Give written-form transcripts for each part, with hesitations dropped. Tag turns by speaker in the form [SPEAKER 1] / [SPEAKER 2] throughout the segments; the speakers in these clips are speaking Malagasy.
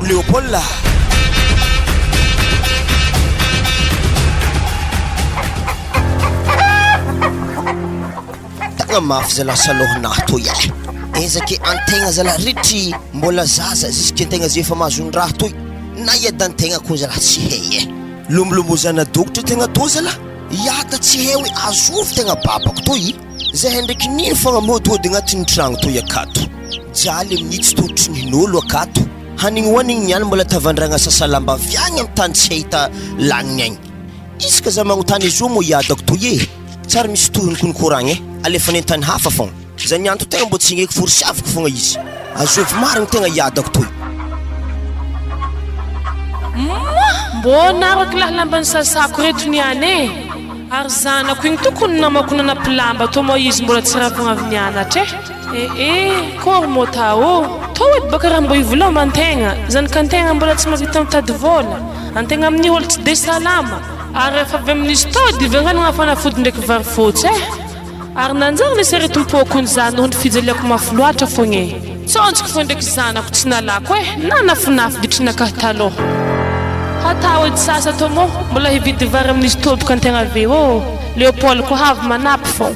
[SPEAKER 1] Leopold tagna mafy zala salohanahy toy ezake antegna zala ritry mbola zaza ziska antegna zay efa mahazony raha toy na iadantegna koa zala tsy hay lomolombo zana dokitra tegna to zala iata tsy hay hoe azovy tegna babako toy zahay ndraiky nino fogna mihodiody agnatin'ny tragno toy akato jaly amin'itsy totry nin'olo akato hanigny hoanigny niany mbola tavandragna sasalamba viagny amin'ny tany tsy hahita lagniny agny isaka za magnontany izy io mo iadako toy tsara misy tohiny konikoragny alefa nentany hafa fogna za nianto tegna mbo tsy igneky forisiavako fogna izy azovy marigny tegna iadako toy
[SPEAKER 2] mbo narako laha lambany sasako reto niany ary zanako igny tokony namako nanapilamba to mo izy mbola tsy raha fogna avy nianatra kory mo tao to edy baka raha mbo ivoloma antegna zanaka antegna mbola tsy mavita mitady vola antegna amin'ny olo tsy de salama ary efa avy amin'izy to divanganagna fanafody ndraiky vary fotsy ary nanjary lesy reto mipokony za noho ny fijaliako mafy loatra fogna tsontsiko fo ndraiky zanako tsy nalako na nafinafy ditry nakataloha hatao edy sasa to mo mbola hividy vary amin'izy toboka antegna ave Leopold ko havy manapy fo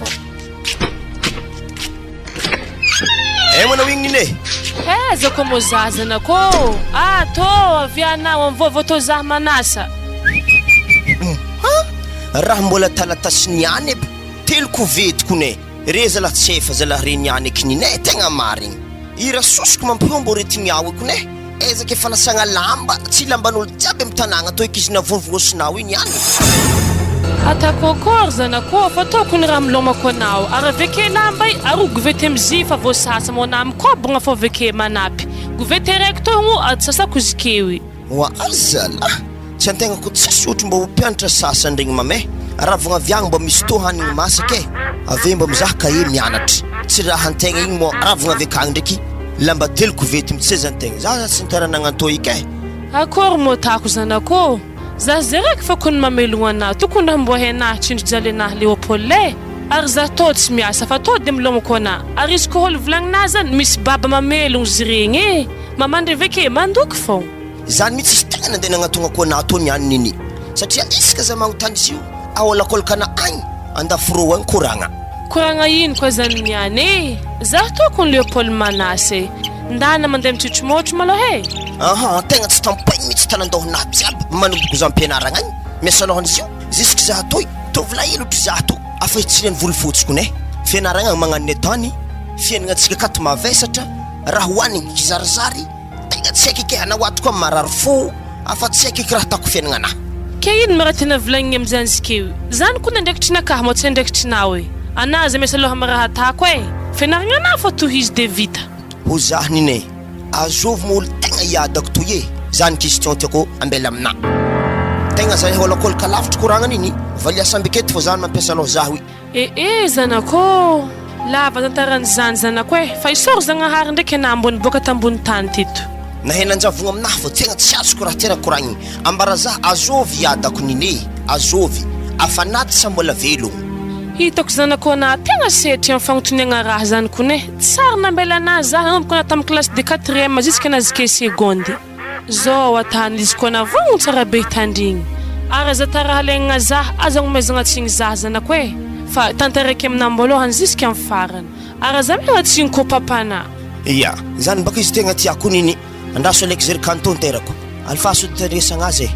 [SPEAKER 1] manao igny nine
[SPEAKER 2] zako mo zazanako to avianao am'vovô to zah manasa
[SPEAKER 1] raha mbola talatasy niany aby teloko vediko ne re zala tsy efa zala re niany eky nine tegna marigny ira sosiko mampiombo retigny ao eko ne ezaka fanasagna lamba tsy lamban'olo jiaby amin'ny tanagna to eky izy navonvognosinao iny ihany
[SPEAKER 2] atakokory zanako fa tokony raha milomako anao ary aveke lamba i ary govety mizifa voasasa mona mikobagna fo aveke manapy govety raiky to mo ady sasako izy kewy
[SPEAKER 1] wa azala tsy antegna ko tsisy otry mba ho mpianatra sasany regny mame raha vognaviagny mba misy to hanigny masaka ave mba mizaha kahe mianatra tsy raha antegna igny mo raha vognavekagny ndraiky lamba telo kovety mitseza antegna za tsy nitaranagnato iky
[SPEAKER 2] akory mo tako zanako za zay raiky fa kony mamelogna anahy tokony raha mbo hainahy tsindry jaly anahy Leopold ary za to tsy miasa fa to de milomako anahy ary izy ko holo volagninahy zany misy baba mamelogno izy regny mamandry aveke mandoky fo
[SPEAKER 1] zany mitsy izy tegna nandeha nagnatognako anahy to niany nini satria isaka za magnontany izy io aholakolakana agny andaforo agny koragna ino
[SPEAKER 2] koa zany niany za tokony Leopold manasy ndana mandeha mitritromotro maloha
[SPEAKER 1] tegna tsy tampaigny mitsy tanan-dohanahy jiaby manomboko za ampianaragna agny miasa alohan'izy io ziska za toy tovila elo otry za to afa hitsiriany volo fotsiko ne fianaragna agny magnano ne tany fiainagnantsika akato mavesatra raha hoanigny kizarizary tegna tsy haiko ike anahoatiko amin'ny marary fo afa tsy haiko iky raha tako fiaignananahy
[SPEAKER 2] ke ino maraha tena volagniny am'zany zikeo zany koa nandraikitry nakahy mo tsy andraikitry nawe anazy miasa aloha maraha atako fianaragna anahy fa toy izy de vita
[SPEAKER 1] ho zah nine azovy mo olo tegna iadako toy zany question tiako ambela amina tegna zay holakolaka lavitry koragna iny valiasa ambikety fo zany mampiasa aloha zaho
[SPEAKER 2] zanako lava tantarany zany zanako fa isoro zagnahary ndraiky ana ambony boka tambony tany tito
[SPEAKER 1] nahenanjavogna aminahy fo tegna tsy azoko raha tena koragny ambara za azovy iadako nine azovy afanaty sa mbola velogno
[SPEAKER 2] hitako zanako anahy tegna setry amin'ny fagnontoniagna raha zany ko ne tsara nambela anazy za nanomboka ana tamin'ny klasy de 4e ziska nazike seconde zao atany izy ko ana vogno tsara be tandrigny ary za taraha laigna za aza gnomezagna tsigny za zanako fa tantaraiky aminambolohany ziska amin'ny farany ary za megna tsigny ko papana
[SPEAKER 1] zany baka izy tegna tiako niny andraso alaiky zery canton terako alfaso taresagna azy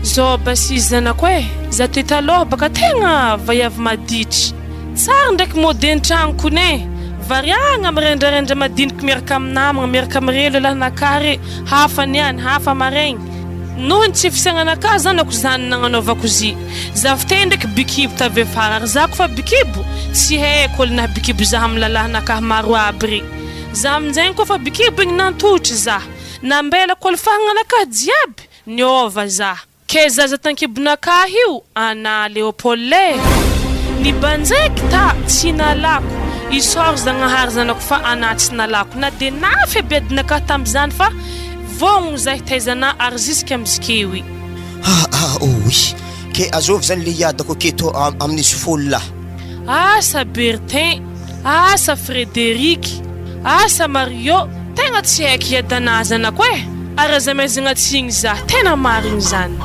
[SPEAKER 2] zao basi izy zanako za toy taloha baka tegna vaiavy maditry tsara ndraiky modentragnoko ne variagna mirendrarendra madiniky miaraka aminamagna miaraka amirelo lahanakary hafa niany hafa maregny noho ny tsy fisagnanakahy zanako zany nagnanaovako zy za fiteny ndraiky bikibo tave fara ary za ko fa bikibo tsy haiko olo nahy bikibo za amin'ny lalahanakahy maro aby regny za amin'izay koa fa bikibo igny nantotry za nambelako olo fahagnanakahy jiaby niova za ke zaza tankibonakahy io ana Leopold ny banjaiky ta tsy nalako isoro zagnahary zanako fa ana tsy nalako na de nafy biadinakahy tam'izany fa vogno za hitaizana ary ziska amizikewy
[SPEAKER 1] oui ke azovy zany le iadako aketo amin'izy folo lahy
[SPEAKER 2] asa Bertin asa Frédéric asa Mario tegna tsy haiko iadana zanako ary aza maizagna tsigny za tena marigny zany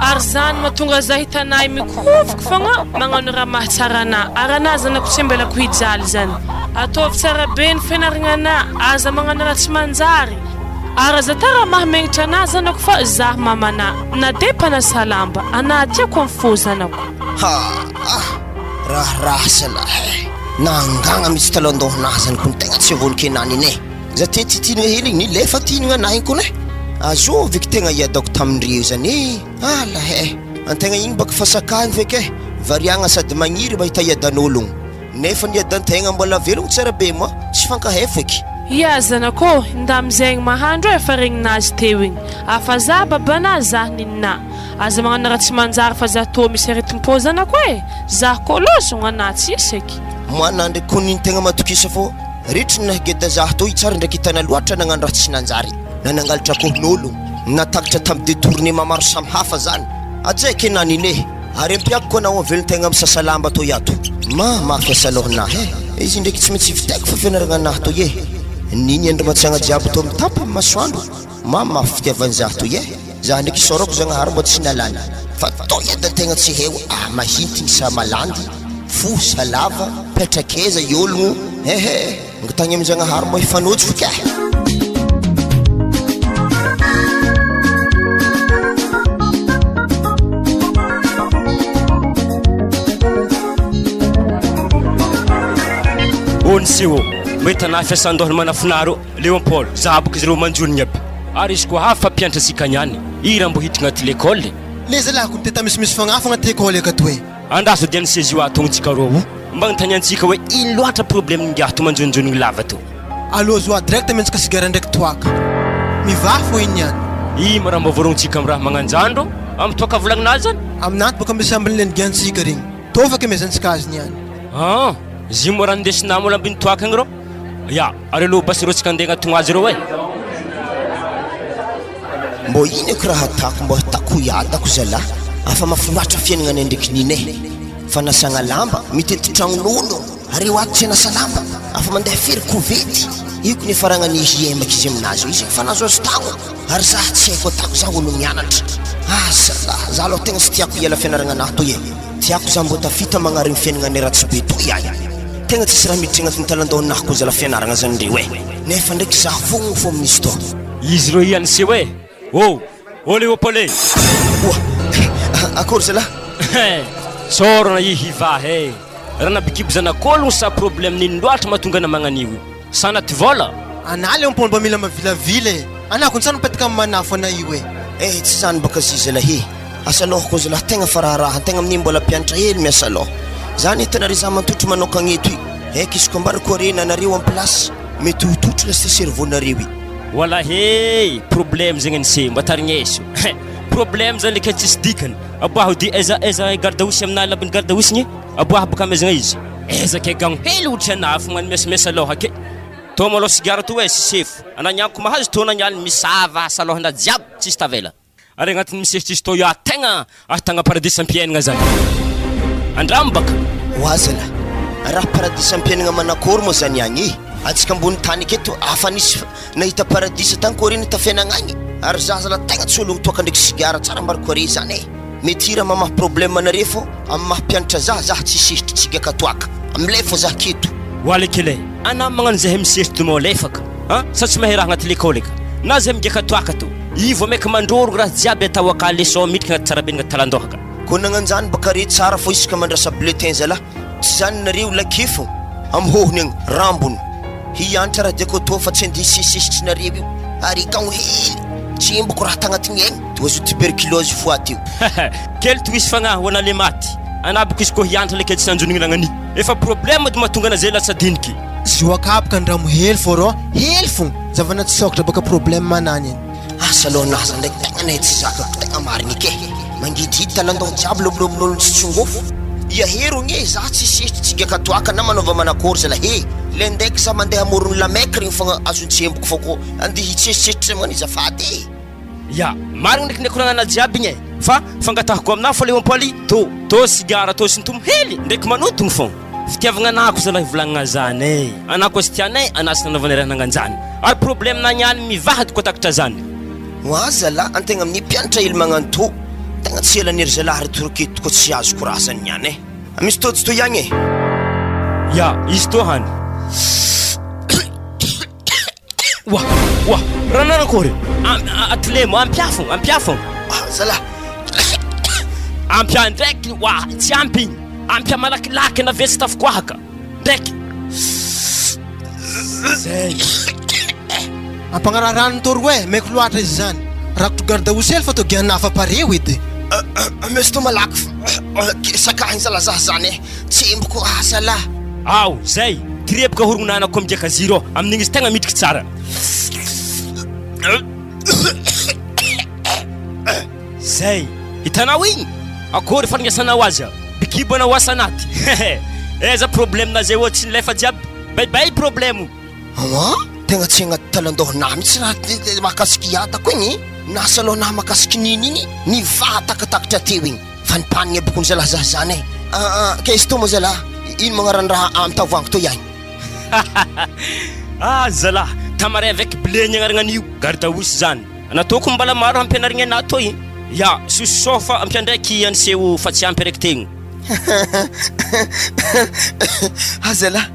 [SPEAKER 2] ary zany mahatonga za hitanay mikovoka fogna magnano raha mahatsara anahy ary anahy zanako tsy ambelako hijaly zany ataovy tsara be ny fianaragnana aza magnano raha tsy manjary ary aza tara mahamenitra anahy zanako fa za mamana na de mpanasa lamba anahy tiako am'fo zanako
[SPEAKER 1] raha salahy nangagna misy talandohanahy zany ko ny tegna tsy avoniko enany ine za titinagna hely igny lefa tinagna anahy igny kone azoviky tegna iadako tamindreo zany lahe antegna igny baka fasakahiny veke variagna sady magniry mahita iadan'ologno nefa niadantegna mbola velogno tsara be moa tsy fankahefaky
[SPEAKER 2] ia zanako nda amizegny mahandro efa regninazy teo igny afa za babana za ninina aza magnano raha tsy manjary fa za tô misy aretim-po zanako za kolosogno anahy tsy isaky
[SPEAKER 1] moana ndraiky koniny tegna matokisa fô ritry nahigeda zah tô itsara ndraiky hitana loatra nagnano raha tsy nanjary na nangalatra akohon'olo natagatra tamin'ny détournement maro samihafa zany ajeky enany ine ary ampiako koa nao avelontegna misasalamba tô iato mafy alohanah izy ndraiky tsy maintsy vitako fa fianaragna anahy tô niny andro matsiagna jiaby tô mitapy amin'ny masoandro mafy fitiavany zah tô za ndraiky isorako zagnahary mbo tsy nalany fa tô iadantegna tsy heo mahintiny sa malandy fo salava petrakeza iologno ngatagny amy zagnahary mo ifanojo foka
[SPEAKER 3] onsio mahita anahy fiasan-dohany manafinaro Léopold za boka izy reo manjonigny aby ary izy koa hafa mpianatra sika niany ira mbo hiditra agnaty l'école
[SPEAKER 4] le zalako teta misimisy fagnafa agnaty école akato
[SPEAKER 3] andazo diany sezio atontsika ro mba gnatagniantsika hoe ino loatra problème ningato manjonjonigny lava to
[SPEAKER 4] allo zoa direct mentsika sigara ndraiky toaka mivaha fo iny niany
[SPEAKER 3] mara mba vorontsika amy raha magnanjandro amy toaka volagnazy zany
[SPEAKER 4] aminaty boka misy ambiny lenigiantsika regny tofaky mezantsika azy niany
[SPEAKER 3] zy mo raha ndesinamo la ambiny toaka agny ro ya ary aloha basy rô tsika andeha agnatogno azy rô
[SPEAKER 1] mbo ino ko raha atako mbo atako iadako zalahy afa mafinatra fiaignana ndraiky nine fanasagna lamba mitety tragnon'olo ary eo ato tsy anasa lamba afa mandeha firy kovety iko ny faragna ny hiemaky izy aminazy izy fanazoazo tagno ary za tsy haiko atako za olo mianatra zalahy za aloha tegna sy tiako iala fianaragna anahy to tiako za mbo tafita magnariny fiaignana ratsy be to tegna tsisy raha miditra agnatin'ny talandohanahy koa zala fianaragna zany ndreo nefa ndraiky za fogno fo amin'izy to
[SPEAKER 3] izy ro iany se Léopold
[SPEAKER 1] akory zalahy
[SPEAKER 3] sorona hiva raha nabikibo zanak'ologno sa problème niny loatra mahatonga na magnanio sanaty vola
[SPEAKER 4] anah Léopold mba mila mavilavila anako ntsano mipetaka amin'ny manafo ana io
[SPEAKER 1] tsy zany baka zy zalahy asa aloha koa zalahy tegna faraharaha tegna amin'iny mbola mpianatra hely miasa aloha zany hitanareo za mantotro manokagneto eky izy koa mbary koa rena anareo en place mety hototro lasy cerveau-nareo
[SPEAKER 3] wala problème zegny anse mba tarigneso problème zany leka tsisy dikany aboaho di eza gardaosy aminahy labany gardaosy aboaho baka amezagna izy ezake gagno hely ohatra anahy fo mano miasamiasa aloha ke to malo sigara to sisefo ananianko mahazo tona niany misava asa alohana jiaby tsisy tavela ary agnatin'ny miseritrisy to ia tegna ahtagna paradisa ampiaignana zany andramo baka
[SPEAKER 1] oazala raha paradisa ampiaignana manakory moa zany agny atsika ambony tany aketo afa nisy nahita paradisa tany koa reny tafiainagna agny ary zazala tegna tsy ologno toaka ndraiky sigara tsara mbary koa re zany mety ira mamaha problème anare fô amy mahampianatra zah tsy sesitry tsiga katoaka amilay fô zah keto
[SPEAKER 3] walekele ana magnano zahay miseritry mo lefaka sa tsy mahay raha agnaty l'école ka na zahay migaka toaka to ivo ameka mandrorogno raha jiaby atao aka leçon midika agnaty tsarabe agnaty talandohaka
[SPEAKER 1] koa nagnanjany baka re tsara fô isaka mandrasa bulletin zalahy tsy zany nareo lakefo amy hohony agny rambony hianatra raha diako tô fa tsy andeha sesisitry nareo io ary gagno hely tsy mboko raha tagnatiny agny toazo tuberculose fois teo
[SPEAKER 3] kely toisy fagnahy hoana le maty anaboko izy koa hianatra le kely tsy nanjonigny nagnani efa problème dy mahatonga na zay lasa diniky
[SPEAKER 4] ziwakabaka ndramo hely fô ro hely fo zavana tsy sokatra baka problème manany
[SPEAKER 1] asa aloha naza ndraiky tegna nahy tsy zakako tegna marigny ke mangididy talandoha jiaby lobolobon'olo tsy tsongofo iaherogny za tsy sesitry tsigaka toaka na manaova manakory zalahy le ndraiky za mandeha amorony lamaiky regny fogna azontsemboko fô ko andeha hitsesitresitry magnano izafady
[SPEAKER 3] ya marigny ndraiky nekoragnana jiaby igny fa fangatahako aminahy fô Léopold to sigara to sintomo hely ndraiky manotogno fô fitiavagna anako zalahy volagnina zany anako sy tianay anasy nanaovana raha nagnanjany ary problème naniany mivahady koa takatra zany
[SPEAKER 1] Wa zala antegna amin'ny mpianatra hely magnano to tegna tsy elanery zalahy retoroketiko tsy azoko razany niany e. Misy totsy to ihany e.
[SPEAKER 3] Ya, izy to hany. Wah, ranana kore. Atlemo, ampiafon.
[SPEAKER 1] Zalahy.
[SPEAKER 3] Ampia ndraiky, tsy ampy. Ampia malakilaky na vetsy tafokoahaka. Ndraiky.
[SPEAKER 4] Zay. Ampagnararano toro e, meko loatra izy zany. Rakotro garda hosely fa togi hanafa pareo edy.
[SPEAKER 1] Misy to malaky sakahiny zalazaha zany e. Tsemboko zalahy.
[SPEAKER 3] Aw, zay. Tirebaka horonanako amindreka zero amin'igny izy tegna midriky tsara. Zay, hitanao igny? Akory faringasanao azy bikibana asanaty. Eza problème zay ohatsy nilefa jiaby. Bye problème.
[SPEAKER 1] Tegna tsy agnaty talandohonah mitsy raha mahakasiky atako igny. Nasa alohanah mahakasiky niny igny nivaha takatakatra teo igny. Fa nipanigny abokony zalazaha zany e. Ka izy to moa zalahy, ino magnarany raha am'tavoangy to ihany?
[SPEAKER 3] Zalahy, tamaray avec blé agnaranan'io garda hosy zany. Nataoko mbala maro ampianarigny anahy to igny. Ya, sofa ampiandraiky aniseho fa tsy ampy araiky tegna.
[SPEAKER 1] Zalahy,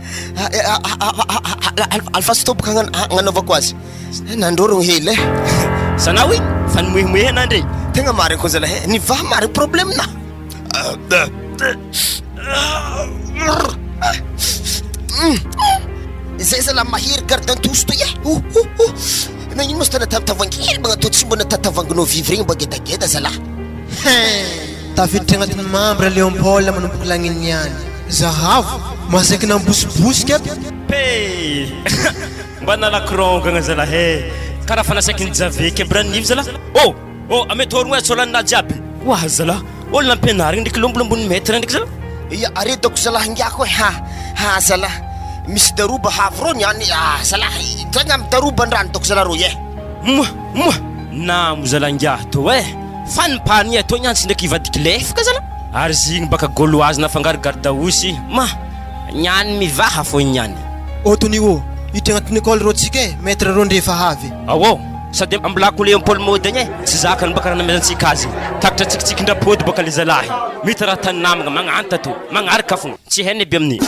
[SPEAKER 1] alfasy to boka agnanovako azy. Nandrorogno hely e.
[SPEAKER 3] Sanao igny, fa nimoemoehy anandre.
[SPEAKER 1] Tegna mariny koa zalahy, nivaha mariny problème na. Zay zalahy mahery gardan-toso to e. Na ino moa sy tana tavoangy hely magnatao tsy mbona tatavanginao vivre igny mba gedageda zalahy.
[SPEAKER 4] Tafiditra agnatin'ny membre Léopold manomboky lagniny niany. Zahavo, masaky nambosibosiky aby.
[SPEAKER 3] Mba nalakrongagna zalahy. Karaha fa nasaky nijaveky abranivo zalahy. Ametorogno tsolanina jiaby. Wah zalahy, olona ampianarigny ndraiky lombolombony maître ndraiky zalahy.
[SPEAKER 1] Ya, aredako zalahy ngiako e. Zalahy, misy daroba havy ro niany. Zalahy, tegna midaroba andrano toko zalahy ro e.
[SPEAKER 3] Moa, namo zalahy ngiahy to e. Fa nipany to nyantsy ndraiky ivadiky lefaka zalahy. Ary zigny baka gauloise nafangaro garda hosy. Niany mivaha fo niany.
[SPEAKER 4] Tony ity agnatin'ny école ro tsika e, maître ro ndrefa havy.
[SPEAKER 3] Sady ambilako Léopold modegny e. Tsy zakany baka raha namezantsika azy. Takatra tsikitsikin-drapody baka le zalahy. Mity raha tany namagna magnanta to. Magnaraka fo. Tsy heny be amin'ny.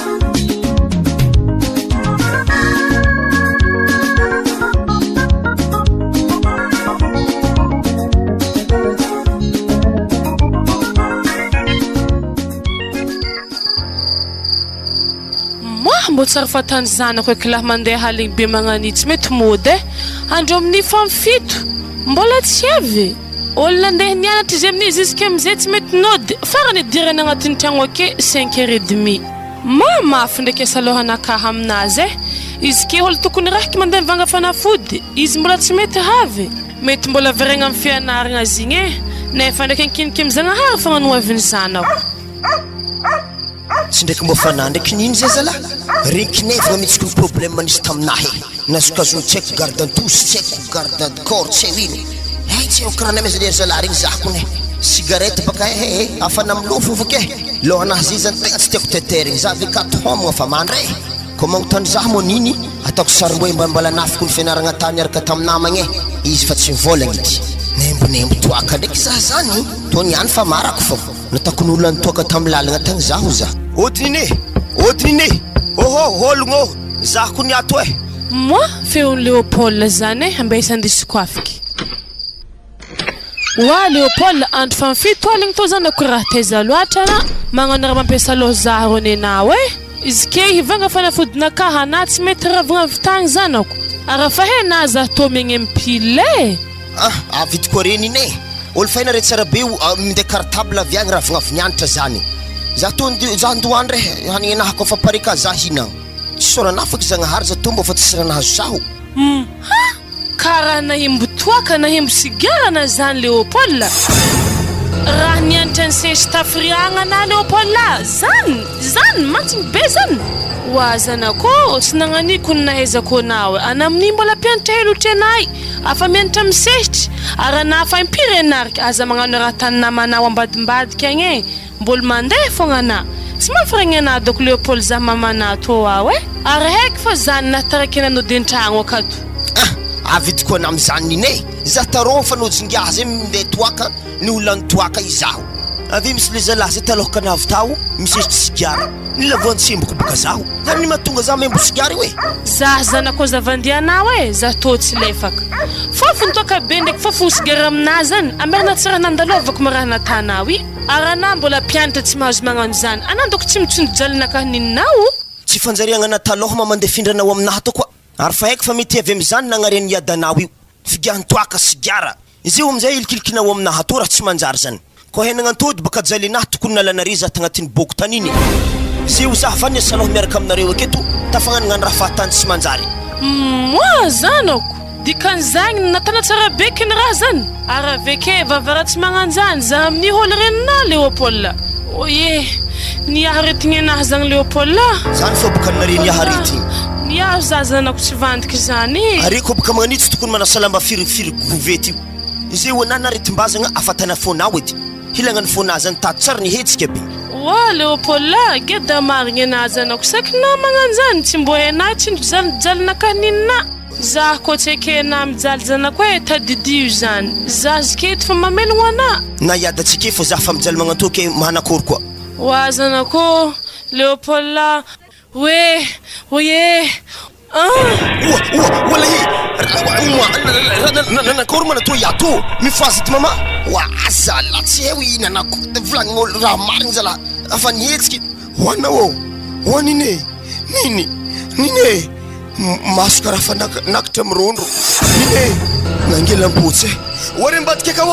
[SPEAKER 2] Mbo tsara fatany zanako eky laha mandeha haligny be magnany tsy mety mody e. Andro amin'ny famfito mbola tsy avy. Olona andeha nianatra izy amin'izy izy ke amizay tsy mety nody. Farany dirana agnatin'ny tragno ake 5h30. Mafy ndraiky asalohana-kaha aminazy e. Izy ke olo tokony rahaky mandeha mivanga fanafody, izy mbola tsy mety havy. Mety mbola veragna amin'ny fianaragna azy igny e. Nefa ndraiky ankinikiny mizagnahary fagnanoaviny zanako.
[SPEAKER 1] Tsy ndraiky mba fanà ndraiky niny zay zalahy. Renkinevagna mihitsy ny problème nisy taminahy. Nazokazony tsy haiko gardan-toso, tsy haiko gardan-corps, tsy haiko ino. Tsy haiko karaha namezalery zalahy regny zako ne. Cigarette baka afana amilofo vake. Lohanahy zay zany tegna tsy tiako teterigny. Za avekato homagna fa mandray. Ko magnotany zaho moa niny, ataoko sarimboe mbala nafiko ny fianaragna tany araka taminamagna e. Izy fa tsy mivolagna ity. Nembo toaka ndraiky zaho zany. To niany fa marako fa. Nataoko n'olo toaka tamin'ny lalagna tagny zaho za. Odrine. Ologno, zaho ko niato e.
[SPEAKER 2] Feon'ny Léopold zany e, ambeisandrisiko afiky. Léopold, andro famfito aligny to zany ako raha taiza loatra na magnano raha mampiasa lozaho nenao e. Izy ke hivanga fanafodina kaha na tsy mety ravagna vitagny zanako. Araha fa hena za to megny mpile e.
[SPEAKER 1] Vidiko reny ine. Olo faina re tsara be minday cartable avy agny ravagna avy nianatra zany. Za andoandre hanigny anahako fa pareka za hinagna. Tsy sorana afaka zagnahary za tomba fa tsy ranahazo zaho.
[SPEAKER 2] Karaha nahimbo toaka nahimbo sigarana zany Léopold. Raha nianatra ny sesy tafiriagna na Léopold zany matiny be zany. Zanako tsy nagnaniko ny nahaizako anao. Ana amin'ny mbola mpianatra hely ohatry anay. Afa mianatra misesitry. Ara na afa impiry anarika. Aza magnano raha tany namanao ambadimbadika agny e. Mbola mandeha fogna ana. Tsy mahafaragny ana doko Léopold za mamana to ao e. Ara haiko fa zany nataraka nanody an-tragno akato.
[SPEAKER 1] avidiko ana am'izany nine za tarô fanojingia zay minday toaka ny olany toaka izaho avy misy le zalahy zay talohaka navy tao misesitry sigara ny lavontsemboko boka zaho zany ny mahatonga za membo sigara hoe
[SPEAKER 2] za zanako zavandianao za totsy lefaka fofony toaka be ndraiky fofony sigara aminah zany amerina tsara nandalovako maraha natanao arana mbola mpianatra tsy mahazo magnano zany anandoko tsy mitsondrojalina ninao
[SPEAKER 1] tsy fanjariagna na taloha mamande findranao aminah to koa ary fa haiko fa mety avy am'izany nagnareny iadanao io figiahany toaka sigara izy io am'izay ilikilikinao aminah to raha tsy manjary zany ko henagna-antody baka jalenah tokony nalanare za tagnatin'ny boko taniny izy io za fa niasaloha miaraka aminareo aketo tafagnanignany raha fahatany tsy manjary
[SPEAKER 2] moa zanako dikan'izany natana tsara bekiny raha zany ary aveke vavara tsy magnanjany za amin'ny holo renina Léopold oye niaharetigny anahy zany Léopold
[SPEAKER 1] zany fa boka ninare niaharetigny
[SPEAKER 2] niaho za zanako tsy vandiky zany
[SPEAKER 1] areko boka magnanitsy tokony manasalamba firifiry govety io izy io anah naretim-bazagna afatana fonao edy hilagna ny fonah zany tady tsara nihetsika be
[SPEAKER 2] wa Léopold geda marigny anahy zanako saky na magnanjany tsy mbo hainah tsindrojalina kaninina za ko tsy ekena mijaly zanako tadidio zany za ziketo fa mamelogno anah
[SPEAKER 1] na iadatsike fa za fa mijaly magnantoke manakory koa
[SPEAKER 2] wa zanako Léopold oye
[SPEAKER 1] wallahi nanakory manato yato mifazy ty mama wa zala tsy eo inanako volagnin'olo raha marigny zala afa nihetsiky hoanao hoanine nine masoka raha fa nakitra mirondro nine nangelam-potsy oary ambadika ka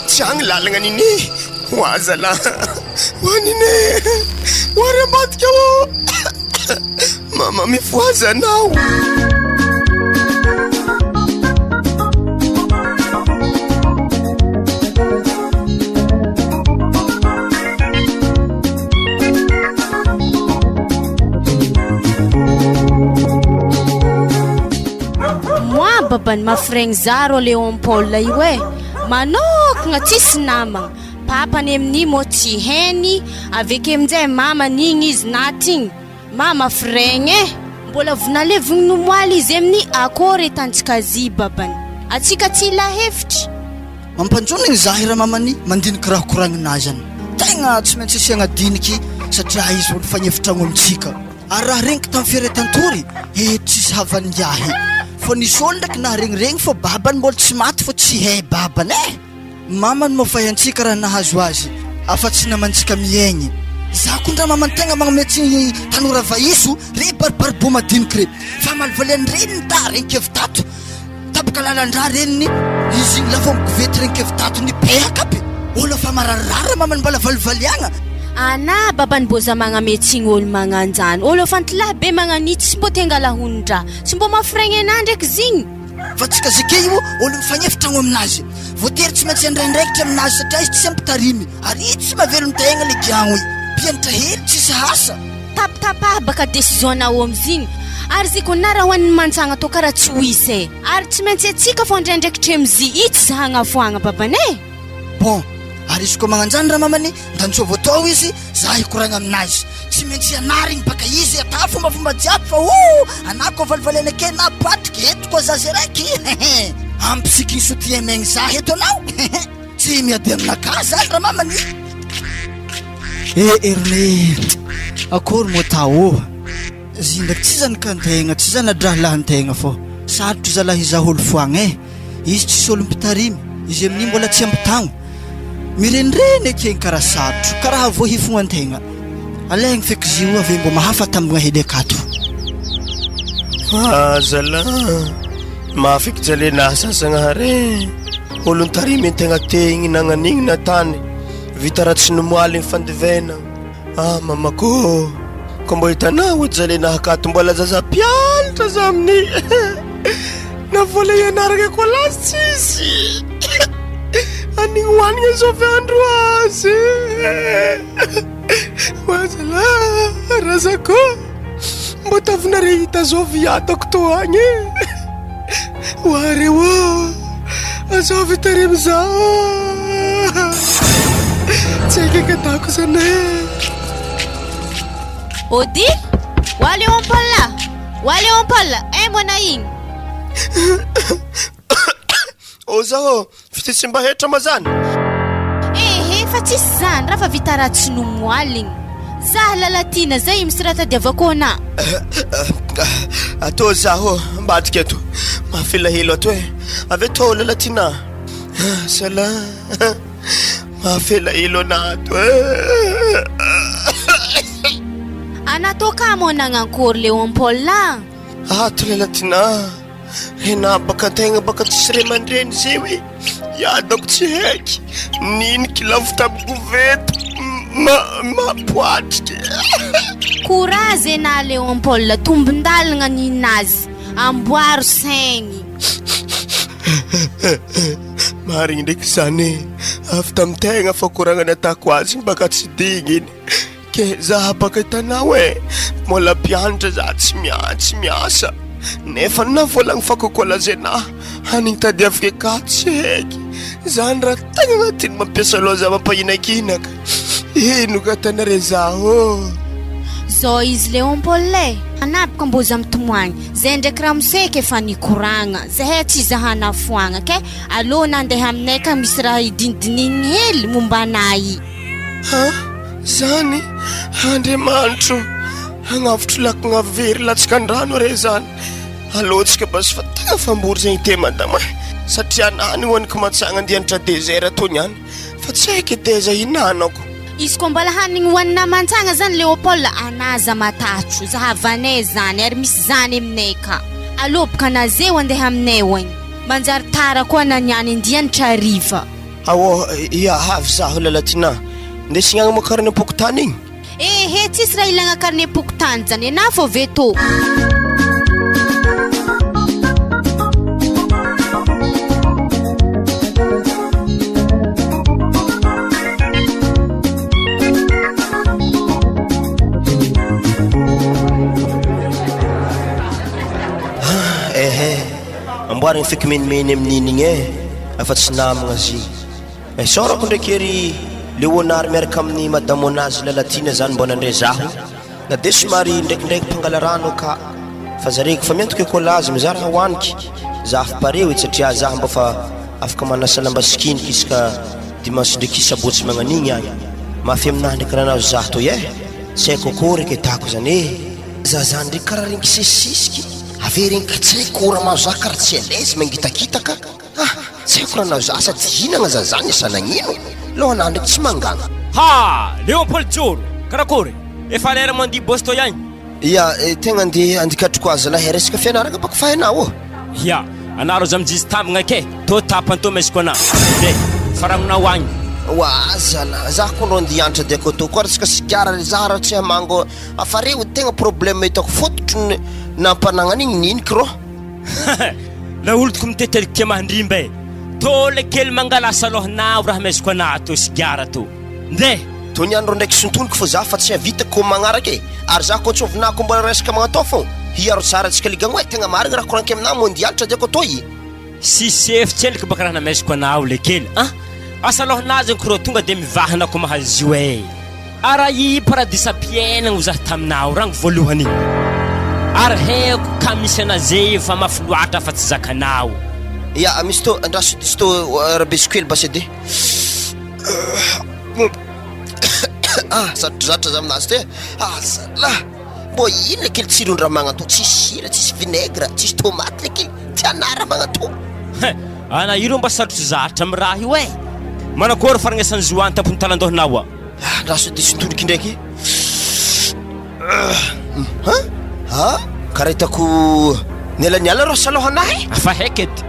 [SPEAKER 1] tsy agny lalagna nini wa zala hoanine oary ambadika mama mifoazy anao
[SPEAKER 5] moi babany mafragny zaro Léopold io manokagna tsisy namagna papany amin'ny mo tsy heny aveke aminjay mama nigny izy natigny mama fragny mbola vonalevigny nomoaly izy amin'ny akory tantsika zy babany atsika tsy lahevitry
[SPEAKER 6] mampanjonigny zahy raha mamany mandinika raha koragninazy any tegna tsy maintsy asiagna diniky satria izy olo fagnefitrango amintsika ary raha regniko tamin'ny fiaretantory tsisy havangiahy fa nisy olo ndraiky naharegniregny fa babany mbola tsy maty fa tsy hay babany mamany mafay antsika raha nahazo azy afa-tsy namantsika miaigny za kondra mamany tegna magnametsy tanora vaiso re baribarbo madiniky re fa malivaliany reniny ta renkevitato tabaka lalandra reniny izy lafa migovety renkevitato ny pehaka aby olo fa mararara mamany mbola valivaliagna
[SPEAKER 5] ana babany boza magnametsy olo magnanjany olo fantilahy be magnanitsy sy mbo tengalahonindra sy mbo mafragny anah ndraiky zigny
[SPEAKER 6] fa tsika zake io olo mifagnefitrango aminazy voatery tsy maintsy andraindraikitra aminazy satria izy tsy ampitarimy ary i tsy mavelony tegna le giagno pianatra hely tsisy hasa
[SPEAKER 5] tapitapah baka décision-nao amizigny ary ziko nara hoan'ny mantsagna to karaha tsy hoisy ary tsy maintsy atsika fo andraindraikitra amizy itsy zahagnafoagna babany
[SPEAKER 6] bon ary izy koa magnanjany raha mamany ndantsova atao izy za hikoragna aminazy tsy maintsy anarigny baka izy ata fombafomba jiaby fa anah koa valivaliana ake na patriky eto koa za zay raiky ampisikiny soutiemegny za eto anao tsy miady aminaka zany raha mamany erone akory motao zy ndraiky tsy zany kantegna tsy zany adrahalahantegna fô sarotro zalahy iza olo foagna izy tsisy olo mpitarimy izy amin'iny mbola tsy ampitagno mirenireny akegny karaha sarotro karaha voahifogna antegna alaigny feky zio ave mbo mahafatambagna hely akato
[SPEAKER 1] zala mahafeky jalena sasagnahare olo ntarimy antegna tegny nagnanigny natany vita raha tsy nomoaly ny fandivena mamako ko mbo hitanao ody jalena akato mbola zaza pialitra za amin'ny na vola ianaraka ko lasy tsisy anigny hoanigna zovy andro azy wazala razako mbo tavinare hita zovy atako to agny wareo azovy tarimy za tsaiky katako zane
[SPEAKER 5] ody wa Léopold mwana igny
[SPEAKER 1] O zaho fititsy mba hetra mazany.
[SPEAKER 5] Fa tsisy zany raha fa vita ratsy nomoaligny. Zaho lalatina zay misy raha tadiavako ana.
[SPEAKER 1] Atô zaho mbadika eto. Mafila helo ato e. Avy atô lalatina. Sala. Mafila helo anato e.
[SPEAKER 5] Anato ka mo nangankory Leon Paul la.
[SPEAKER 1] Ato lalatina. Hena baka tegna baka tsisy ray aman-dreny zay hoe iadako tsy haiky niniky lavitako veto mapoatrika.
[SPEAKER 5] Courage na Leon Paul tombondalagna ninazy amboaro saigny.
[SPEAKER 1] Marigny ndraiky zany avy tamin-tegna fa koragna natako azy baka tsy digny iny ke zaho baka hitanao e mbola mpianatra za tsy miasa nefa navolagny fakokolazenah hanigny tadiavika ka tsy haiky zany raha tegna agnatiny mampiasa loza mampahinakinaka ino ka tanare zaho.
[SPEAKER 5] Zao izy Leon Paul le anapaka mboza mitomoagny zay ndraiky raha moseka efa nikoragna zahay tsy zahana foagna ke alô nandeha aminay ka misy raha idinidininy hely momba anay.
[SPEAKER 1] Zany Andriamanitro hagnavotro lakagna very latsaka andrano re zany alôtsika basy fa tegna fambory zay ite madama satria anany hoaniko matsagna andianatra désert atony any fa tsy haiko deza hinanako.
[SPEAKER 5] Izy ko mbala hanigny hoanina mantsagna zany Leopold anaza matatro zahavanay zany ary misy zany aminay ka alôbaka anazay andeha aminay hoagny manjary tara koa naniany andianatra riva.
[SPEAKER 1] Ia havy zaho lalatina ndesigna mo karne pokotany igny.
[SPEAKER 5] Tsisy raha ilagna karne pokotany zany ana fô veto.
[SPEAKER 1] Amboarigny feky menimeny amin'igny afa tsy namagna zy sorako ndraiky ery Leonard miaraka amin'ny madamo anazy lalatina zany mbona andre zaho na de somary ndraikindraiky mpangala rano ka fa zareko fa miantoko ekolazy mizara hoaniky zaho pareo satria zaho mba fa afaka manasa lamba sikiniky isaka dimanche ndraiky isabotsy magnan'igny agny mafy aminahy ndraiky raha nazo zaho toy tsy haiko akory ketako zany Zaza ndraiky karaha regny sisisiky averegny tsy haiko ora mazo za karaha tsy alaise mangitakitaka tsy haiko raha nazo za sady hinagna zazany asanagnino lohana ndraiky tsy mangana.
[SPEAKER 3] Leopold Joro karakory efa lera mandia bosto ihany.
[SPEAKER 1] Ia tegna andikatroko azy lahy resaka fianaragna baka fa hainao
[SPEAKER 3] ya anaro za mijisy tamagna ke to tapanto mesiko ana de faragnona hoagny
[SPEAKER 1] zala za ko ro andianatra diako to koa resaka sigara zara tsy hamango afareo tegna problème hitako fototry nampanagnan'igny niniky ro
[SPEAKER 3] la olotoko mitetelika mahandrimba tole kely mangalasa lohanao raha mesiko ana to sigara to nde
[SPEAKER 1] to ny andro ndraiky sontoniko fa za fa tsy havitako magnaraka ary za ko tsovinako mbola resaka magnatao fô hiaro tsara antsika ligagno tegna marigny raha koranky aminah mondialitra diako toy
[SPEAKER 3] sisefitseliky baka raha namesiko anao le kely asa lohanazy kro tonga de mivahanako mahazo ara i paradisa piainagno zaho taminao ragno voalohany ary haiko ka misy anazay fa mafy loatra fa tsy zakanao
[SPEAKER 1] ya misy to andraso disy to rabesikoely basy edy satrozatra za aminazy te zala mbo ino le kely tsirondraha magnato tsisy sira tsisy vinaigre tsisy tomaty le kely tianara magnato
[SPEAKER 3] ana iro mba sarotry zatra amy raha io manakory faragnesan'ny zoany tampony talandohanao
[SPEAKER 1] andraso disy ntoliky ndraiky karaha hitako nialaniala ro salohanahy
[SPEAKER 3] afa haika edy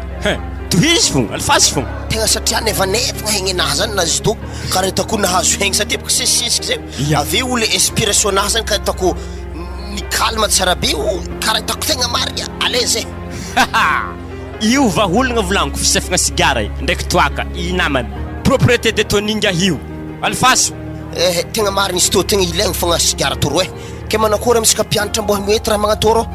[SPEAKER 3] tohizy fogna alifasy fogna
[SPEAKER 1] tegna satria nevanevagna hegnenahy zany nazy to karaha hitako nahazo haigny satria baka sisisiky zay avy olo inspiration nahy zany karaha hitako nikalma tsara be karaha hitako tegna marigna alaise
[SPEAKER 3] io vaholagna volaniko fisefagna sigara ndraiky toaka inamany propriété de ton ninga io alfaso
[SPEAKER 1] tegna marigny izy to tegna ilaigny fogna sigara toro ke manakory amsika mpianatra mbo mety raha magnatoro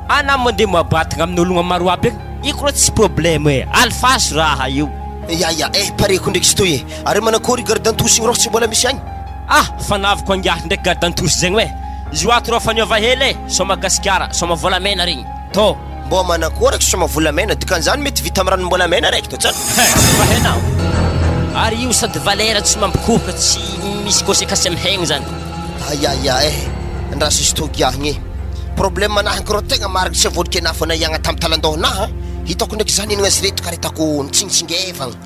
[SPEAKER 3] ana mandeha mabatagna amin'ny ologna maro aby iko raha tsy problème alfaso raha io
[SPEAKER 1] ya pareko ndraiky izy toy ary manakory garde-antosy igny roho tsy mbola misy agny
[SPEAKER 3] fanaviko angiahy ndraiky garde-antosy zegny izy oato ro faniova hely soma gasikara soma volamena regny to
[SPEAKER 1] Mbô manakôry ko soma volamena dikan'izany mety vita amin'ny ranom-bolamena raiky to tsara.
[SPEAKER 3] Fa hainao. Ary io sady valera tsy mampikohoka tsy misy conséquence amin'ny haigny zany.
[SPEAKER 1] Aya andraha sisy togiahigny. Problème manahy rô tegna marigny sy vodika nafana iagna tamin'ny talandohanaha. Hitako ndraiky zany inana azy reto karetako nitsinitsingevagna.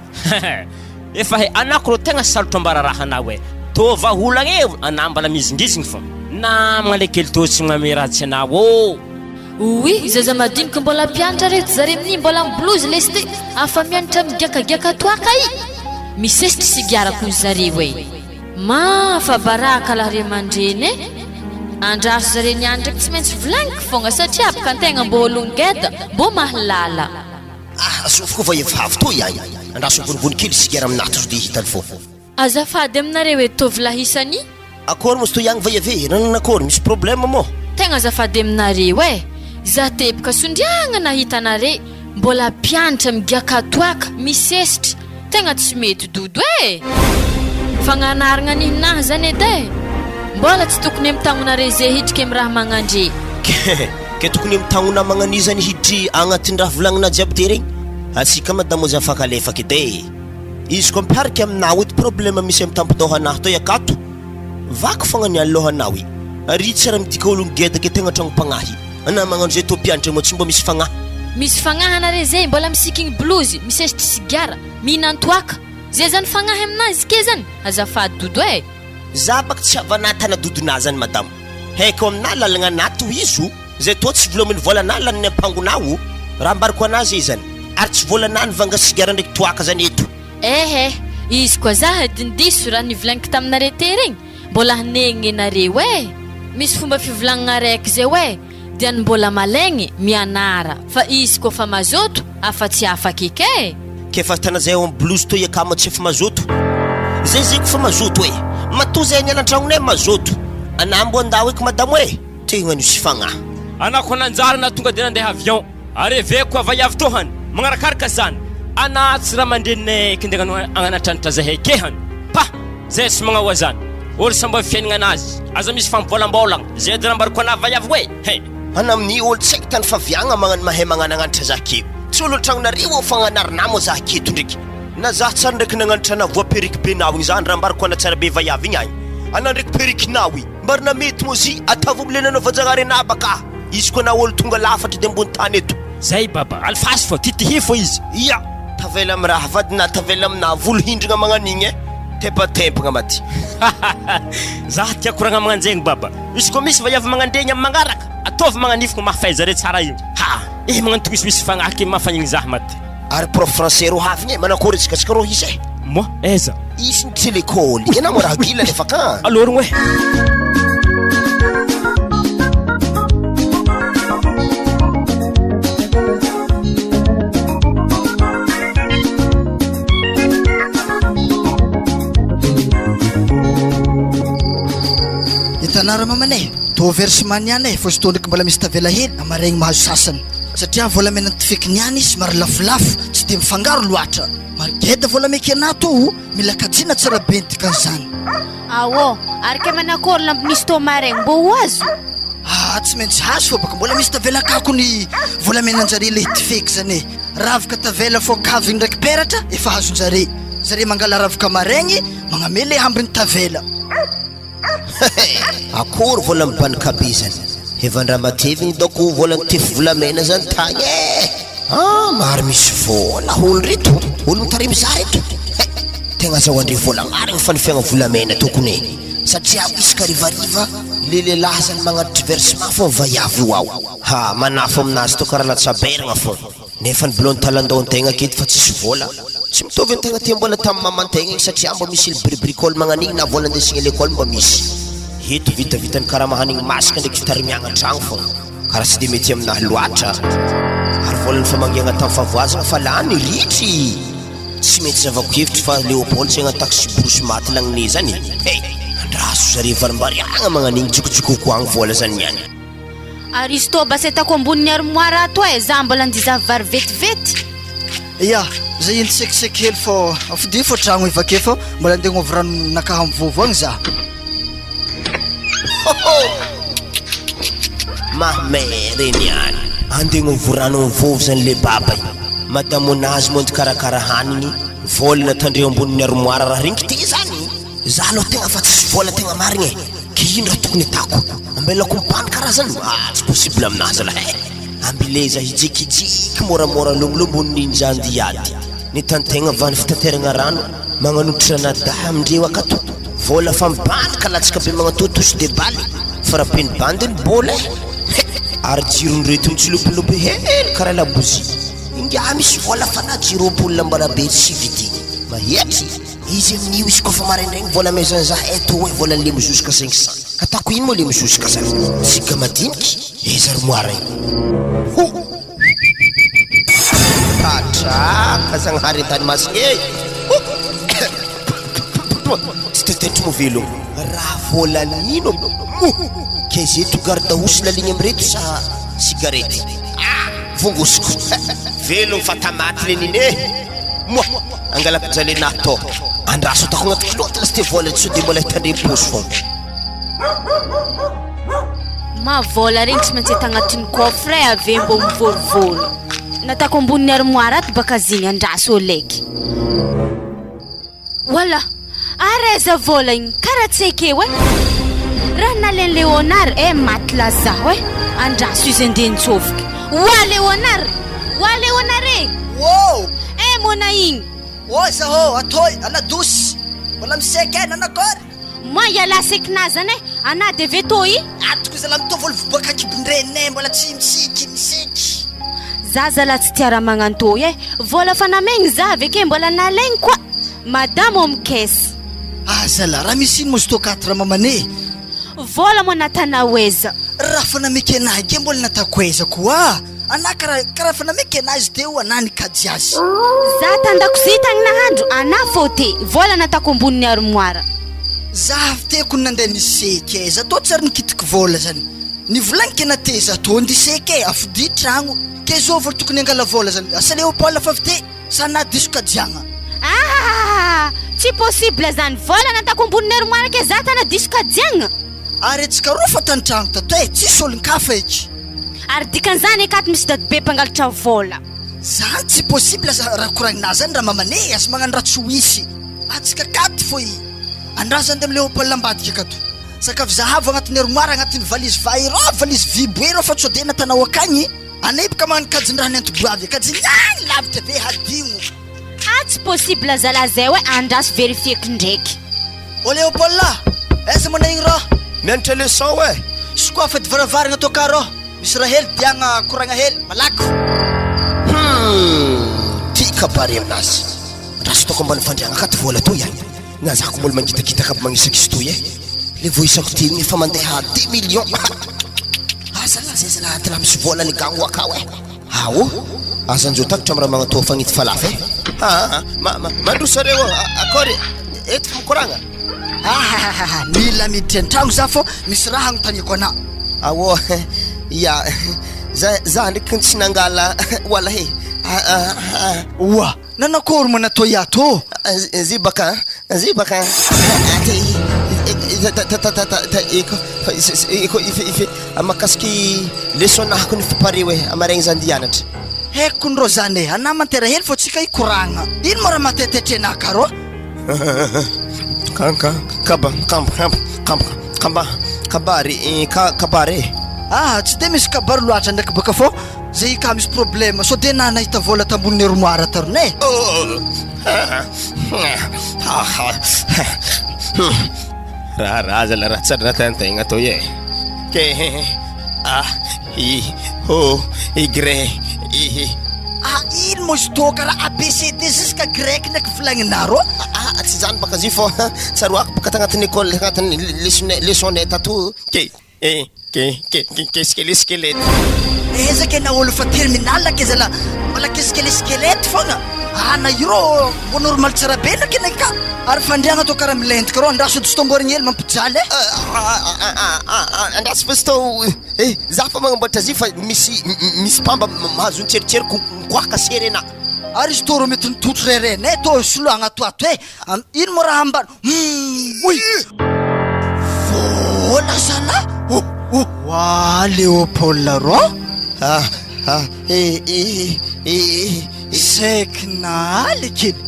[SPEAKER 3] Efa he anako rô tegna sarotra ambararaha anao e. Tô vaholagna eo anambala mizingizigny fa. Na malekely tô tsy magname ratsy anao ô.
[SPEAKER 7] Oui, zaza madinika mbola mpianatra reto zare amin'iny mbola amin'ny blouse lesty afa mianatra migakagaka toaka i. Misesitry sigarako zareo e. Fa baraka lahare mandreny e. Andraso zare niany ndraiky tsy maintsy volagniko fogna satria abaka antegna mbo olongeda mbo mahalala.
[SPEAKER 1] Asofoko va evavy to iagny. Andraso vonivony sigara aminaty zo de hitany fô.
[SPEAKER 7] Azafady aminareo e tovy lahisany.
[SPEAKER 1] Akory mos to iagny va eve nanakôry misy problème mo.
[SPEAKER 7] Tegna azafady aminareo e. Za tebaka sondriagna nahitanare mbola mpianatra migaka toaka misesitry tegna tsy mety dodo e. Fagnanaragna ninahy zany edy mbola tsy tokony amitagnonare zay hitrika amin'ny raha magnandre.
[SPEAKER 1] Ke tokony amitagnona magnanizany hidry agnatin'ny raha volagnina jiaby te regny. Atsika madamo za fakalefaka edy. Izy ko mpiaraka aminao edy problème misy amin'ny tampodohanahy to akato. Vaky fogna ny alohanao i. Ary tsara midika ologno gedaka tegna tragno-pagnahy. Ana magnano zay to mpianatra mo tsy mbo misy fagnahy.
[SPEAKER 7] Misy fagnahy anare zay mbola misikigny blouse misesitry sigara mihinan-toaka zay zany fagnahy aminazy ke zany azafady dodo e.
[SPEAKER 1] Za baka tsy avanatana dodona zany madamo. Haiko amina lalagna anaty izo zay to tsy volaminy volana laniny ampangonao raha ambariko anazy zany ary tsy volana nivanga sigara ndraiky toaka zany eto.
[SPEAKER 7] Izy koa za dindiso raha nivolagniko taminare te regny mbola hanegny nareo e. Misy fomba fivolagnana raiky zay we dia mbola malegny mianara fa izy koa fa mazoto afa tsy afaka ike.
[SPEAKER 1] Ke fa tana zay amin'ny blouse to yakama tsy fa mazoto. Zay zay ko fa mazoto e. Matoa zay ny anatragnonay mazoto. Anambo andao eky madamo e. Tegna nisy fagnahy.
[SPEAKER 3] Anako nanjary na tonga de nandeha avion. Ary veko avayavy tohany. Magnarakaraka zany. Anaty raha mandrenay kindegna agnanatranitra zahay kehany. Zay sy magnawa zany. Olo samba fiaignana anazy. Aza misy fambolambolagna. Zay de nambariko ana vayavy we.
[SPEAKER 1] Ana amin'ny olo tsy haiko tany faviagna magnano mahay magnanagnanatra za keo. Tsy olo tragnonareo fagnanarinamo za keto ndraiky. Na za tsara ndraiky nagnanatra ana voa periky be nao igny zany raha mbariko ana tsara be vayavy igny agny. Ana ndraiky periky nao i. Mbarina mety mozi atavobolenana vajagnare na baka. Izy ko na olo tonga lafatra de ambony tany eto.
[SPEAKER 3] Zay baba, alfasy fo, titihi fo izy.
[SPEAKER 1] Ia, tavela amin'ny raha vady na tavela amina volo hindrigna magnan'igny e. Tepatempagna maty.
[SPEAKER 3] Za tiako ragna magnanjegny baba. Izy ko misy vayavy magnandregny amin'ny mangaraka. Ataovy magnanifiko mafaiza re tsara igny. Magnano tomisy fagnahy ke mafagnigny za maty.
[SPEAKER 1] Ary prof français ro havigny e, manakôry tsika ro hisy e.
[SPEAKER 3] Mo, eza.
[SPEAKER 1] Izy tsy l'école. Iana mo raha gila lefa ka.
[SPEAKER 3] Alôrogno e.
[SPEAKER 6] Itanara mamane, to versement niany e, fa sy to ndraiky mbola misy tavela hely amaregny mahazo sasany. Satria volamena tifeky niany sy maro lafolafo tsy de mifangaro loatra. Marigeda volamaiky anato mila kajina tsara be dikan'izany.
[SPEAKER 5] Ary ke manakôry lambo misy to maregny mbo ho azo?
[SPEAKER 6] Tsy maintsy hazo fô baka mbola misy tavela kako ny volamenanjare le tifeky zany e. Ravaka tavela fô kavigny ndraiky peratra efa hazonjare. Zare mangala ravaka maregny magname le hambiny tavela.
[SPEAKER 1] Akory vola mibanika be zany. Evandra matevigny doko vola tify volamena zany tagny e. Maro misy vola olo reto. Olo mitarimy za reto. Tegna zahoandre vola marigny fa ny fiagna volamena tokony e. Satria isaka rivariva le lehilahy zany magnatitry versement fô vayavy io ao. Manafo aminazy to karaha latsaberagna fô. Nefa ny bilony talandaon-tegna aketo fa tsisy vola. Tsy mitovy an-tegna ty mbola tamin'ny mamantegna igny satria mba misy bribricole magnan'igny na vola andesigna l'école mba misy. Eto vitavitany karaha mahanigny masaka ndraiky fitarimiagna tragno fô. Karaha tsy de mety aminahy loatra. Ary volany fa mangiagna tamin'ny favoazagna fa lany ritry. Tsy mety zavako hevitry fa Léopold zegny taxi brosy maty lagnine zany. Andraso zare varimbariagna magnan'igny tsikotsiko agny vola zany niany.
[SPEAKER 5] Ary izy to basa hitako ambonin'ny armoire ato e, za mbola andizavy vary vetivety.
[SPEAKER 6] Ia, zay iny tsekiseky hely fô afody fô tragno ivake fô mbola andeha agnovy rano nakaha mivovoagny za.
[SPEAKER 1] Mahmery niany. andegno vorano vovy zany le baba io madamo nazy mondy karakara hanigny volana tandreo amboniny armoire raha ringy ty zany za aloha tegna fa tsisy vola tegna marigny ke ino raha tokony atako ambelako mipany karaha zany tsy possible aminazy la ambileza hijikijiky moramora lomolomboniny jandiady ny tantegna vany fitateragna rano magnanolotra nada amindreo akato vola fa mibanika latsika be magnatotosy de baly farapeny bandiny bola ary jirondreto mitsilopilopy hely karaha labozy inga misy vola fa na jirobolona mbala be tsy vidigny mahetry izy amin'io izy kofa maraindraigny vola maison za eto hoe vola lemo jusqu'à 500 atako ino moa lemo jusqu'à ça sika madiniky izy armoire io patraka zagnahary antany masiny tsy tetetry movelogno raha volanino ke zeto gardaosy laligny amireto sa cigarety vongosiko velogno fa tamaty leniny mo angalako jale nato andraso tako agnaty kiloty lasy te vola tsy de mbola hitandre posy fogna
[SPEAKER 5] mavola regny tsy maintsy eta agnatin'ny coffre ave mbo mivolovolo natako amboniny armoire ato baka zigny andraso oleky wala areza vola igny karaha tsy ekeo raha nalen Leonard maty laza andraso izy andeha nitsofoky wa Leonard
[SPEAKER 6] Wow!
[SPEAKER 5] mona igny
[SPEAKER 6] Zaho atoy ana dosy mbola miseka nanakory
[SPEAKER 5] moya lasekina zany ana de vetoy
[SPEAKER 6] atoko zala mitovolo voboaka kibondrenay mbola tsy miseky
[SPEAKER 5] Zaza la tsy tiara magnantoy vola fa namegny za aveke mbola nalaigny koa madamo amkesy
[SPEAKER 6] zala raha misy ino mosto 4 mamane
[SPEAKER 5] vola mo natanaweza
[SPEAKER 6] raha fa nameky anahy ke mbola natakoeza koa ana karaha fa nameky anazy teo anany kajy azy
[SPEAKER 5] za tandakozita agny nahandro ana fote vola natako amboniny armoire
[SPEAKER 6] za teko nandeha niseky za to tsary nikitiky vola zany nivolagniky na teza to ndiseky afodi tragno ke zo vola tokony angala vola zany asa Leopold fa vite sana diso kajagna
[SPEAKER 5] tsy possible zany vola natako amboniny armoire ke za tana diso kajagna
[SPEAKER 6] aretsika ro fa tantragno tato tsisy olon-kafa eky
[SPEAKER 5] ary dikan'izany akato misy dadibe mpangalatra vola
[SPEAKER 6] zany tsy possible raha koragninazy zany raha mamane asy magnano raha tsy hoisy atsika katy foy andrazany de amin'ny Leopold ambadika akato sakafo zahavo agnatin'ny armoire agnatin'ny valise vairo valise viboero fa tsy odena tanao akagny anebaka magnano kajindraha ny antoboavy kajinyany lavitra be hadigno
[SPEAKER 5] tsy possible zala zay andraso vérifieko ndraiky
[SPEAKER 6] o Leopold la aiza mana igny rô
[SPEAKER 1] mianatra leçon
[SPEAKER 6] sokoa fa divaravaragna to ka rô misy raha hely diagna koragna hely malako
[SPEAKER 1] tika pare aminazy raso toko ambany fandriagna akaty vola toy nazako mbola mangitakitaka aby magnisakisy toy le voisako ty fa mandeha 10 millions zala zay zala tala misy vola ny gagno akao azanjo takitra amiraha magnatao fagnity falafy mandrosareo akory eto fa mikoragna
[SPEAKER 6] mila miditra an-tragno za fô misy raha agnontaniako ana
[SPEAKER 1] za ndraiky tsy nangala wala
[SPEAKER 6] wa nanakory mo natao iato
[SPEAKER 1] zibaka makasiky leçon nahako ny fipareo amaregny zany dianatra
[SPEAKER 6] haiko ndro zany ana mantera hely fô tsika ikoragna ino mo raha matetetry anah ka rô
[SPEAKER 1] kabare
[SPEAKER 6] tsy de misy kabary loatra ndraiky baka fô zay ka misy problème so de na nahita vola tamboniny armoire tarone
[SPEAKER 1] raha zala raha tsara tantegna to ke
[SPEAKER 6] ino mo izy to karaha ABCD jusqu'à grec ndraiky volagninah rô
[SPEAKER 1] tsy zany baka zy fô tsaroako baka tagnatin'ny école agnatin'ny leçonnette ato ke skelety
[SPEAKER 6] ezaka na olo fa terminal ke zala mbola ke skelety fogna na iro mbo normal tsara be ndraiky anay ka ary fandriagna to karaha milentika rô andraso tsy tomborigny hely mampijaly
[SPEAKER 1] andraso fa sy tao za fa magnamboatra zy fa misy pamba mahazo nitseritseriky mikoaka sery ana
[SPEAKER 6] ary izy to rô mety nitotro rerenay to soloagna ato ino mo raha ambany oy vola sana wa Leopold rô Saikina lekeny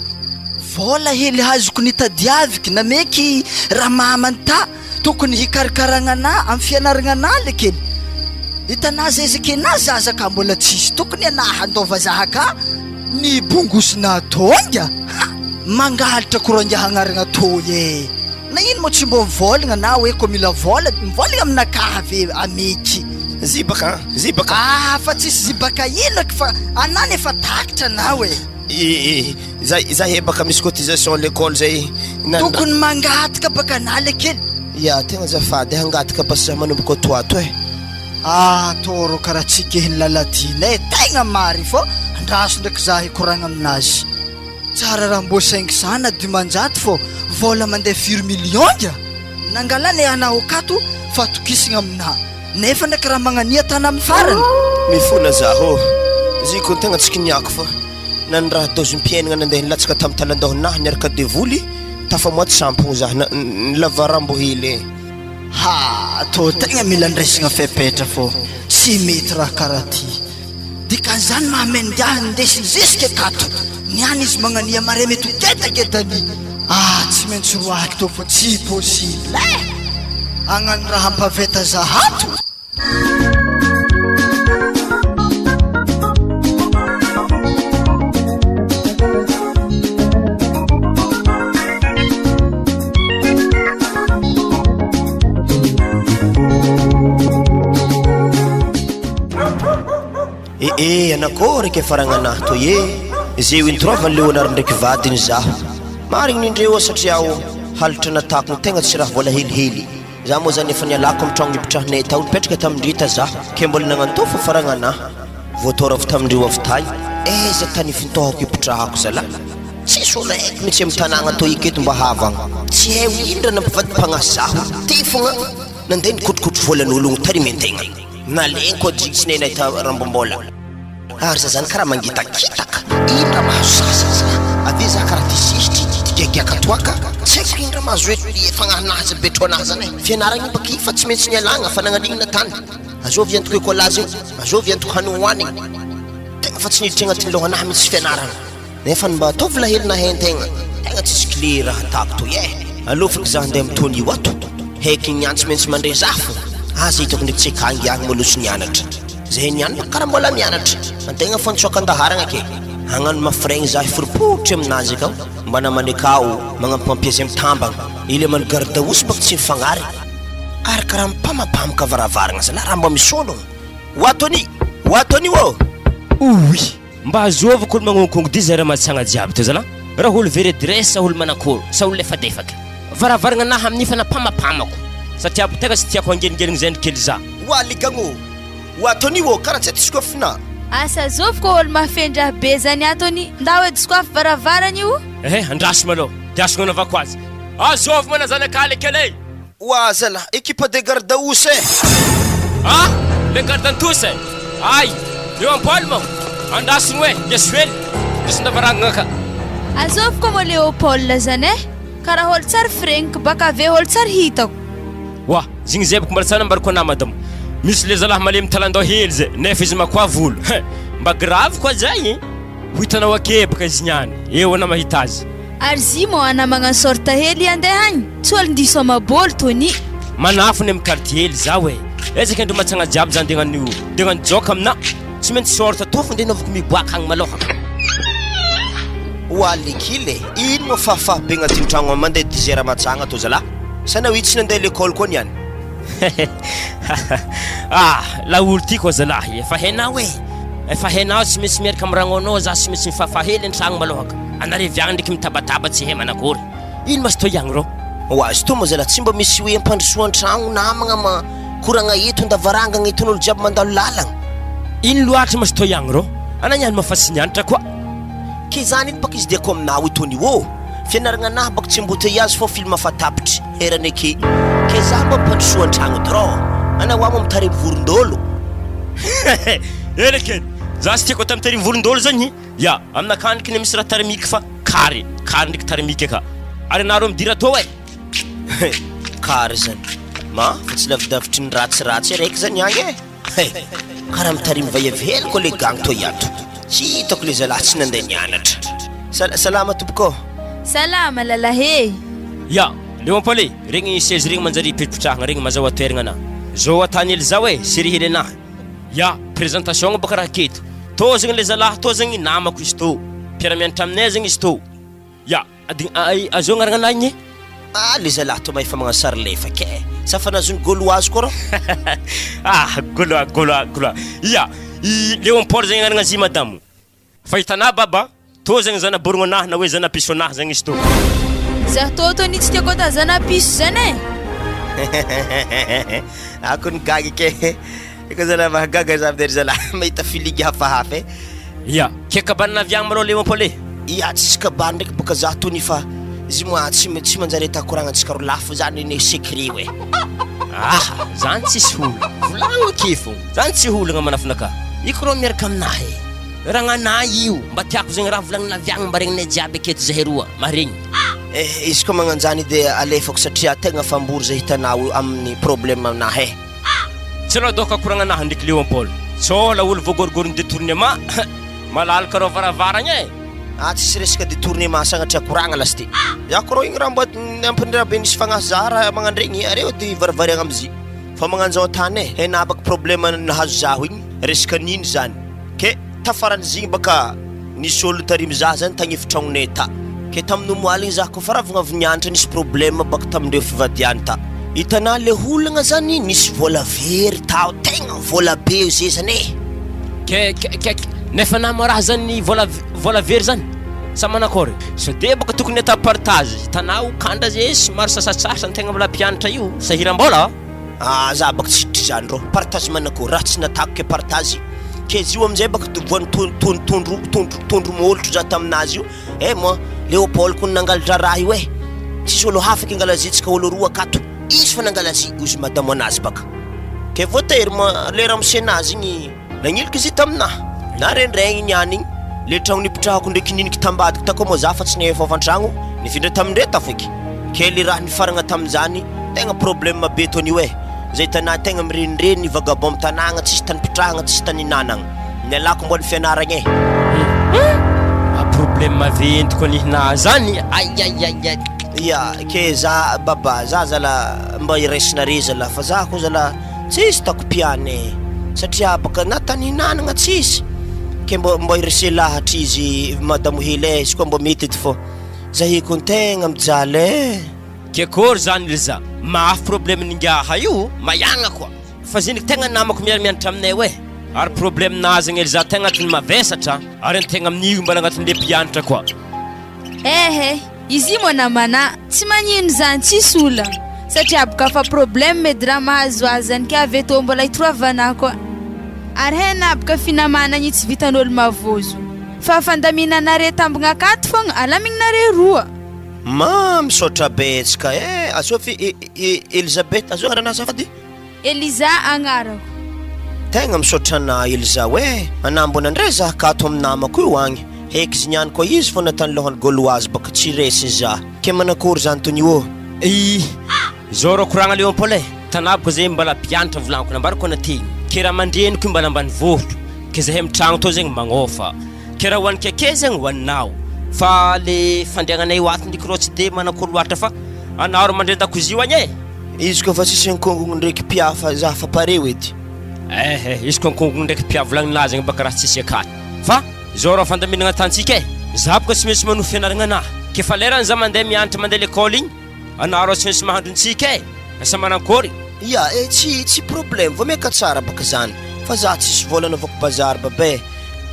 [SPEAKER 6] vola hely hazoko nitadiaviko na meky raha mamanta tokony hikarakaragna ana amin'ny fianaragna ana lekeny hitana zezakena zaza ka mbola tsisy tokony anahy andova zaha ka ny bongosina tonga mangalatra korangia hagnaragna toy na ino mo tsy mbo mivolagna na hoe ko mila mivolagna aminakaha ave ameky
[SPEAKER 1] zibaka
[SPEAKER 6] fa tsisy zibaka ino fa anany efa takitra nawe
[SPEAKER 1] zay hebaka misy cotisation à l'école zay
[SPEAKER 6] tokony mangataka baka nale kely
[SPEAKER 1] ya tegna zafady hangataka basa manomboka toato
[SPEAKER 6] toro karaha tsika hely laladina tegna mary fô andraso ndraiky za hikoragna aminazy tsara raha mbo 500 na 200 fô vola mandeha 4 million ga nangalany anao akato fatokisagna amina nefa ndraiky raha magnania tana amin'ny farany
[SPEAKER 1] mifona zaho ziko tegna tsy kiniako fa nan raha dozim-piainagna nandeha nilatsaka tamin'ny talandohanahy niaraka devoly tafamoaty sampogno za nilavarambo hely
[SPEAKER 6] to tegna mila ndraisagna fepetra fô tsy mety raha karaha ty dikan'izany mahamendiahy ndesiny zesika akato niany izy magnania mare mety ketagedany tsy maintsy roaky to fa tsy possible agnano raha ampaveta zahato
[SPEAKER 1] anakôry ke faragnanahy toy zay ho introvan leonard ndraiky vadiny zaho marigny nindreo satria halitra natako tegna tsy raha vola helihely za moa zany efa nialako amin'ny tragno nipitrahanay tao nipetraka tamindrita zaho ke mbola nagnantofo faragnanahy voatora avy tamindreo avitay za tany fintohako ipitrahako zala tsisy olo aiky mitsy amin'ny tanagna toy eketo mba havagna tsy hay indra nampivady mpagnahy zaho ty fogna nandeha nikotrokotro volan'ologno tarimentegna nalegny koa jigisinahy nahita rambombola ary za zany karaha mangitakitaka indra mahazo sasa ave za karaha tisisitry tigagiaka toaka tsy haiko indra mahazo hoe fagnahanazy betroanazy zany fianaragny baka fa tsy maintsy nialagna fa nagnalignina tany azovy antoko ekolazy azovy antoko hanohoanigny tegna fa tsy niditry agnatin'ny lohanahy mitsy fianaragna nefa mba ataovy lahely nahentegna tegna tsisy clé raha atako toy alofako za handeha mitony io ato haiky niany tsy maintsy mandre za fo aza hitako ndraiky tsy akangy agny maloso nianatra zay nianatra karaha mbola mianatra antegna fa nitsoakan-daharagna ke hagnano mafraigny za foropotra aminazy akao mba namany akao magnampampiazy amin'ny tambagna ile mano gardaosy baka tsy mifagnary ary karaha mipamapamaka varavaragna zala raha mba misy ologno watony wo
[SPEAKER 3] oui mba azovako olo magnokongo dy zay raha mahatsagna jiaby to zala raha olo veredresse sa olo manakoro sa olo lefadefaka varavaragna nahy amin'ny fa napamapamako satria aby tegna sy tiako angelingeligny zay ndrikely za
[SPEAKER 1] waligagno watony wo karaha tsy atiskofina
[SPEAKER 8] asa zovy ko olo mafendraha be zany atony nda hoe diskofy varavarany io
[SPEAKER 3] andraso malo tiasogno anavako azy azovy mana zany akale kele
[SPEAKER 1] wa zala équipe de gardaosy
[SPEAKER 3] le gardantousy ay eo ampolma andrasony hoe yesuely isondavaragna ka
[SPEAKER 8] azovy ko mo Léopold zany karaha olo tsara frenky baka ave olo tsara hitako
[SPEAKER 3] wa zigny zay bako mbalasana mbariko ana madamo misy le zalahy malemy talandao hely zay nefa izy makoa volo mba grave koa zay hitanao akebaka izy niany eo ana mahita azy
[SPEAKER 8] ary zy mo ana magnano sorta hely andeha agny tsy olo ndiso amabôly tony
[SPEAKER 3] manafony amin'ny quartier hely za hoe ezaka andro matsagna jiaby zany degnano joka amina tsy maintsy sorta tofo nde naovako miboaka agny maloha
[SPEAKER 1] walikile ino mo fahafahabe agnatin'ny tragno mandeha 10 heures matsagna to zala sana hoe tsy nandeha l'école koa niany
[SPEAKER 3] laolo ty koa zalahy efa hainao tsy maintsy miaraka amiragnonao za tsy maintsy mifafahely an-tragno malohaka anareviagna ndraiky mitabataba tsy hay manakory ino masy to iagny rô
[SPEAKER 1] azy to moa zala tsy mba misy hoe ampandrosoan-tragno namagna koragna eto ndavaranga agneton'olo jiaby mandalo lalagna
[SPEAKER 3] ino loatra masy to iagny rô ananiany mafatsy nianatra koa
[SPEAKER 1] ke zany ino baka izy diako aminao itony ô fianaragna anahy baka tsy embouteillage fô film fatapitry herany ake ke za mba ampandrosoan-tragno dro anahoamo mitarimy vorondolo
[SPEAKER 3] elekeny za sy tiako tamitarim vorondolo zany ya aminakaniky ne misy raha tarimiky fa kary ndraiky tarimiky aka ary anaro amidira to
[SPEAKER 1] kary zany ma fa tsy lavidavitry ny ratsiratsy araiky zany agny karaha mitarimy vahiaveloko le gang toy ato tsy hitako le zalahy tsy nandeha nianatra. Salama tompoko.
[SPEAKER 8] Salama lalahe.
[SPEAKER 3] Ya Léon Paulé regny sezy regny manjary pitripitrahagna regny mazao atoeragna ana zao atany hely zao e série hely anahy ya présentation baka raha keto tô zegny le zalahy tô zegny namako izy tô mpiara-mianatra aminay zegny izy tô ya azao agnarana anahy
[SPEAKER 1] le zalahy tô mahefa magnano sary lefaka e safa nazony gauloise koa
[SPEAKER 3] gaulois ya Léon Paul zegny agnarana zy madamo fahitana baba tô zegny zanaborogno anahy na hoe zanapiso anahy zegny izy tô
[SPEAKER 8] Zah tô ni tsy tiako ta zanapiso zany e.
[SPEAKER 1] Ako ny gaga ke iko zala mahagaga za amdery zalahy mahita filigy hafahafa e.
[SPEAKER 3] Ya ke kabany naviagna marô Léon Paulé
[SPEAKER 1] Ya tsisy kabany ndraiky baka za tony fa izy moa tsy manjary ata koragna antsika ro lafo zany ny secret we.
[SPEAKER 3] Zany tsisy holo volagno kefo zany tsy holagna manafinaka iko rô miaraka aminahy ragnanahy io mba tiako zegny raha volagny naviagna mba regninay jiaby aketo zahay roa maregny
[SPEAKER 1] izy koa magnanjany dia alefako satria tegna fambory zay hitanao amin'ny problème aminahy
[SPEAKER 3] tsy aloha doka koragnanahy ndraiky Léon Paul sola olo voagorigoriny détournement malalaka rô varavaragna e
[SPEAKER 1] tsisy resaka détournement sagnatria koragna lasty yako rô igny raha mba ampindra be nisy fagnazara magnandregny areo ty varavariagna amzy fa magnanjao tany e nabaka problème nahazo zaho igny resaka nino zany ke tafaran'izigny baka nisy olo tarimy za zany tagnefitragnonay ta ke tamin'ny moaligny za koa faravagna avy nianatra nisy problème baka tamindreo fivadiany ta hitanà le olagna zany nisy vola very tao tegna vola be io zay zany e
[SPEAKER 3] nefa nama raha zany vola very zany sa manakory so de baka tokony ata partage hitanao kanda zay somary sasatsasany tegna mbola mpianatra io sahiram-bola
[SPEAKER 1] za baka tsitry zany rô partage manakory raha tsy natako ke partage ke izy io amizay baka voany tondro molotro za taminazy io moa Léopold kun nangalatra raha io e tsisy olo hafa ke angalazitsika olo roa akato izy fa nangalazy izy madamo anazy baka ke voatery lera misenazy igny nagnilika izy taminahy na rendraigny niany igny le tragno nipitrahako ndraiky niniky tambadiko takoa moa za fa tsy nefa avan-tragno nifindra tamindre tafoiky ke le raha nifaragna tamin'izany tegna problème be tony io e zay tanà tegna mirenireny vagabond mitanagna tsisy tany pitrahagna tsisy tany hinanagna nialako mbola fianaragna e
[SPEAKER 3] problème maventy koa nihina zany
[SPEAKER 1] ya ke za baba za zala mba iresinare zala fa za koa zala tsisy takopiany satria baka na tany hinanagna tsisy ke mba irese lahatra izy madamo hely izy koa mba mety edy fô zahiko ntegna mijaly
[SPEAKER 3] ke kory zany le za mafy problème ningaha io mayagna koa fa ziny tegna namako miara-mianatra aminay hoe ary problème nazagny ely za tegna atiny mavesatra ary tegna amin'io mbala agnatin'le mpianatra koa
[SPEAKER 8] izy moa namana tsy magnino zany tsisy olagna satria boka fa problème medy raha mahazoazany ke avy eto mbola hitoravana koa ary hena boka finamana ny tsy vitan'olo mavozo fa fandaminanare tambagna akato fogna alamignare roa
[SPEAKER 1] misaotra betsaka azao fi Elisabeth azao agnaranazy afady
[SPEAKER 8] Eliza agnarako
[SPEAKER 1] tegna misaotra ana Eliza hoe anambona ndray za akato amin'ny namako io agny heky izy niany koa izy fô natany lohany gauloise baka tsy resy za ke manakory zany tony io
[SPEAKER 3] zao rô koragna Léon Paul tanaboko zay mbala mpianatra volaniko nambarako anategny ke raha mandreniko io mbala ambany vohotro ke zahay mitragno to zegny magnofa ke raha hoany keke zegny hoaninao fa le fandriagnanay io ato ndriky rô tsy de manakory loatra fa anao ro mandredako izy io agny
[SPEAKER 1] izy koa fa tsisy ankongogno ndraiky piafa za fa pareo edy
[SPEAKER 3] izy koa ankongogno ndraiky pia volagninah zegny baka raha tsisy akato fa zao rô fandaminagna tantsika za boka tsy maintsy manofy fianaragna anahy ke fa lerany za mandeha mianatra mandeha l'école igny anao rô tsy maintsy mahandrontsika asa manakory
[SPEAKER 1] tsy problème vao miaka tsara baka zany fa za tsisy vola navako bazary babe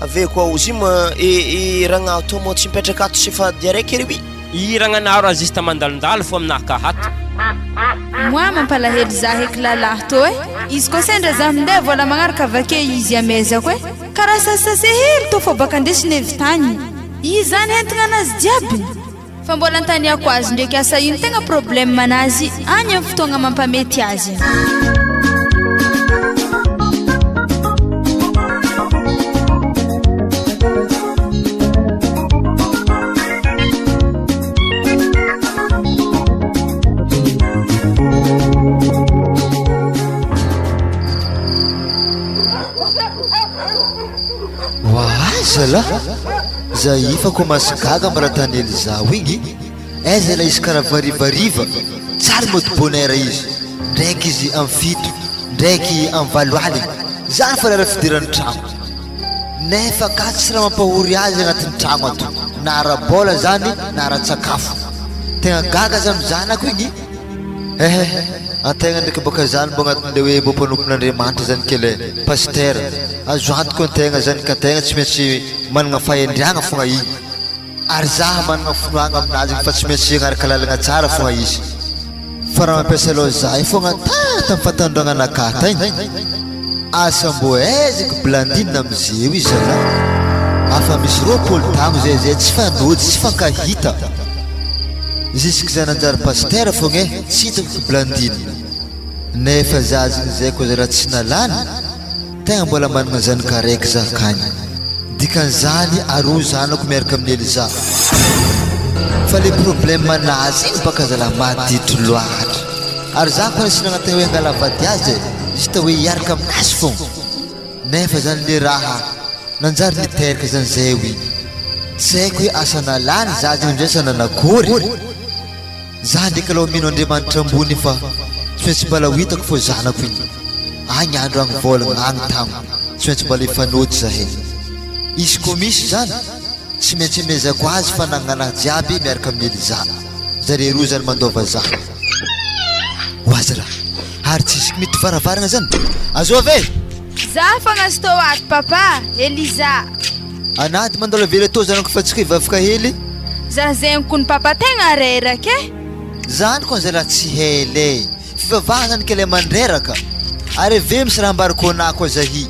[SPEAKER 1] ave koa ozy ma ragnaho to moa tsy mipetraka ato sy fa diaraiky ery
[SPEAKER 3] i ragnanao raha zista mandalondalo fo aminahy ka hato
[SPEAKER 8] moa mampalahelo za heky lalahy to izy koa sendra za minday vola magnaraka avake izy amezako karaha sasase hely to fô baka andesiny evitany izy zany entagna anazy jiaby fa mbola antaniako azy ndraiky asa ino tegna problème anazy agny amin'ny fotoagna mampamety azy
[SPEAKER 9] zalahy za ifako masagaga maratanely zaho igny aiza la izy karaha varivariva tsara mode bonheur izy ndraiky izy am fito ndraiky am valo aligny zany fa lera fidirany tragno nefa ka tsy raha mampahory azy agnatin'ny tragno ato na ara-bola zany na ara-tsakafo tegna gaga za mizanako igny antegna ndraiky boka zany mbo agnatin'le hoe mbo mpanompon'Andriamanitra zany kele pasteur azo antoko antegna zany ka tegna tsy maintsy managna fahendriagna fogna igny ary zaho managna finoagna aminazy fa tsy maintsy agnaraka lalagna tsara fogna izy fa raha mampiasa aloha zahay fogna tata mifatandroagna anakata igny asa mbo aizako blandine amizeo izy zala afa misy roapolo tagno zay tsy fanody tsy fankahita jusque zany anjary pasteur fogna tsy hitako blandine nefa zazigny zay koa za raha tsy nalany tegna mbola managna zanaka raiky za kany dikan'izany aroa zanako miaraka amin'ny Eliza fa le problème manazy igny baka zalahy maditro loatra ary za koa sy nagnatay hoe angala vady azy izy ta hoe hiaraka aminazy fogna nefa zany le raha nanjary niteraka zany zay ho igny tsy haiko hoe asa nalany zazigny amizay sa nanakory za ndraiky aloha mino Andriamanitra ambony fa tsy maintsy mbala ho hitako fô zanako igny agny andro agny volagna agny tagno tsy maintsy mbala hifanody zahay izy koa misy zany tsy maintsy mezako azy fa nagnanahy jiaby miaraka amin'ny Eliza zare roa zany mandova za oazala ary tsisy mity varavaragna zany azova e
[SPEAKER 8] za fogna sy tô ato papa Eliza
[SPEAKER 9] anady mandala velo atô zanako fa tsika hivavaka hely
[SPEAKER 8] za zegniko ny papa tegna reraka e
[SPEAKER 9] zany koa zalahy tsy hely fivavahana zany kele mandreraka ary ve misy raha ambariko anah koa zahy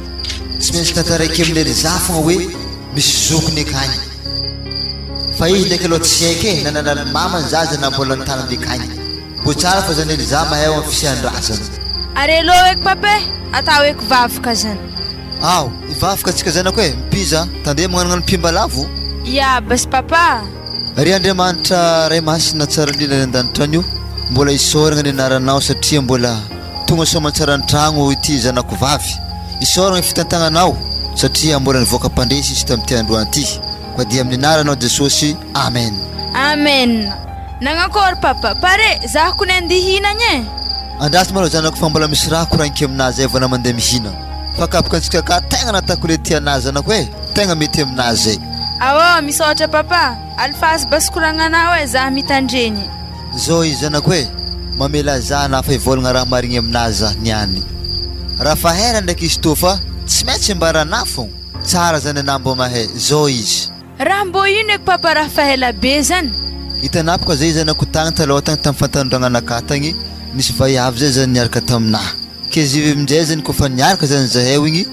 [SPEAKER 9] tsy maintsy tantaraiky amin'ny Eliza fogna hoe misy zokony akagny fa izy ndraiky aloha tsy haiko e nananany mamany zaza na mbola nitanany akagny mbo tsara fa zany Eliza mahay amin'ny fisian-drazany
[SPEAKER 8] ary elo eky papa e atao eky vavaka zany
[SPEAKER 9] ao ivavaka antsika zanako e mipiza tandeha magnanognano mpimba lavo
[SPEAKER 8] ya basy papa
[SPEAKER 9] ry Andriamanitra ray masina tsara lilany an-danitra anio mbola isoragna ny anaranao satria mbola tonga soamantsara ny tragno ity zanako vavy isoragna fitantagnanao satria mbola nivoaka mpandresy izy tamin'ity androany ity koa dia amin'ny anaranao Jesosy amen
[SPEAKER 8] amen nagnakory papa pare za ko nandihinagna e
[SPEAKER 9] andrasy malao zanako fa mbola misy raha koragniko aminazy ay vao mandeha mihina fa kapaka antsika ka tegna natako le tia anazy zanako e tegna mety aminazy ay
[SPEAKER 8] awo misaotra papa alfasy basy koragnanao e za mitandreny
[SPEAKER 9] zao izy zanako e mamela za na fa hivolagna raha marigny aminazy za niany raha fa hera ndraiky izy to fa tsy maintsy mbarana fogna tsara zany anambo mahay zao izy
[SPEAKER 8] raha mbo ino eky papa raha fahela be zany
[SPEAKER 9] hitanapoko zay zanako tagny taloha tagny tamin'ny fantandroagna anakah tagny nisy vaiavy zay zany niaraka taminahy ke zivy amin'izay zany kofa niaraka zany zahay igny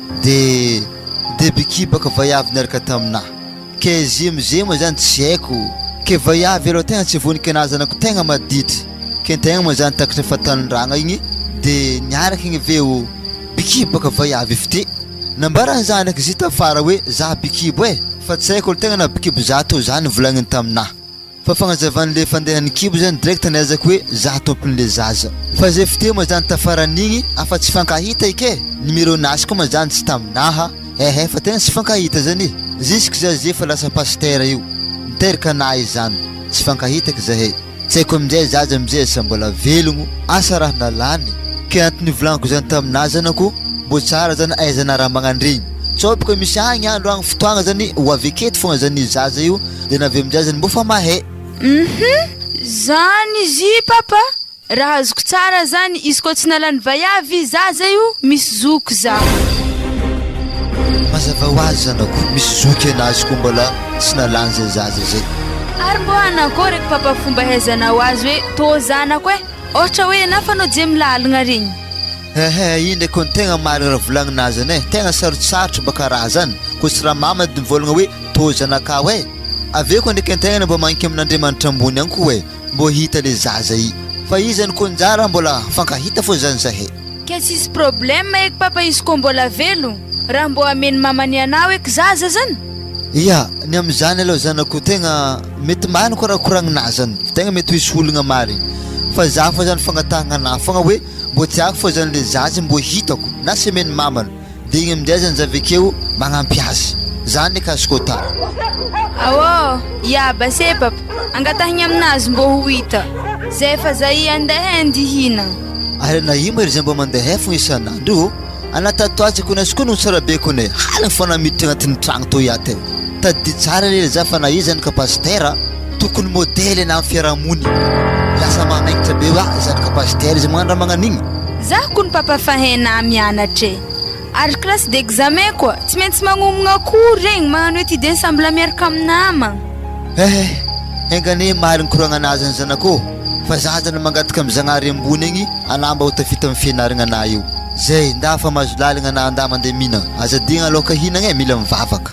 [SPEAKER 9] de biki baka vaiavy niaraka taminahy ke izy amizay moa zany tsy haiko ke vaiavy aloha tegna tsy vonika anazy zanako tegna maditry ke tegna moa zany takatry fatanondragna igny de niaraka igny aveo biki baka vaiavy fite nambarany zany zita fara hoe za bikibo e fa tsy haiko olo tegna na bikibo za to zany volagniny taminahy fa fagnazavan'le fandehan'ny kibo zany direct niazako hoe za tompon'le zaza fa zay fite moa zany tafaran'igny afa tsy fankahita ike numéro nasy koa moa zany tsy taminaha fa tegna tsy fankahita zany jusque za zay fa lasa pasteur io niteraka anahy izy zany tsy fankahitaka zahay tsy haiko amin'izay zaza amin'izay sa mbola velogno asa raha nalany ke antony volagniko zany taminahy zanako mbo tsara zany aizana raha magnandregny tsopiko misy agny andro agny fotoagna zany ho aveketo fogna zany zaza io de navy amin'izay zany mbo fa mahay
[SPEAKER 8] zany izy papa raha azoko tsara zany izy koa tsy nalany vaiavy zaza io misy zoko za
[SPEAKER 9] mazava ho azy zanako misy zoky anazy koa mbola tsy nalany zay zaza zay
[SPEAKER 8] ary mbo anakory eky papa fomba haizana ho azy hoe tô zanako e ohatra hoe nafanao je milalagna regny
[SPEAKER 9] iny ndraiky ny tegna marigna raha volagninazy zany e tegna sarotsarotra baka raha zany koa tsy raha mama de mivolagna hoe tô zanakao e aveo koa ndraiky antegna mbo magniky amin'Andriamanitra ambony agny koa e mbo hita le zaza i fa izy zany koa njara mbola fankahita fô zany zahay
[SPEAKER 8] ke tsisy problème eky papa izy koa mbola velo raha mbo ameny mamany anao eky zaza zany
[SPEAKER 9] ia ny am'izany aloha zanako tegna mety mariny koa raha koragninazy zany tegna mety hisy ologna marigny fa za fa zany fagnatahagna anahy fogna hoe mbo tiako fô zany le zaza mbo hitako na sy ameny mamany de igny amin'izay zany zavekeo magnampy azy zany akazoko tara.
[SPEAKER 8] Awô, iaba se papa. Angatahigny aminazy mbô ho hita. Zay fa zay andeha andihina.
[SPEAKER 9] Ary na io mary zay mba mandeha fogna isan'andro anaty atoatsy na sikoa no tsara be kone halany fona miditra agnatin'ny tragno to yaty tadi tsara le za fa na io zany kapasitera tokony modely na fiarahamony lasa manaikitra be wa zany kapasitera izy magnandra magnan'igny
[SPEAKER 8] Zah kun papa fahena mianatre. Ary classe d'examen koa tsy maintsy magnomagna akory regny magnano hoe ty de ensemble miaraka amin'ny namagna.
[SPEAKER 9] Engane mariny koragna anazy ny zanako fa za zany mangataka amin'ny zagnahary ambony igny anamba ho tafita amin'ny fianaragna ana io zay nda fa mahazo lalagna ana anda mandeha mihina azadigna aloka hinagna mila mivavaka.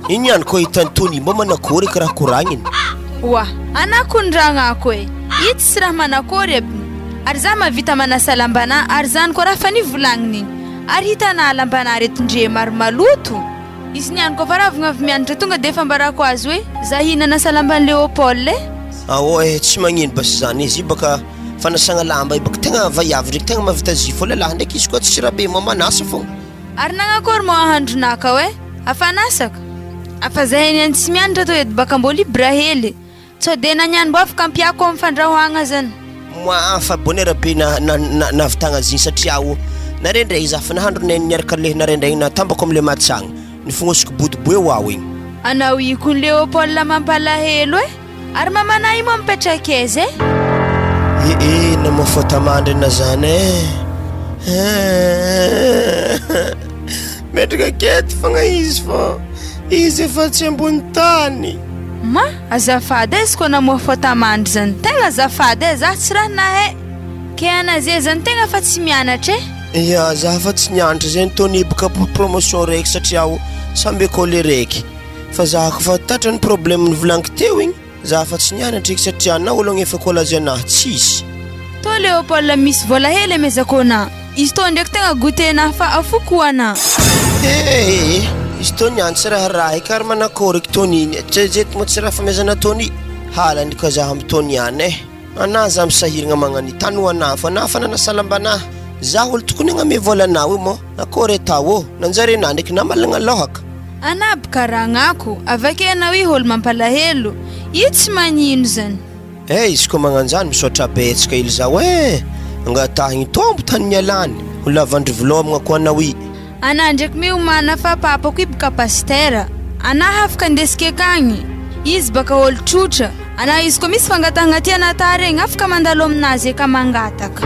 [SPEAKER 1] Iny ihany koa hitany Tony mba manakory karaha koragniny.
[SPEAKER 8] Wa, anakondragnako e. Ity sy raha manakory aby. Ary za mavita manasa lambana ary zany koa raha fa nivolagniny. Ary hitana lambana retondre maro maloto. Izy niany koa fa ravagna avy mianatra tonga de fa mbarako azy hoe za hina nasa lamban'i Léopold e.
[SPEAKER 1] Tsy magnino basy zany izy baka fanasagna lamba baka tegna vaiavy ndraiky tegna mavita zifo lalahy ndraiky izy koa tsy raha be mamanasa fogna.
[SPEAKER 8] Ary nagnakory mo ahandronaka hoe afanasaka. Afa zahay niany tsy mianatra to edy baka mbô libra hely. Sao de naniany mbô afaka ampiako amin'ny fandrahoagna zany.
[SPEAKER 1] Fa bonera be navitagna ziny satria narendray za fa nahandro niaraka le narendray natambako am'le matsagna nifonosiko bodiboe ao igny.
[SPEAKER 8] Anao ikony Léopold mampalahelo e. Ary mamana imo mipetraka eza e.
[SPEAKER 1] Na mafotamandry na zany metraka kety fogna izy fa izy efa tsy ambony tany.
[SPEAKER 8] Ma azafady izy koa namoafotamandry zany tegna azafady e za tsy raha nahay ke anazy zany tegna fa tsy mianatra e.
[SPEAKER 1] Ya za fa tsy nianatra zany Tony baka promotion raiky satria samby école raiky fa za fa tatra ny problème nivolaniko teo igny za fa tsy nianatra eky satria na olo agnefa kolazy anahy tsisy.
[SPEAKER 8] To Léopold misy vola hely mezako ana izy to ndraiky tegna goûter fa afoko ana. Izy to niany tsy raha kary manakory Tony jeto mo tsy raha famezana Tony halany ka za amin'ny Tony any ana za misahiragna magnany tanoana fa na fa nanasa lambana za olo tokony agname volanao mo akory atao nanjare na ndraiky na malagna lohaka anaby karagnako avake anao i olo mampalahelo io tsy magnino zany.
[SPEAKER 1] Izy koa magnanjany misaotra betsaka ilo zao angatahigny tombo tany mialany ho lavandry volomagna koa anao i.
[SPEAKER 8] Ana ndraiky miomana fa papako i baka pastera ana afaka andesika akagny izy baka olo trotra ana izy koa misy fangatahagna ty anata regny afaka mandalo aminazy eka mangataka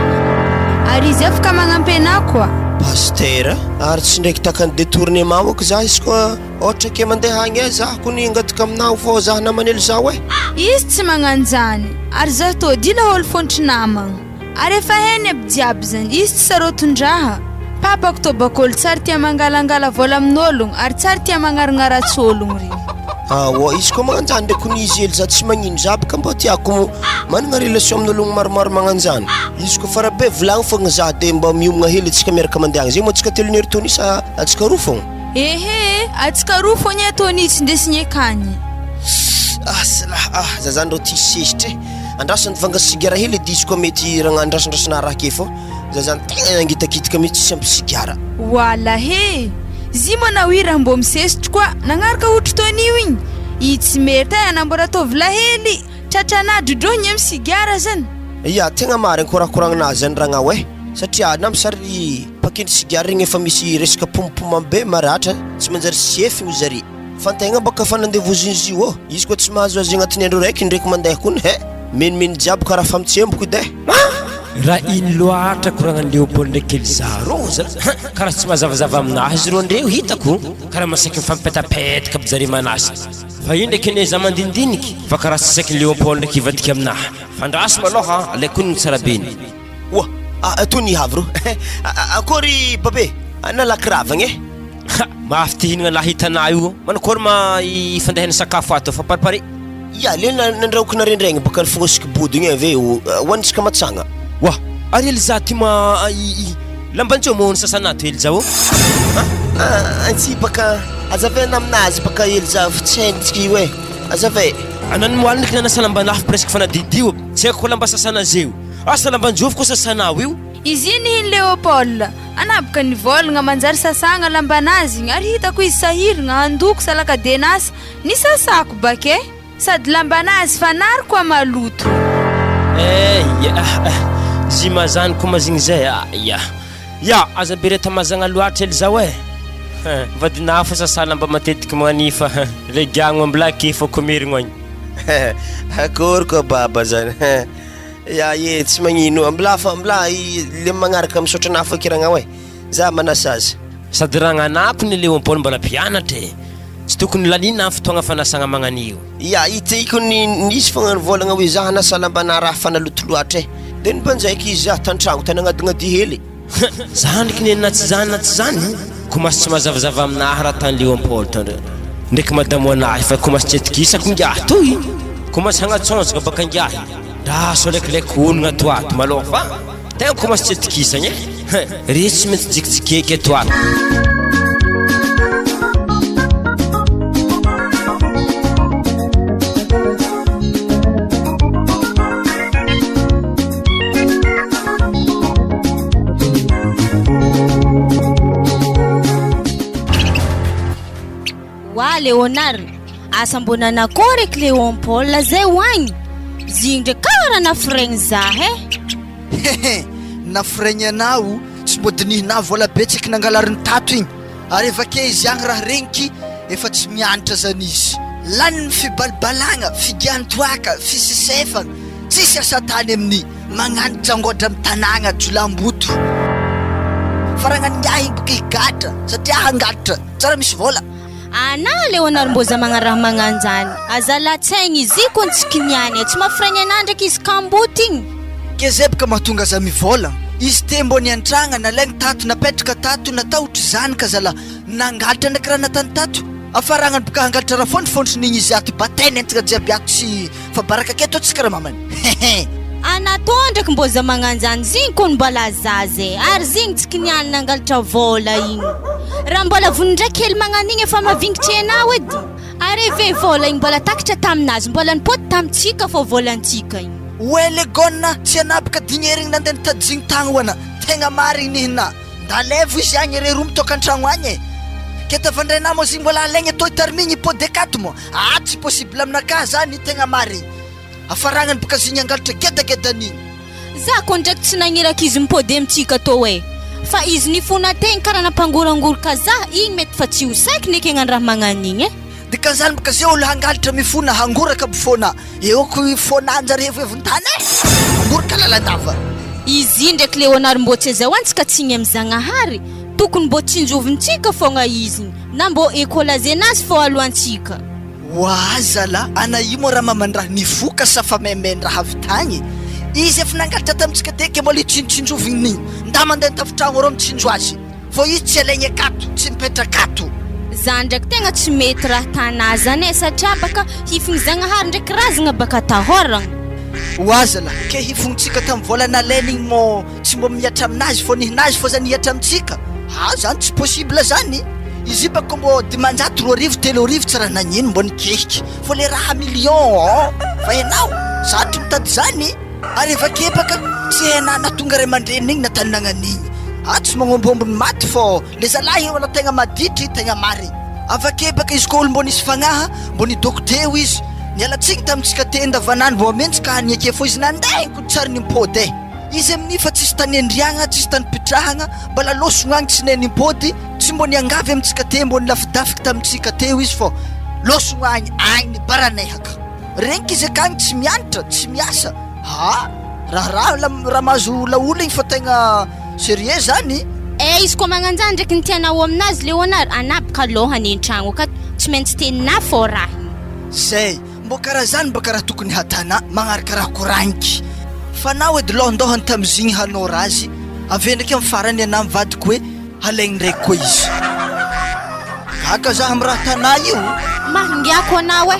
[SPEAKER 8] ary izy afaka magnampena koa.
[SPEAKER 1] Pastera ary tsy ndraiky takany détournement ako za izy koa ohatra ke mandeha agny za kony angataka aminao fô za namanelo zao
[SPEAKER 8] izy tsy magnanjany ary za to dila olo fontry namagna ary efa heny aby jiaby zany izy tsy sarotondraha. Papako to bakolo tsary tia mangalangala vola amin'ologno ary tsary tia magnaragnaratsa ologno regny.
[SPEAKER 1] Izy koa magnanjany ndraiky kony izy ely za tsy magnino za baka mba tiako managna relation amin'ologno maromaro magnanjany. Izy koa fara be volagny fogna za de mba miomagna hely atsika miaraka mandeha zay mo atsika telo neri Tony sa atsika roa fogna.
[SPEAKER 8] Atsika roa fogna Tony tsy ndesigny akagny.
[SPEAKER 1] Za zany ro ty sesitra andrasany vanga sigara hely edy izy koa mety raha andrasandrasana raha ke fô za zany tegna angitakitaka mihitsy tsy ampy sigara.
[SPEAKER 8] Wala zy manao i raha mbô misesitry koa nagnaraka ohatra Tony igny i tsy mety anambora tovy lahely tratrana drodrohigny amin'ny sigara zany.
[SPEAKER 1] Tegna mariny korakoragnanazy zany ragnao satria na misary pakendry sigara regny efa misy resaka pompopoma be maratra tsy manjary siefigny zare fa tegna baka fa nandevozy izy io izy koa tsy mahazo azy agnatin'ny andro raiky ndraiky mandeha kony menimeny jiaby karaha famitsemboko edy
[SPEAKER 3] raha iny loatra koragnan'ny Léopold ndraiky Elzaro zany karaha tsy mazavazava aminazy ro andreo hitako karaha masaiky mifampipetapetaka aby zare manasa fa io ndraiky ane za mandindiniky fa karaha tsy saiky Léopold ndraiky ivadiky aminahy fandraso maloha alaikony ny tsara beny.
[SPEAKER 1] Tony havy ro akory babe nalakravagny
[SPEAKER 3] mafy ty hinagna laha hitanao io manakory ma ifandehana sakafo ato fa paripare
[SPEAKER 1] le nandrahoako narendraigny baka nifognosiky body igny ave hoanitsika matsagna.
[SPEAKER 3] Ary Elza ty lambanjeo mohony sasanato Elza
[SPEAKER 1] Antsy baka azavena aminazy baka hely zavo tsenitsika io e. Azave.
[SPEAKER 3] Anany moalina kana salambana hafa presque fanadidio. Tsy haiko lamba sasana zeo. Asa lambanjovy ko sasanao io.
[SPEAKER 8] Izy iny Leopold anabaka ny volagna manjary sasagna lambanazy igny ary hitako izy sahiragna andoko salaka denasa ny sasako bake sady lambanazy fanariko amaloto.
[SPEAKER 3] Zimazany ko mazigny zay ya aza bereta mazagna loatra ely zao e. Vadina fa sasana mba matetiky manifa le gagno amblaki fa komirigno agny.
[SPEAKER 1] Akory ko baba zany. Ya ye tsy magnino ambla le magnaraka misaotra nafa kiragna hoe za manasazy
[SPEAKER 3] sady ragnanapo ny Leopold mbola mpianatra tsy tokony lalina fotoagna fanasagna magnanio.
[SPEAKER 1] Ya iteko nisy fogna volagna hoe za hanasa lambana raha fanaloto loatra e de nibanjaiky izy za tantragno tanagnadignadia hely.
[SPEAKER 3] Za ndraiky nenina tsy zany komasy tsy mazavazava aminahy raha tany Leopold ndraiky madamo anahy fa komasy tsy etikisako ngiahy toy komasy hagnatsonjaka baka ngiahy raha solekilaiky onogna toato maloha fa tegna komasy tsy etikisagny e resy tsy maintsy jikijikeky atoato.
[SPEAKER 5] Wa Leonard asa mbona nakory k Leopold zay wagny zingre kara na freng zahe.
[SPEAKER 6] Na freng anao tsy modinihina vola betsaka nangalariny tato igny ary evake izy agny raha regniky efa tsy mianatra zany izy laniny fibalibalagna figiany toaka fisisefagna tsisy asa tany amin'ny magnanitra angoatra amin'ny tanagna jolamboto faragnanyahy boka higatra satria hangatra tsara misy vola.
[SPEAKER 5] Ana Leonard mboza magnaraha magnanjany azalatsaigny izy kon tsy kiniany tsy mafragna anandraky izy kamboty igny
[SPEAKER 6] ke zay baka mahatonga za mivola izy te mbony antragna nalaigny tato napetraka tato nataotry zany ka zala nangatra ndraiky raha natany tato afaragnany baka hangatra raha fondrifondry n'igny izy ato batainy entaka jiaby ato tsy fa baraka aketo tsy karaha mamany.
[SPEAKER 5] Anatao ndraiky mboza magnanjany zigny kon mbola zaze ary zigny tsy kiniany nangalatra vola igny raha mbola vony ndraiky hely magnan'igny efa mavingitry anao edy ary ve vola igny mbola takitra taminazy mbola nipody tamitsika fô volantsika igny.
[SPEAKER 6] Oe le gonna tsy anabaka dignerigny nandeha nitadizigny tagny hoana tegna marigny nihina ndalevo izy agny re roa mitoka an-tragno agny e ke tavandraina mo zigny mbola alaigny atao itarmigny ipody akato mo tsy possible aminaka zany tegna marigny afaragnany baka zigny angalatra gedagedan'igny.
[SPEAKER 5] Za ko ndraiky tsy nagniraka izy mipody amitsika to e fa izy nifona tegny karaha nampangorangoroka za igny mety fa tsy ho saiky neky agnano raha magnan'igny e
[SPEAKER 6] de ka zany baka zay olo hangalatra mifona hangoraka bifona eo ko fonanjare evevon-tany hangoraka lalandava.
[SPEAKER 5] Izy ndraiky Leonard mbo tsy zay hoantsika tsigny am'Zagnahary tokony mbo tsinjovintsika fogna izy na mbo ekolazenazy fô alohantsika.
[SPEAKER 6] Wazala ana imo raha mamandraha nifoka safa memendraha avy tagny izy efa nangalatra tamitsika teky mbola tsinjovigny nda mandeha tafitragno rô mitsinjo azy fô izy tsy alaigny akato tsy mipetraka ato.
[SPEAKER 5] Za ndraiky tegna tsy mety raha tana zany satria baka hifigny Zagnahary ndraiky razagna baka tahoragna.
[SPEAKER 6] Wazala ke hifognitsika tam vola nalainy mo tsy mbo miatra aminazy fô nihinazy fô zany hiatra amitsika zany tsy possible zany izy baka mbo dimanjato 2 3 arivo tsara nagnino mbo nikehiky fô le raha million fa enao satry mitady zany ary evake baka tsy haina natonga ray aman-dreny igny natany nagnan'igny tsy magnombombony maty fô le zalahy ona tegna maditry tegna mary avake baka izy ko olo mbo nisy fagnaha mbo ni dokoteo izy nialatsigny tamitsika tenda vanany mbo amentsika hany ake fô izy nandehiko tsara nimpody izy amin'ny fa tsisy tany andriagna tsisy tany pitrahagna mbola losogno agny tsy ne nimpody tsy mbo niangavy amitsika te mbo nilafidafiky tamitsika teo izy fô losogno agny agny baranehaka regniky izy akagny tsy mianatra tsy miasa raha mahazo laolo igny fa tegna sérieux zany.
[SPEAKER 5] Izy ko magnanjany ndraiky nitianao aminazy Leonard anabaka lohany an-tragno ka tsy maintsy tenina fô raha
[SPEAKER 6] zay mbo karaha zany mbo karaha tokony hatana magnaraka raha koragniky fa nao edy lohandohany tamizigny hanao razy ave ndraiky amin'ny farany ana mivadiko hoe halaigny ndraiky koa izy kaka za amin'ny raha tana io
[SPEAKER 5] mahingiako anao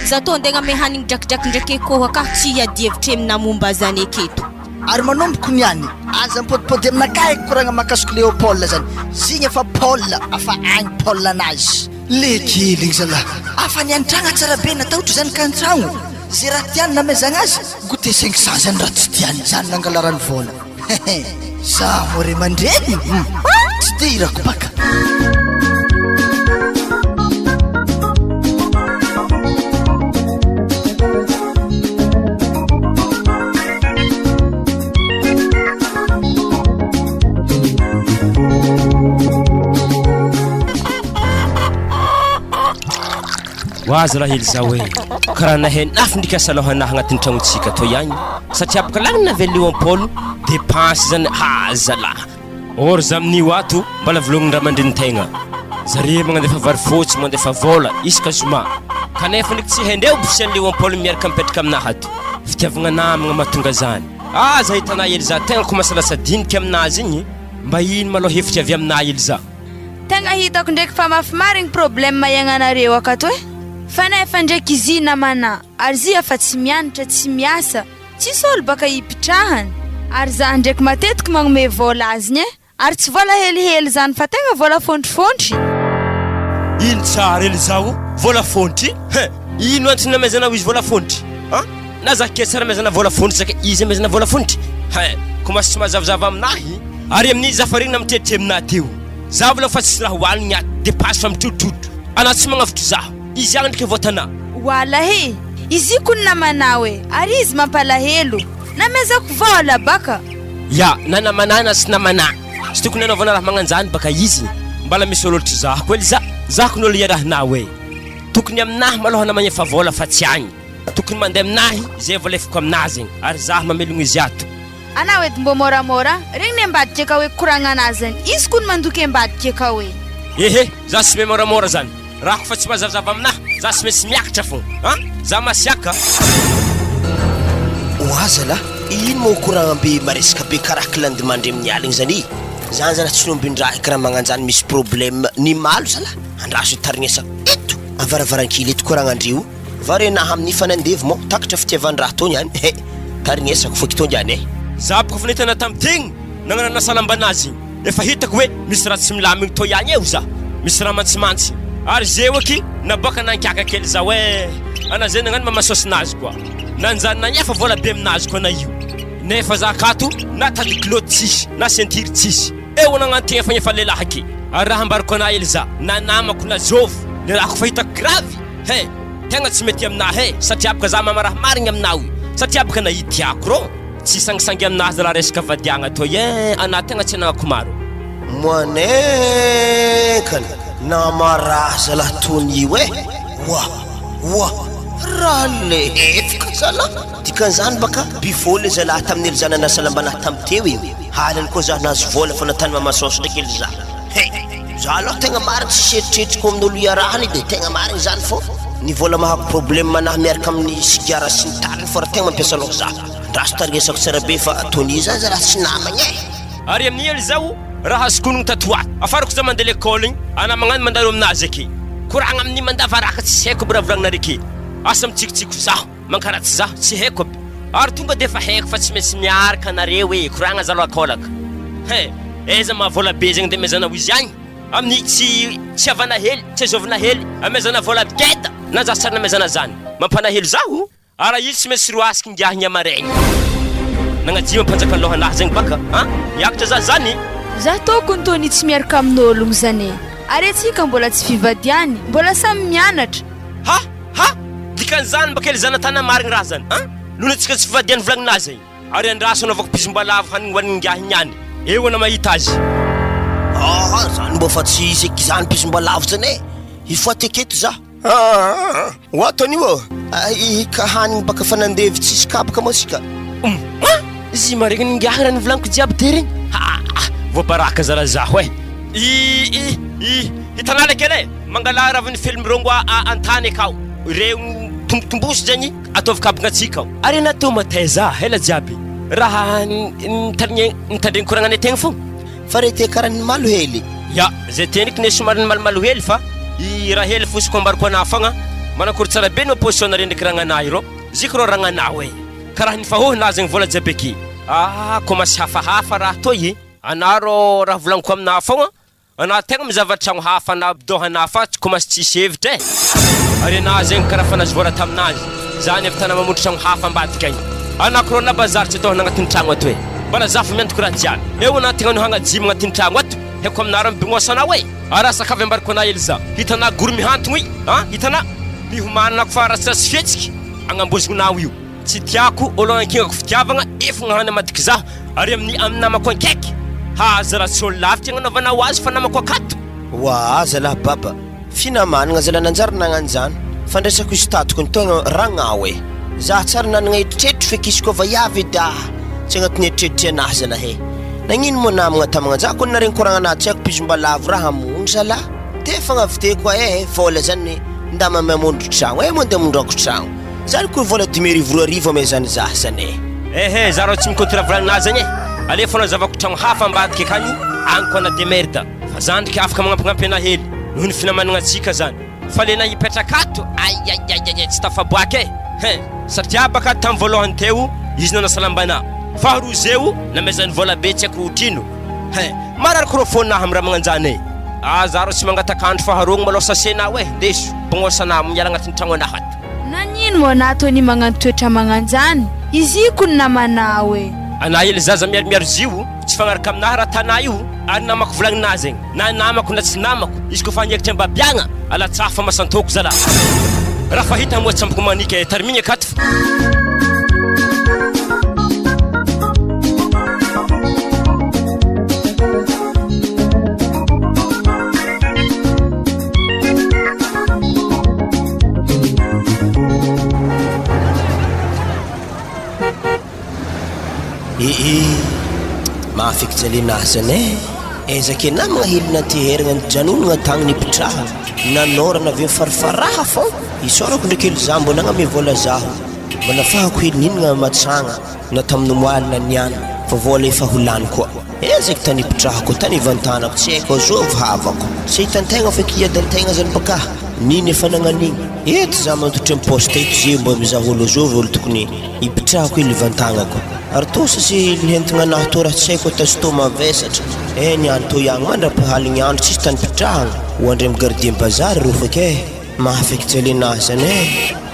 [SPEAKER 5] za to ndegna ame hanigny drakidraky ndraiky koa ka tsy hiadievitra amina momba zany aketo
[SPEAKER 6] ary manomboko niany aza mipodipody aminakay koragna makasoko Léopold zany zigny efa Paul afa agny Paul anazy le kely igny zalahy afa niantragna tsara be nataotry zany kantragno zay raha tiany namezagna azy gote 500 zany raha tsy tiany zany nangalarany vola za more mandreny tsy de irako baka
[SPEAKER 3] Waza raha hely zao hoe karaha nahay nafy ndrika salohanahy agnatin'ny tragnotsika to ihany satria baka lagny navely Léopold dépense zany zalahy or za amin'io ato mbala vologny raha mandrenitegna zare magnadefa vary fotsy magnadefa vola isaka zoma kanefa ndraiky tsy haindreo bosian'ny Léopold miaraka mipetraka aminahy ato fitiavagna namagna mahatonga zany za hitana hely za tegna komasa lasa diniky aminazy igny mba ino maloha hevitry avy aminahy hely za
[SPEAKER 8] tegna hitako ndraiky fa mafimary ny problème iagnanareo akato fa nefa ndraiky izy namana ary zy afa tsy mianatra tsy miasa tsisy olo baka hipitrahany ary za ndraiky matetiky magnome vola azy ny ary tsy vola helihely zany fa tegna vola fontrifontry
[SPEAKER 3] ino tsara hely zao vola fontry ino antony namezanao izy vola fontry na za ke tsara mezana vola fontry saka izy mezana vola fontry komasy tsy mazavazava aminahy ary amin'izy za farigna mitetry aminahy teo za vola fa tsy raha hoanigny ato dépasse fa mitrotroto anaty tsy magnavotry zaho izy agny ndraiky votana
[SPEAKER 8] walahi izy kun namanawe ary izy mampalahelo namezako vola baka
[SPEAKER 3] ya na namanana sy namana sy tokony anaovana raha magnanjany baka izy mbala misy olotry zaho koa za kon'olo iarahanawe tokony aminahy maloha namagnefa vola fa tsy agny tokony mandeha aminahy zay volefako aminazy ary zaho mamelogno izy ato
[SPEAKER 8] anao edy mbo moramora regny ambadika ka hoe koragna anazany izy kun mandoky ambadika ka hoe
[SPEAKER 3] za sy moramora zany raha fa tsy mazavazava aminahy za sy maintsy miakatra fo za masiaka
[SPEAKER 1] oazala ino mo koragna be maresaka be karaha kilandimandry amin'ny aligny zany zany zala tsy nombin-draha karaha magnanjany misy problème ny malo zala andraso tarignesako eto avaravarankily eto koragnandrio varenaha amin'ny fanandevo mo takatra fitiavan-draha tony any tarignesako fo kitony any
[SPEAKER 3] za boko fa nahitana tamin'tegny nagnanana salambanazy efa hitako hoe misy raha tsy milamigny to ihany eo za misy raha mantsimantsy ary zeo aky naboaka nankiaka kely za hoe anazay nagnano mamasosinazy koa nanjany nagnefa vola be aminazy koa na io nefa za akato na tady kilôty tsisy na ceinture tsisy eo nagnantegna fa nefa lelahy aky ary raha ambariko anahy ely za na namako na zovy le rahako fa hitako gravy tegna tsy mety aminahy satria baka za mamaraha marigny aminahy satria baka nahitiako rô tsy sangisangy aminazy raha resaka vadiagna to anahy tegna tsy anagnako maro
[SPEAKER 1] moanekany namaraza laha tony io raha lefika zala dikan'izany baka bifôly zalahy tamin'ely zany anasalambanahy tamy teo io halany koa za nazy vola fa natany mamasosy ndraiky ely za za aloha tegna mariny tsy eritreritryko amin'olo iarahany de tegna mariny zany fô ny vola mahako problème manahy miaraka amin'ny sigara sy ny tariny fa raha tegna mampiasa aloha za ndraso tarigesako tsara be fa tony zany zalahy tsy namagny
[SPEAKER 3] ary amin'ny ely zao raha azokonogny tatoato afarako za mandeha l'école igny anamagnano mandalo aminazy aky koragna amin'ny mandavaraka tsy haiko biravoragna reky asa mitsikitsiko zaho mankaratsy zaho tsy haiko aby ary tonga defa haiko fa tsy maintsy miaraka anareo hoe koragna zalo akolaka eza mahavola be zegny de mezana izy agny amin'ny tsy avana hely tsy azovana hely amezana vola geda na za tsara namezana zany mampanahelo zaho ara izy tsy maintsy roasiky ngiahigny amaregny nagnajima mpanjaka lohanahy zegny baka miakatra za zany
[SPEAKER 8] za tokony tony tsy miaraka amin'ologno zany ary atsika mbola tsy fivadiany mbola samy mianatra
[SPEAKER 3] dikan'izany baka ely zanatana marigny raha zany lona atsika tsy fivadiany volagnin'azy ary andraso anaovako pizombalavo hanigny hoanigny ngiahigny any eo ana mahita azy
[SPEAKER 1] zany mbo fa tsy seky zany pizombalavo zany ifo ateketo za oatony io ka hanigny baka fa nandevy tsisy kabaka moa sika
[SPEAKER 3] izy maregny ngiahigny raha nivolaniko jiaby teregny voabaraka zara zaho hitanao lekele mangala raha ny film rongo antany akao reo tombotomboso zegny ataovy kabagna atsika ary natao matay za hela jiaby raha nitandregny koragnany tegna fo
[SPEAKER 1] fa re te karaha ny malo hely
[SPEAKER 3] zay teniky ne somary ny malomalo hely fa i raha hely fosiko ambariko anahy fogna manakory tsara be ny position nare ndraiky ragnanahy rô ziko rô ragnanahy karaha ny fahohinazy zegny vola jiaby aky Komasy hafahafa raha toy anaro raha volagniko amina fogna ana tegna mizavatragno hafa na abdohana fa tsy komasy tsisy hevitra ary ana zegny karaha fa nazivora taminazy zany avy tana mamontra tragno hafa ambadika igny anakoro na bazary tsy atao agnatin'ny tragno ato hoe mbala zafy miantoko raha jiaby eo ana tegna no hagnajimo agnatin'ny tragno ato haiko aminaro mibignosana hoe ara sakavy ambariko ana Elza hitana goro mihantogno i hitana mihomananako fa ratsiratsy fihetsiky agnambozonao io tsy tiako olo ankingako fitiavagna efa gnahana madiky zaho ary amin'ny namako ankaiky haza raha tsy olo lavitra agnanaovanao azy fa namako akato
[SPEAKER 1] wa zalahy baba finamanagna zalahy nanjary nagnanjany fandraisako izy tatoko nytogna ragnaho e za tsara nanagna eritreritry feky izy koa vaiavy da tsy agnatin'ny eritreritry anahy zalahy nagnino moa namagna tamagnanjako ny naregny koragna anahy tsy haiko pizombalavo raha amony zalahy te fagnaviteko vola zany ndama mamondro tragno moa ndeha mondroako tragno zany koa vola 2022 ame zany zaho zany
[SPEAKER 3] za rô tsy mikontira volagnazy zany alefona zavako tragno hafa ambadika akany agny koa na demerda fa zany ndraiky afaka magnampignampy ana hely noho ny finamanagna antsika zany fa lena hipetraka ato ayayayay tsy tafaboaka satria baka tamin'ny voalohany teo izy nanasalambana faharoa zeo namezany vola be tsy haiko otrino mararaka rô fonahy amin'ny raha magnanjany za rô tsy mangatakandro faharogno maloha sasena hoe ndeso bognosana miala agnatin'ny tragno anahy ato
[SPEAKER 8] nanino moa natony magnano toetra magnanjany izy ko ny namanao
[SPEAKER 3] ana hely Zaza miarimiaro zio tsy fagnaraka aminahy raha tanà io ary namako volagninahy zegny na namako na tsy namako izy koa fa haniekitra ambabiagna alatsafa masantoko zalahy raha fahita moa tsy amboko manika tarimigny akato
[SPEAKER 1] mafiky jalinahy zany ezake namagna helina tyherigna ny janonagna tagny nipitraha nanorana avy farifaraha fô isorako ndraiky hely za mbona agna mivola zaho mbona fahako hely ninagna matsagna na tamin'ny moalina niany fa vola efa holany koa ezaka tany ipitrahako tany vantanako tsy haiko azovy havako tsy hitantegna feky hiadantegna zany baka niny efa nagnanigny eto za mantotry amposte eto ze mba mizaha olo azovy olo tokony ipitrahako hely vantagnako ary tosa sy nihentigna anahy to raha tsy haiko atazo mavesatra niany to iagny mandrapahaligny andro tsisy tany pitrahagna hoandre migardien bazary rofaka mahafeky jalinahy zany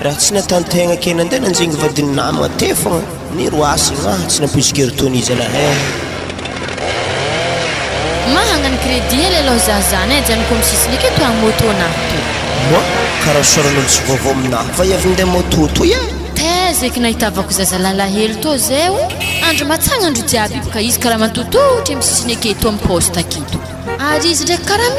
[SPEAKER 1] raha tsy natantegna ke nandeha nanjegny vadiny namagna te fogna niroasigna tsy nampoizikeritony izy alahy
[SPEAKER 7] mahagnany crédit hely aloha za zany jany koa misisiny aketo agny moto anahy to
[SPEAKER 1] moi karaha soran'olo tsy vaovao aminahy va iavy ndeha moto to
[SPEAKER 7] zeky nahitavako zaza lalahely to zeo andro matsagna andro jiaby baka izy karaha mantototry misisiny aketo amin'ny poste aketo ary izy ndraiky karaha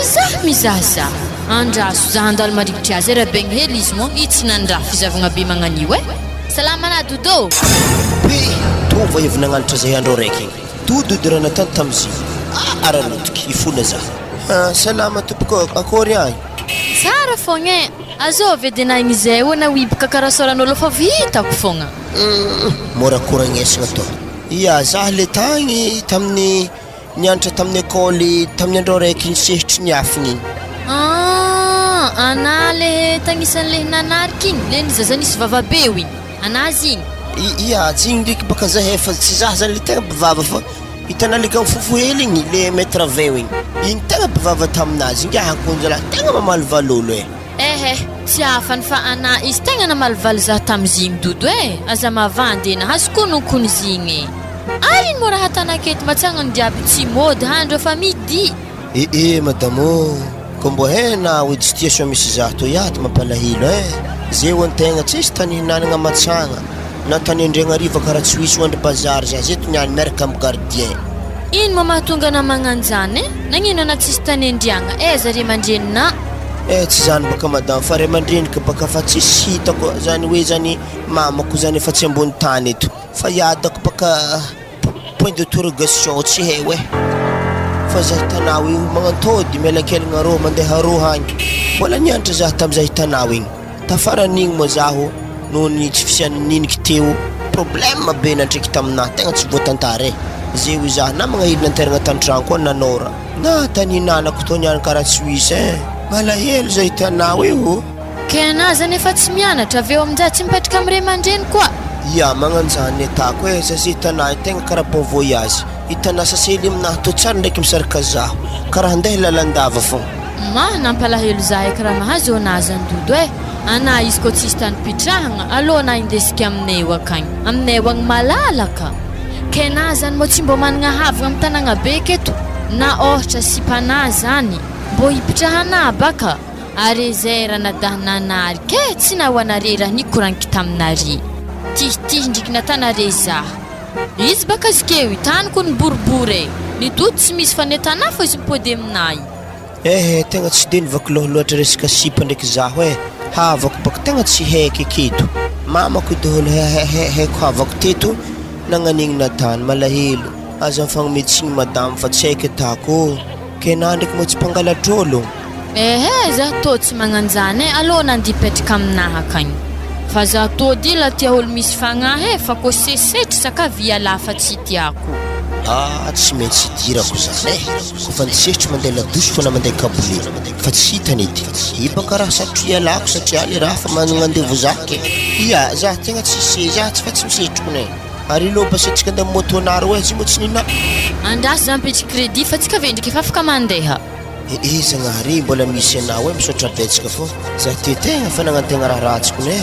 [SPEAKER 7] mizaza andraso za handalo marikitry azy rabegny hely izy moa itsy nandrafy izavagna be magnanio salamana dodo
[SPEAKER 1] be to va iavy nagnanitra zay andro raiky igny dodody raha natany tamizy aralotiky ifona za salama tompoko akory agny
[SPEAKER 7] tsara fogna azovy edina igny zay na wibaka karaha soran'olo fa vitako fogna
[SPEAKER 1] mora koragnesagna to za le tagny tamin'ny nianatra tamin'ny école tamin'ny andro raiky nisehitry niafigny igny
[SPEAKER 7] ana le tagnisan'le nanariky igny le nizaza nisy vavabeo igny anazy igny
[SPEAKER 1] tsy igny ndraiky baka zahay efa tsy za zany le tegna bivava fa hitanao le kamfofo hely igny le maître 20 igny tegna bivava taminazy ingy ahakonjala tegna mamalivaly olo
[SPEAKER 7] tsy afany fa ana izy tegna namalivaly za tamizigny dodo aza mavandy nahazo konokony zigny ary ino mo raha tanaketo matsagnany jiaby tsy mody handro fa midi
[SPEAKER 1] madamo ko mbo na oedy situation misy za to iato mampalahilo zeo antegna tsisy tany hinanagna matsagna na tany andregna ariva karaha tsy hoisy hoandry bazary za zeto niany miaraka amin'ny gardien
[SPEAKER 7] ino mo mahatonga na magnanjany nagnino ana tsisy tany andriagna zare mandrenina
[SPEAKER 1] tsy zany baka madame fa ray mandrenika baka fa tsisy hitako zany hoe zany mamako zany efa tsy ambony tany eto fa iadako baka point d'interrogation tsy hay fa za hitanao io magnantody mialakelagna rô mandeha rô hagny mbola nianatra za tam'za hitanao igny tafaran'igny moa zaho noho ny tsy fisian'ny niniky teo problème be nandraiky taminahy tegna tsy voatantara zeo za na magnahely nanteragna tantragno koa nanora na tany hinanako to niany karaha tsy hoisy malahelo za hitanao io
[SPEAKER 7] ke ana zany efa tsy mianatra aveo amin'izay tsy mipetraka amin'ny ray aman-dreny koa
[SPEAKER 1] ia magnanjany atako hoe zaza hitanay tegna karaha bon voyage hitanà sasely aminahy to tsara ndraiky misaraka zaho karaha andeha lalandava fogna
[SPEAKER 7] nampalahelo za eky raha mahazo anazy andodo ana izy ko tsisy tany pitrahagna alô na indesika aminay eo akagny aminay eo agny malalaka ke na zany mo tsy mbo managna havagna amin'ny tanagna be keto na ôhatra sipanà zany mbo hipitrahana baka are zay raha nadahananary ke tsy nahoanare raha nikoraniky taminare tihitihy ndriky natanare zaho izy baka zikeo itaniko ny boribory ny dodo tsy misy fanetana fa izy mipody aminay
[SPEAKER 1] tegna tsy de nivako loatra resaka sipa ndraiky zaho havako baka tegna tsy haiky aketo mamako daholo haiko havako teto nagnanigny natany malahelo aza mifagnomedsigny madamo fa tsy haiky atako ke na ndraiky mo tsy mpangalatr'olo
[SPEAKER 7] zaho tô tsy magnanjany alô nandipetraka aminahy akagny fa zaho tô dila tia olo misy fagnahy fa ko sesetry sakavy alafa tsy tiako
[SPEAKER 1] tsy maintsy dirako zany kofa nisesitry mandeha ladosy fona mandeha kabole fa tsy hitany edy ibaka raha satria alako satria le raha fa manandevo zake ia za tegna tsy za tsy fa tsy misesitrikone ary lo basetrika andeha motonary hoe zy mo tsy nina
[SPEAKER 7] andraso za mipetry crédit fa tsika vendriky efa afaka mandeha
[SPEAKER 1] zagnahary mbola misy anao hoe misaotra betsika fô za te tegna fa nagnantegna raha ratsikone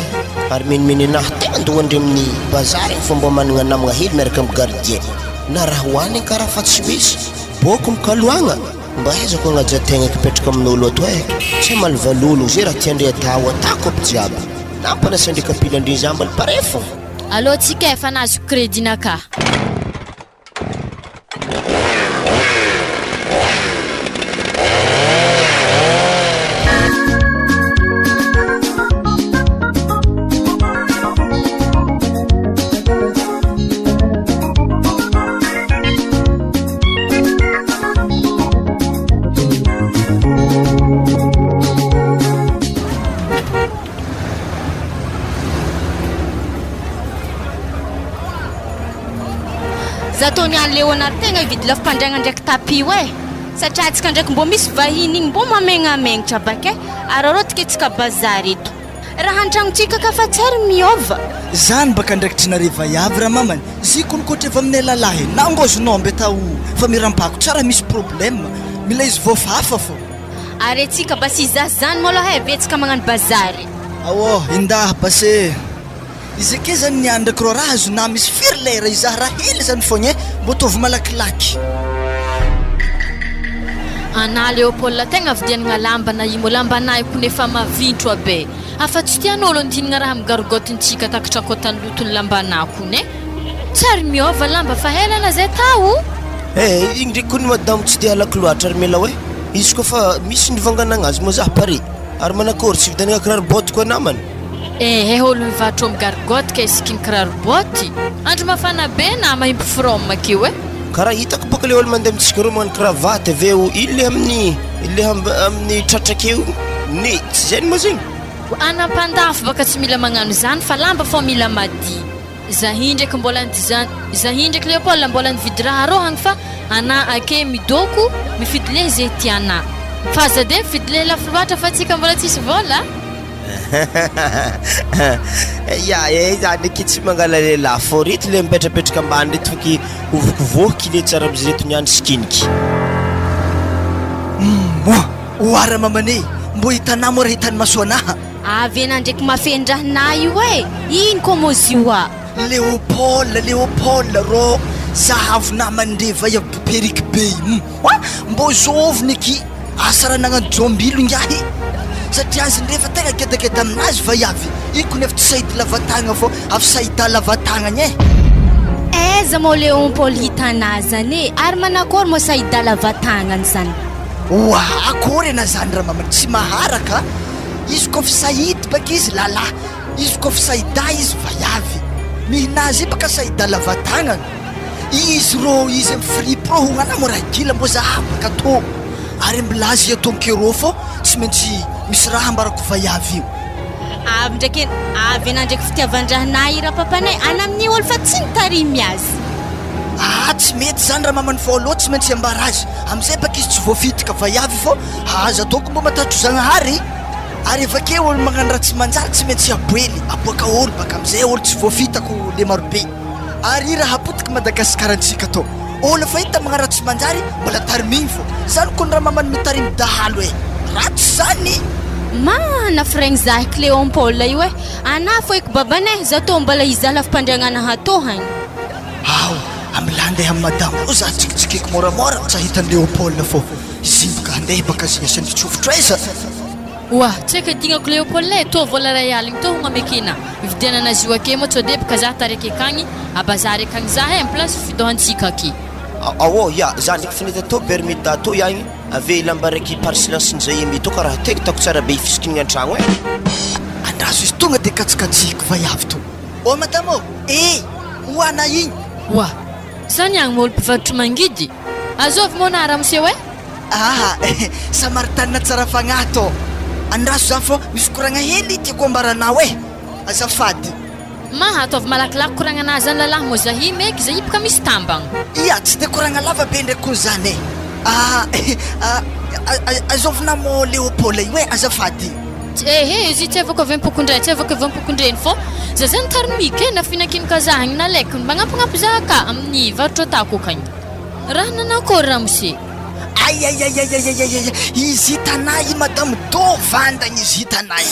[SPEAKER 1] ary menimeny anahy tegna ndohandre amin'ny bazary fa mbo managna namagna hely miaraka amin'ny gardien na raha hoany karaha fa tsy misy boko mikaloagna mba ezako agnajategna kipetraka amin'olo ato tsy malvalolo zay raha tiandre atao atako aby jiaby nampanasa ndraika pilandre za mbala pare fô
[SPEAKER 7] alô tsika efa nazo crédit naka
[SPEAKER 5] zatony any leonard tegna vidy lafimpandragna ndraiky tapi satria tsika ndraiky mbo misy vahiny igny mbo mamenamegnatra bake ary arô tike tsika bazary eto raha antragnotsika ka fa tsary miova
[SPEAKER 6] zany baka ndraiky tsy nareva yavy raha mamany ziko nikoatra efa aminay lalahy na angozonombe tao fa mirampako tsara misy problème mila izy voafafa fô
[SPEAKER 5] ary atsika bas iza zany maloha vetsika magnano bazary
[SPEAKER 6] indah base izy ake zany niany ndraiky ro raha azo na misy firy lera izaho raha hely zany fogna mbo tovy malakilaky
[SPEAKER 7] ana Léopold tegna vidianagna lamba na imo lambanay kone efa mavintro be afa tsy tian'olo ndinagna raha migarogotintsika takatra kotany lotony lambanako tsary miova lamba fa helana zay tao
[SPEAKER 1] igny ndraiky kony madamo tsy de alako loatra ary mela hoe izy koa fa misy nivanganagna azy mo zaho pare ary manakory tsy vidanagna kiraro boty koa namany
[SPEAKER 7] olo mivatro migarogoty ka isikiny kiraro boty andro mafana be na mahimpo from akeo
[SPEAKER 1] karaha hitako baka le olo mandeha amitsika rô magnano kravaty aveo ile amin'ny tratrakeo ne tsy zany moa zegny
[SPEAKER 7] anampandafo baka tsy mila magnano zany fa lamba fô mila madi zahi ndraiky mbola zahi ndraiky Léopold mbola nividy raha rô hagny fa ana ake midoko mifidy le zay tiana fa za de mifidy le lafo loatra fa tsika mbola tsisy vola
[SPEAKER 1] zany aky tsy mangala le lafo reto le mipetrapetraka ambany reto faky ovokovoky le tsara amzy reto niandro sikiniky
[SPEAKER 6] oara mamane mbo hitanà mo raha hitany masoanaha
[SPEAKER 5] avy ena ndraiky mafendrahana io ino koa mozy io
[SPEAKER 6] Léopold rô zahavo namandreva ya periky be mbo zovony aky asa raha nagnano jombilo ingahy satria azy ndrefa tegna kedakeda aminazy vaiavy iko nefa tsy sahidy lavatagna fô avy sahita lavatanagny
[SPEAKER 5] aiza mo Léopold hitanazany ary manakory mo sahida lavatanany zany
[SPEAKER 6] akory ana zany raha mamany tsy maharaka izy koa fa sahidy baka izy lalahy izy koa fa sahida izy vaiavy mihinazy baka sahida lavatanagny izy rô izy amin'ny fripe rô hognana mo raha gila mbo zahabaka tô ary mbilazy atonkerô fô tsy maintsy misy raha ambarako vaiavy io
[SPEAKER 5] avy ena ndraiky fitiavan-drahana ira papanay ana amin'ny olo fa tsy nitarimy azy
[SPEAKER 6] tsy mety zany raha mamany fôloha tsy maintsy ambara azy amizay baka izy tsy voafitika vaiavy fô aza ataoko mbo matatro zagnahary ary avake olo magnano ratsy manjary tsy maintsy aboely aboaka olo baka amizay olo tsy voafitako le marobe ary raha hapotika Madagasikaratsika to olo fahita magnano ratsy manjary mbola tariminy fo zany koa raha mamany mitarimy dahalo ratsy zany
[SPEAKER 5] mana freng zahy Cléon Paul io ana foiky babane zato mbala izala fipandriagnana hatô hagny
[SPEAKER 6] amilande madame o za tsikitsikiko moramora tsy hitan'ny Léopold fô izy baka andeha baka ziasany fitsofotraiza
[SPEAKER 7] Wa, tsaka dinako Léopold to vola ray aligny to ngamekina vidiana azy io ake mo tsode baka za tareke kagny a bazary akagny za en place fidohantsika aky
[SPEAKER 1] awo ya zany finita to permita to yagny ave lambaraki parcelance nzay mito karaha tek tako tsara be fisikiny antragno
[SPEAKER 6] andraso izy tonga de katsikatsiko vayavy to o madame hoana igny
[SPEAKER 7] wa zany agny molo mpivarotry mangidy azovy monara monsieur
[SPEAKER 6] Samaritanina tsara fagnahy to andraso za fô misy koragna hely tiako ambaranao azafady
[SPEAKER 7] mahatovy malakilaky koragnana zany lalahy mo zahy meky zahy baka misy tambagna
[SPEAKER 6] ia tsy de koragna lava be ndraiky koa zany azovina mo Léopold io azafady
[SPEAKER 7] izy tsy avako avy ampokondray tsy avako avy ampokondreny fô za zany tarimika na finakinaka za agny na lekiny magnampagnampy za ka amin'ny varotra atako akagny raha nanakôry raha monsieur
[SPEAKER 6] izy hitanay madame do vandagna izy hitanay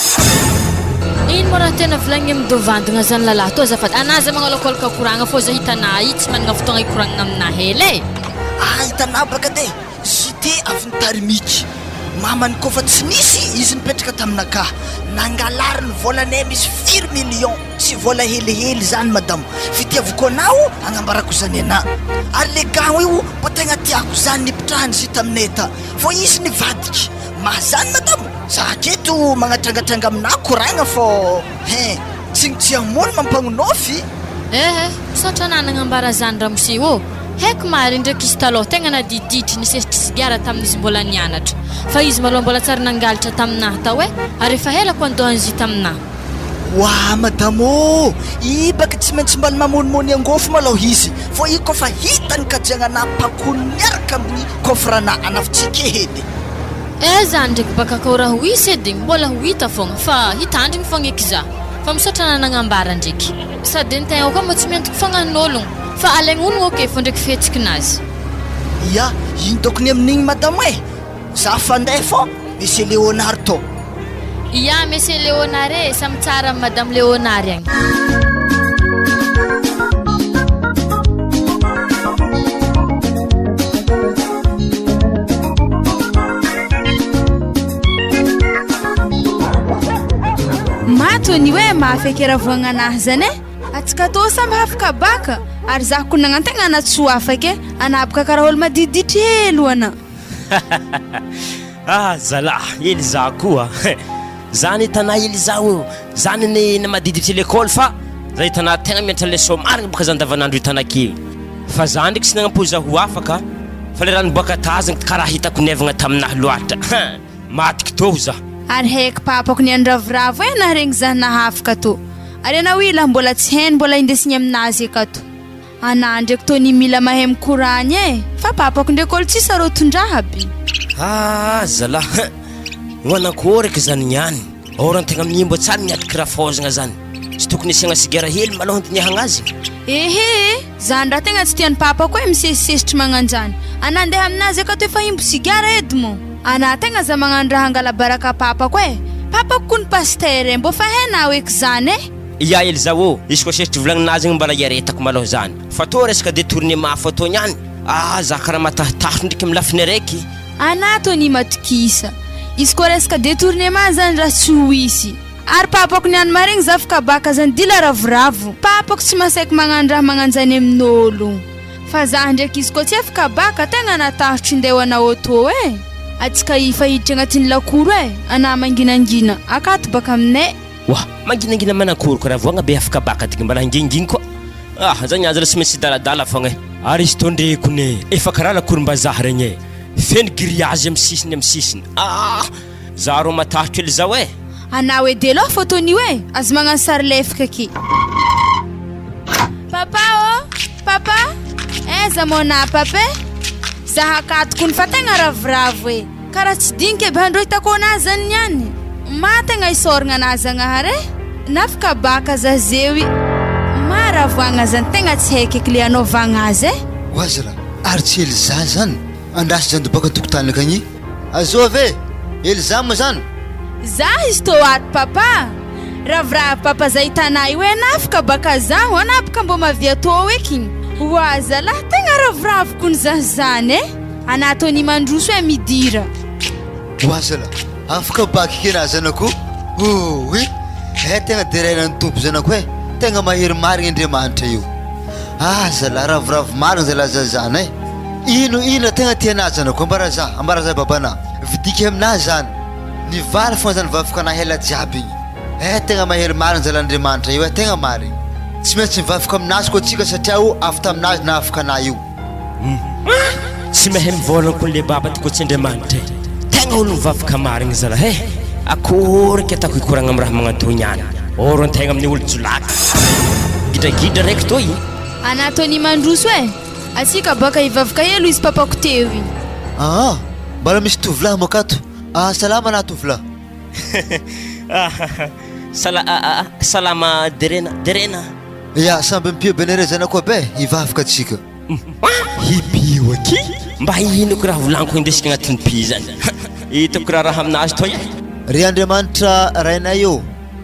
[SPEAKER 7] ino mo raha tena volagny amin'ny do vandagna zany lalahy to azafady anazy magnalokoloka koragna fô za hitanay tsy managna fotoagna ikoragna amina hely
[SPEAKER 6] hitanay baka de zite avy nitarimika mamany kofa tsy nisy izy nipetraka taminaka nangalary ny volanay misy 4 million tsy vola helihely zany madame fitiavako anao agnambarako zany ana ary le gagno io mba tegna tiako zany nipitrahany izy taminay ta fô izy nivadiky mazany madame za aketo magnatrangatranga amina koragna fô tsy amony mampanonofy
[SPEAKER 7] misaotra anah nagnambara zany raha monsieur haiko mary ndraiky izy taloha tegna nadididitry nisesitry sigara tamin'izy mbola nianatra fa izy maloha mbola tsara nangalatra taminahy tao ary efa helako andohan'izy taminahy
[SPEAKER 6] wa madame baka tsy maintsy mbala mamonimony angofo malao izy fô i kofa hitany kajiagnana pakony miaraka amin'ny kofrana anafitsika edy
[SPEAKER 7] zany ndraiky baka kao raha ho isy edy mbola ho hita fogna fa hitandrigny fogna eky za fa misaotra anah nagnambara ndraiky sady ntegna koa mba tsy miantoko fognanin'ologno fa alaigny ologno oke fô ndraiky fihetsiki-nazy
[SPEAKER 6] ia ino tokony amin'igny madame za fandeha fô monsieur Léonard to
[SPEAKER 7] ia monsieur Léonard samy tsara amin'ny madame Léonard agny
[SPEAKER 8] matony mafeky raha voagnanahy zany atsika tô samby hafaka baka ary za ko nagnantegna anatso afaka anabaka karaha olo madididitry helo ana
[SPEAKER 3] zalahy ely za koa zany hitanay ely zao zany ny madiditry l'école fa za hitanay tegna mianatra leçon marigny baka zany davanandro hitanakeo fa za ndraiky sy nagnampoza ho afaka fa le raha niboaka tazagny karaha hitako nevagna taminahy loatra matiky tô za
[SPEAKER 8] ary haiko papako ny andravoravo na regny za nahafaka to ary anao ila mbola tsy hainy mbola indesigny aminazy akato ana ndraiky to ny mila mahay mikoragny fa papako ndraiky olo tsisy arô tondraha be
[SPEAKER 3] zalahy hoanakory eky zany niany orantegna amin'imbo tsara miatiky raha fôzagna zany tsy tokony asiagna sigara hely maloha andiniahagna azy
[SPEAKER 8] zany raha tegna tsy tian'ny papako misesisesitry magnanjany ana andeha aminazy akato efa himbo sigara edy mo ana tegna za magnano raha angalabaraka papako papako ko ny pasteur mbo fa hainao eky zany
[SPEAKER 3] ia ely zao izy koa sesitry volagninazy igny mbala iaretako maloha zany fa tô resaka détournement photo niany za karaha matahitahitry ndraiky amin'ny lafiny araiky
[SPEAKER 8] ana to ny matokisa izy koa resaka détournement zany raha tsy ho isy ary papako niany maregny za afaka baka zany dila ravoravo papako tsy masaiky magnano raha magnanjany amin'olo fa za ndraiky izy koa tsy afaka baka tegna natahitry ndehoana auto atsika ifahiditra agnatin'ny lakoro ana manginangina akato baka aminay
[SPEAKER 3] manginangina manakory ko raha voagna be afaka baka tiky mbala hanginginy koa zany azy la sy maintsy daladala fogna ary izy tondreko ne efa karaha lakorim-bazaha regny feno grillage amin'ny sisiny za rô matahitry ely zao
[SPEAKER 8] anao edy aloha photonio azo magnano sary lefaka aky papa za mona papa za hakatoko ny fa tegna ravoravo karaha tsy dinky be handro hitako anazy zany niany Matagna isoragna anazy agnahary nafaka baka za zewy maravoagna zany tegna tsy haiko eky le anaovagna azy
[SPEAKER 9] Wazala, ary Elza zany andasy zany baka tokotany akagny. Azovy Elza mo zany.
[SPEAKER 8] za izy tô ato papa ravoravo papa za hitanay io nafaka baka zaho anapaka mbo mavia tô eky wazala tegna ravoravoko ny zany anatony mandroso midira
[SPEAKER 9] Wazala, afaka baka kena zanako. Oh oui, tegna derena ny tompo zanako tegna mahery marigny Andriamanitra io. Zala ravoravo marigny zala zazana ino tegna tianazy zanako ambara za babana vidika aminazy zany nivaly fogna zany vavaka nahela jiaby igny tegna mahery marigny zala Andriamanitra io tegna marigny tsy maintsy mivavaka aminazy koa tsika satria avy taminazy na afaka na io.
[SPEAKER 3] Tsy mahay mivolagna koa le baba ty koa tsy Andriamanitra tegna olo mivavaka marigny zala akory ke ataoko hikoragna amin'ny raha magnantony any oro antegna amin'ny olo jolaka gidragidra raiky toy
[SPEAKER 8] anatony mandroso asika baka hivavaka helo izy papako teo igny
[SPEAKER 9] mbala misy tovolahy makato. Salama na tovolahy.
[SPEAKER 3] Salama derena
[SPEAKER 9] ya samby mipio benere zanako be hivavaka atsika.
[SPEAKER 3] hipio aky mba ino ko raha volaniko indesika agnatin'ny pi zany hitako raha aminazy toy
[SPEAKER 9] ry Andriamanitra rainay io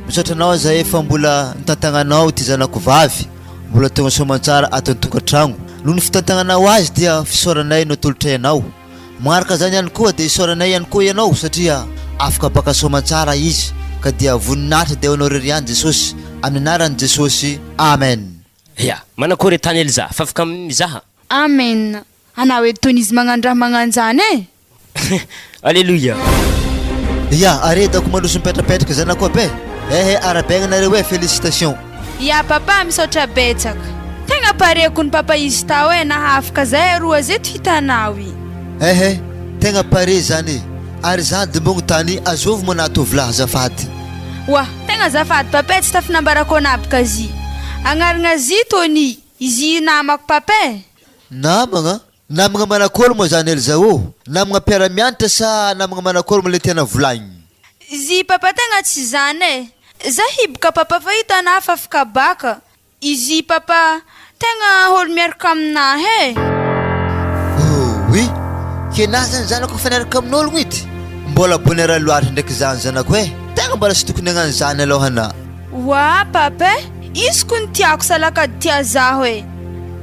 [SPEAKER 9] misaotra anao zahay fa mbola nitantagnanao ty zanako vavy mbola tonga soamantsara ato an-tokantragno noho ny fitantagnanao azy dia fisaoranay no tolotray anao magnaraka zany ihany koa dia isoranay ihany koa ianao satria afaka baka soamantsara izy ka dia voninahitra dia anao reriany Jesosy amin'ny anaran'i Jesosy amen.
[SPEAKER 3] Manakory tany Elza fa afaka mizaha.
[SPEAKER 8] Amen. Anao etony izy magnandraha magnanjany
[SPEAKER 3] Alléluia.
[SPEAKER 9] Aredako mandroso mipetrapetraka zanako be arabegnanareo félicitations.
[SPEAKER 8] Papa misaotra betsaka tegna pareko ny papa izy tao nahafaka zay roa zeto hitanao
[SPEAKER 9] tegna pare zany ary zany dembogno tany azovy mo natovolahy azafady.
[SPEAKER 8] Tegna zafady papa tsy tafinambarako anabaka zy agnaragna zy tony izy namako papa
[SPEAKER 9] namagna manakôry mo zany Elza namagna mpiara-mianatra sa namagna manakôry mo le tena volagny
[SPEAKER 8] zy papa tegna tsy zany za hiboka papa fa hitana fa afaka baka izy papa tegna olo miaraka aminahy
[SPEAKER 9] oui kena zany zanako fa niaraka amin'ologno ity mbola bonera loatra ndraiky zany zanako tegna mbola sy tokony agnano zany alohana
[SPEAKER 8] papa izy ko ny tiako salakady tia zaho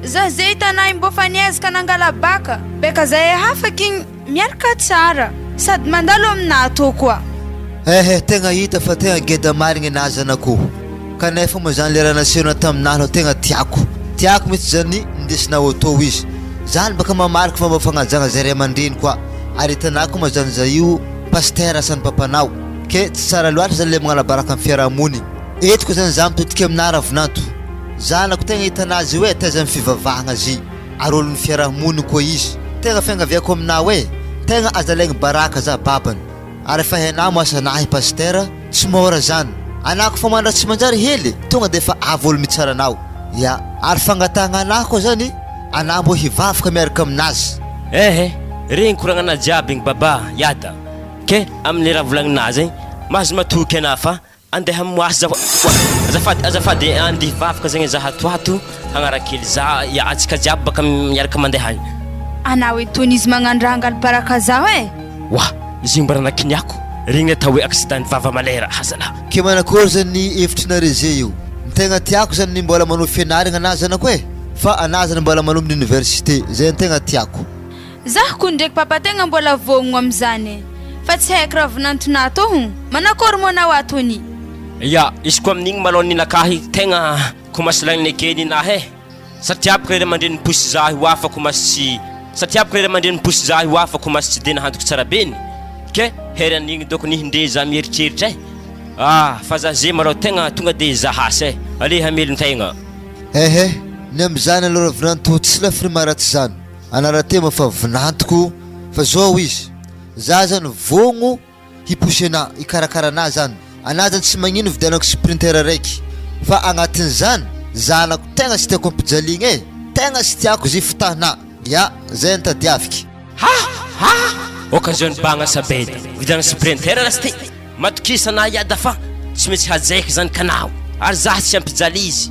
[SPEAKER 8] za zay hitanay mbo fa niezaka nangala baka beka zay hafaky miaraka tsara sady mandalo aminato koa
[SPEAKER 9] tegna hita fa tegna geda marigny anazy zanako kanefa mo zany lera nasehona taminahy tegna tiako mitsy zany indesina auto izy zany baka mamarika fa mafagnajagna zay ray aman-dreny koa ary hitanako mo zany za io paster sany papanao ke tsy tsara loatra zany le magnalabaraka amin'ny fiarahamony etiko zany za mitotika aminahy ravinanto zanako tegna hitanazy io taiza amin'ny fivavahagna zy ary olo ny fiarahamony koa izy tegna fiangaviako aminahy tegna azalaigny baraka za babany ary fa hainao mo asanahy paster tsy mora zany anako fa mandra tsy manjary hely tonga dia fa avy olo mitsara anao ary fangatahagna anahy koa zany anao mbo hivavaka miaraka aminazy
[SPEAKER 3] regny koragnana jiaby igny baba yada ke amin'ny raha volagninazy mahazo matoky anah fa andeha moasy azafady andeha hivavaka zegny za hatoato hagnarakely za atsika jiaby baka miaraka mandeha agny
[SPEAKER 8] anao etony izy magnandraha angalibaraka zaho
[SPEAKER 3] izy igny mbarana kiniako regny atao hoe accident vava malera hazana
[SPEAKER 9] ke manakôry zany hevitrinare zay io ny tegna tiako zany ny mbola manao fianaragna anazy zanako fa anazy zany mbola manomby université zay ny tegna tiako
[SPEAKER 8] zaho ko ndraiky papa tegna mbola vognogno am'izany fa tsy haiko raha vinantona tohon manakôry mo anao atony
[SPEAKER 3] izy koa amin'igny malao ninakahy tegna komasilagny ekeny nahy satria baka ray mandreny posy za ho afaka komasy satria baka ray mandreny posy za ho afaka komasy tsy de nahantoko tsara beny ke heran'igny doko nihindre za mieritreritra fa za zay malao tegna tonga de zahasy ale hamelon-tegna
[SPEAKER 9] ny am'izany aloha vinanto tsy lafiny maratsy zany anaratema fa vinantoko fa zao izy za zany vogno hiposy ana hikarakara ana zany ana zany tsy magnino vidianako sprinter raiky fa agnatin' zany zanako tegna sy tiako ampijaligny tegna sy tiako zy fitahana zay nitadiaviky
[SPEAKER 3] occasion bagna sabedy vidiana sprinter rasty matokisana iada fa tsy maintsy hajaika zany kanao ary zaho tsy ampijaly izy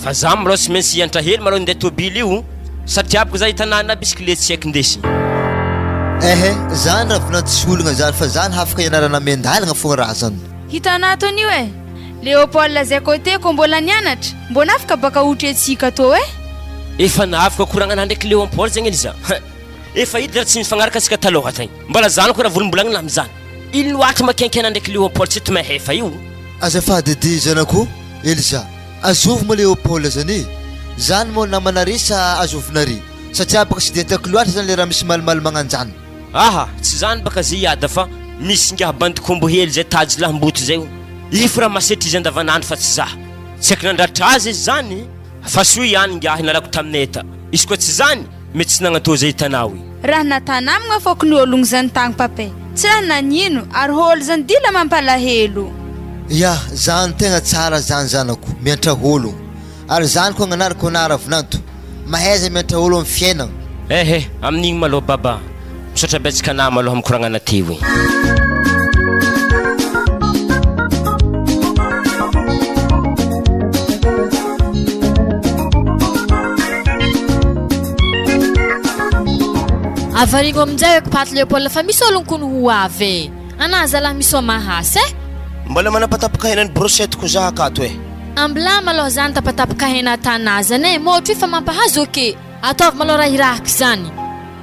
[SPEAKER 3] fa za malao tsy maintsy hiantra hely malao ndeha tôbily io satria aboko za hitanana bisikilety tsy haiko ndesy
[SPEAKER 9] zany raha vinantsy olagna zany fa zany hafaka ianarana mendalagna fogna raha zany
[SPEAKER 8] hitanao tony io e Léopold zay côté ko mbola nianatra mbona afaka baka ohatra antsika tô e
[SPEAKER 3] efa naafaka koragnana ndraiky Léopold zegny izy efa hity raha tsy mifagnaraka antsika taloha tagny mbola zany koa raha volombolagna am'zany ino loatra makenkena ndraiky Léopold tsy to mahefa io
[SPEAKER 9] azafady edy zanako Elza azovy mo Léopold zany zany mo namanary sa azovinary satria baka tsy de hitako loatra zany le raha misy malimaly magnanjany
[SPEAKER 3] aha tsy zany baka zay iada fa misy ngaha bandikombo hely zay tady lahimboto zay ifo raha masetry izy andavanandro fa tsy zaho tsy haiko nandratra azy izy zany fa soa ihany ngaha nalako taminay ta izy koa tsy zany mety tsy nagnatao zay hitanao
[SPEAKER 8] raha natanamagna fôko ny ologno zany tagny papay tsy raha nanino ary holo zany dila mampalahelo
[SPEAKER 9] ya zany tegna tsara zany zanako miantra ologno ary zany koa agnanarako anara vinanto mahaiza miantra olo amin'ny fiainagna
[SPEAKER 3] amin'igny maloha baba misaotra betsaka anah maloha amikoragnana teo
[SPEAKER 7] avarigno aminjay eky paty Léopold fa misy ologno kony ho avy anah zalahy misy mahasy
[SPEAKER 1] mbola manapatapaka henany brochette ko za akato
[SPEAKER 7] ambla maloha zany tapatapaka hena tanazany motro fa mampahazo ke ataovy maloha raha irahaka zany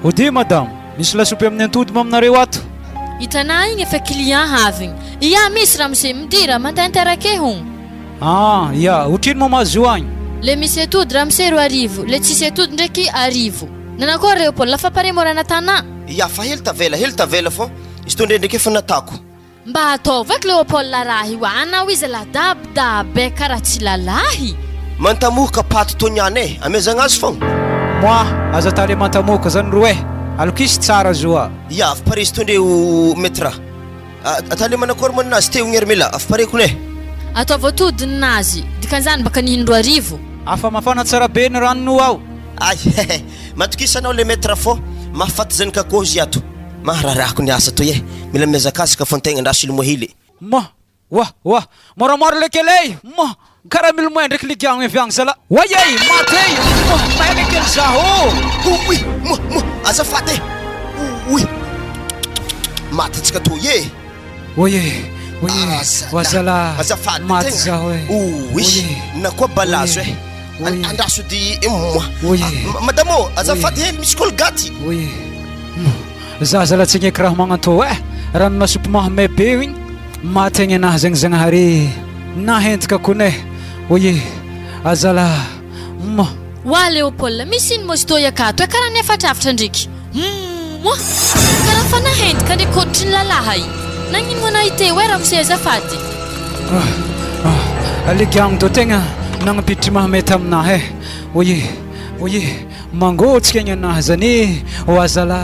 [SPEAKER 10] ody madame misy lasopy amin'ny antody maminareo ato
[SPEAKER 7] hitanah igny efa client havigny ia misy raha misy midira mantanterake hon
[SPEAKER 10] ia otrino mo mahazo agny
[SPEAKER 7] le misy atody raha misy 2 arivo le tsisy atody ndraiky arivo nanako Léopold lafa pare morana tana
[SPEAKER 1] ya fa hely tavela fô izy tô ndraiky efa natako
[SPEAKER 7] mba ataovy eky Léopold raha io anao izy ladabdabe karaha tsy lalahy
[SPEAKER 1] mantamoka paty tô niany amezagna azy fô
[SPEAKER 10] moi aza tale mantamoka zany roe aloko izy tsara zoa
[SPEAKER 1] ya fa pare izy tô ndreo metra atale manakory monazy teo gnermila afa pare kone
[SPEAKER 7] ataovy atody ninazy dikan'izany baka nihiny 2 arivo
[SPEAKER 10] afa mafana tsara be ny ranonao ao
[SPEAKER 1] ay matokisanao le metra fô mahafaty zany kakoho izy ato mahararako ny asa toy mila miazakazaka fô antegna ndraso ilo mohily
[SPEAKER 10] wah moramora lekeley karaha mila moy ndraiky ligiagno eviagno zala wayay matey mahelekely zaho
[SPEAKER 1] oui azafady oui matytsika to
[SPEAKER 10] wazala
[SPEAKER 1] azafady
[SPEAKER 10] maty zaho
[SPEAKER 1] oui na koa balazo andraso di madame azafady hely misy kolgaty
[SPEAKER 10] Zaza la tsy ngeky raha magnantô raha nasopy mahamay be igny mategny anahy zegny zagnahary nahentaka kone azala
[SPEAKER 7] wa Léopold misy ino mosito yakato karaha nefatrafitra ndraiky karaha fa nahentaka ndraiky koditry ny lalahy nagnino mo nahite raha misy azafady
[SPEAKER 10] aligiagno tô tegna nagnapiditry mahamay taminahy mangotsika igny anahy zany azala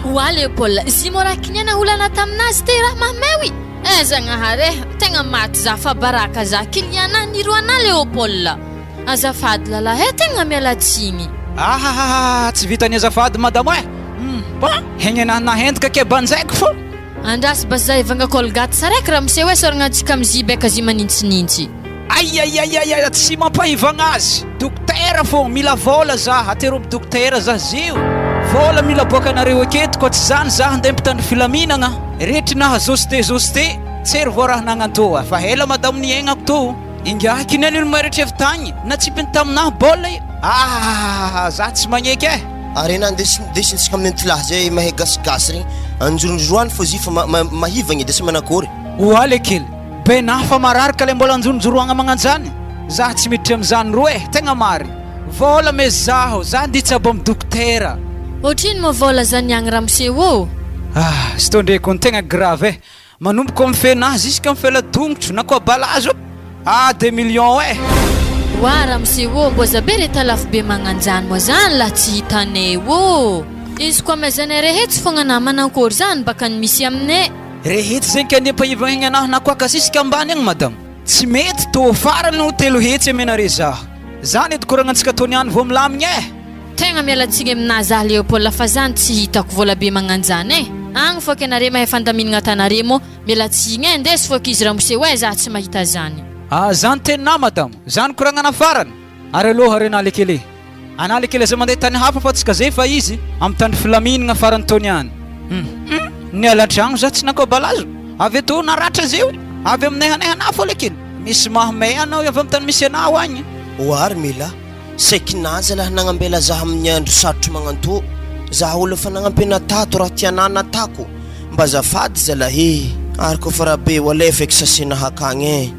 [SPEAKER 7] wa Léopold zy morakiniana olana taminazy te raha mahamay zagnahary tegna maty za fa baraka za kiliana niroana Léopold azafady lalahy tegna mialatsigny
[SPEAKER 10] tsy vitany azafady madame hegny anahy nahentaka ke banjaiko fô
[SPEAKER 7] andrasy bas za ivanga kolgaty saraiky raha misy soragna antsika amzy beka zy manintsinintsy
[SPEAKER 10] ay tsy mampahivagna azy dokotera fô mila vola za ateroby dokotera za zio vola mila boaka anareo aketo koa tsy zany za andeha mpitandro filaminagna retry nahazo zoste tsery vo raha nagnantoa fa hela madamo niaignako to ingaha kineny olo maretry evy tagny na tsipiny taminahy bola za tsy magneky
[SPEAKER 1] ary na ndesintsika amin'ny antilahy zay mahay gasigasy regny anjonjoroany fô zy fa mahivagny de sy manakory
[SPEAKER 10] oale kely be na fa mararaka le mbola anjonjoroagna magnanjany za tsy miditry am'zany roe tegna mary vola me zaho za nditsy abo amin'ny dokotera
[SPEAKER 7] otrino mo vola zany agny raha miseo
[SPEAKER 10] sy tô ndraiky ny tegna grave manomboka amin'ny fenazy isika amin'ny felatongotro na koa balazo 2 millions
[SPEAKER 7] wa raha miseo mbo zabe re talafo be magnanjany moa zany la tsy hitanay izy koa mazany rehetsy fogna na manankory zany baka ny misy aminay
[SPEAKER 10] rehetsy zegny ka nepahivagna igny anahy na koa kasisika ambany agny madame tsy mety tô farany no telo hetsy amenare zaho zany edy koragnantsika toniany vo milamigny
[SPEAKER 7] tegna mialatsigny aminazy Léopold fa zany tsy hitako vola be magnanjany agny foka ianareo mahay fandaminagna atanareo mila tsy igny indesy foka izy raha mose hoe za tsy mahita zany.
[SPEAKER 10] Zany tenina madamo, zany koragnana farany. Ary aloha rena lekele. Ana lekele za mandeha tany hafa fa tsy kaze fa izy amin'ny tany filaminagna farany taony any. Ny alan-tragno za tsy nakao balazo. Avy eto naratra zio. Avy aminehana fo lekele. Misy mahamay anao avy amin'ny tany misy anao agny.
[SPEAKER 1] Oary mila saikinazy laha nagnambela zaho amin'ny andro sarotro magnanto. Zaho olo fa nagnampena tato raha tiana natako. Mba zafady zalahy. Ary kofa raha be walefa eky sasina hakagny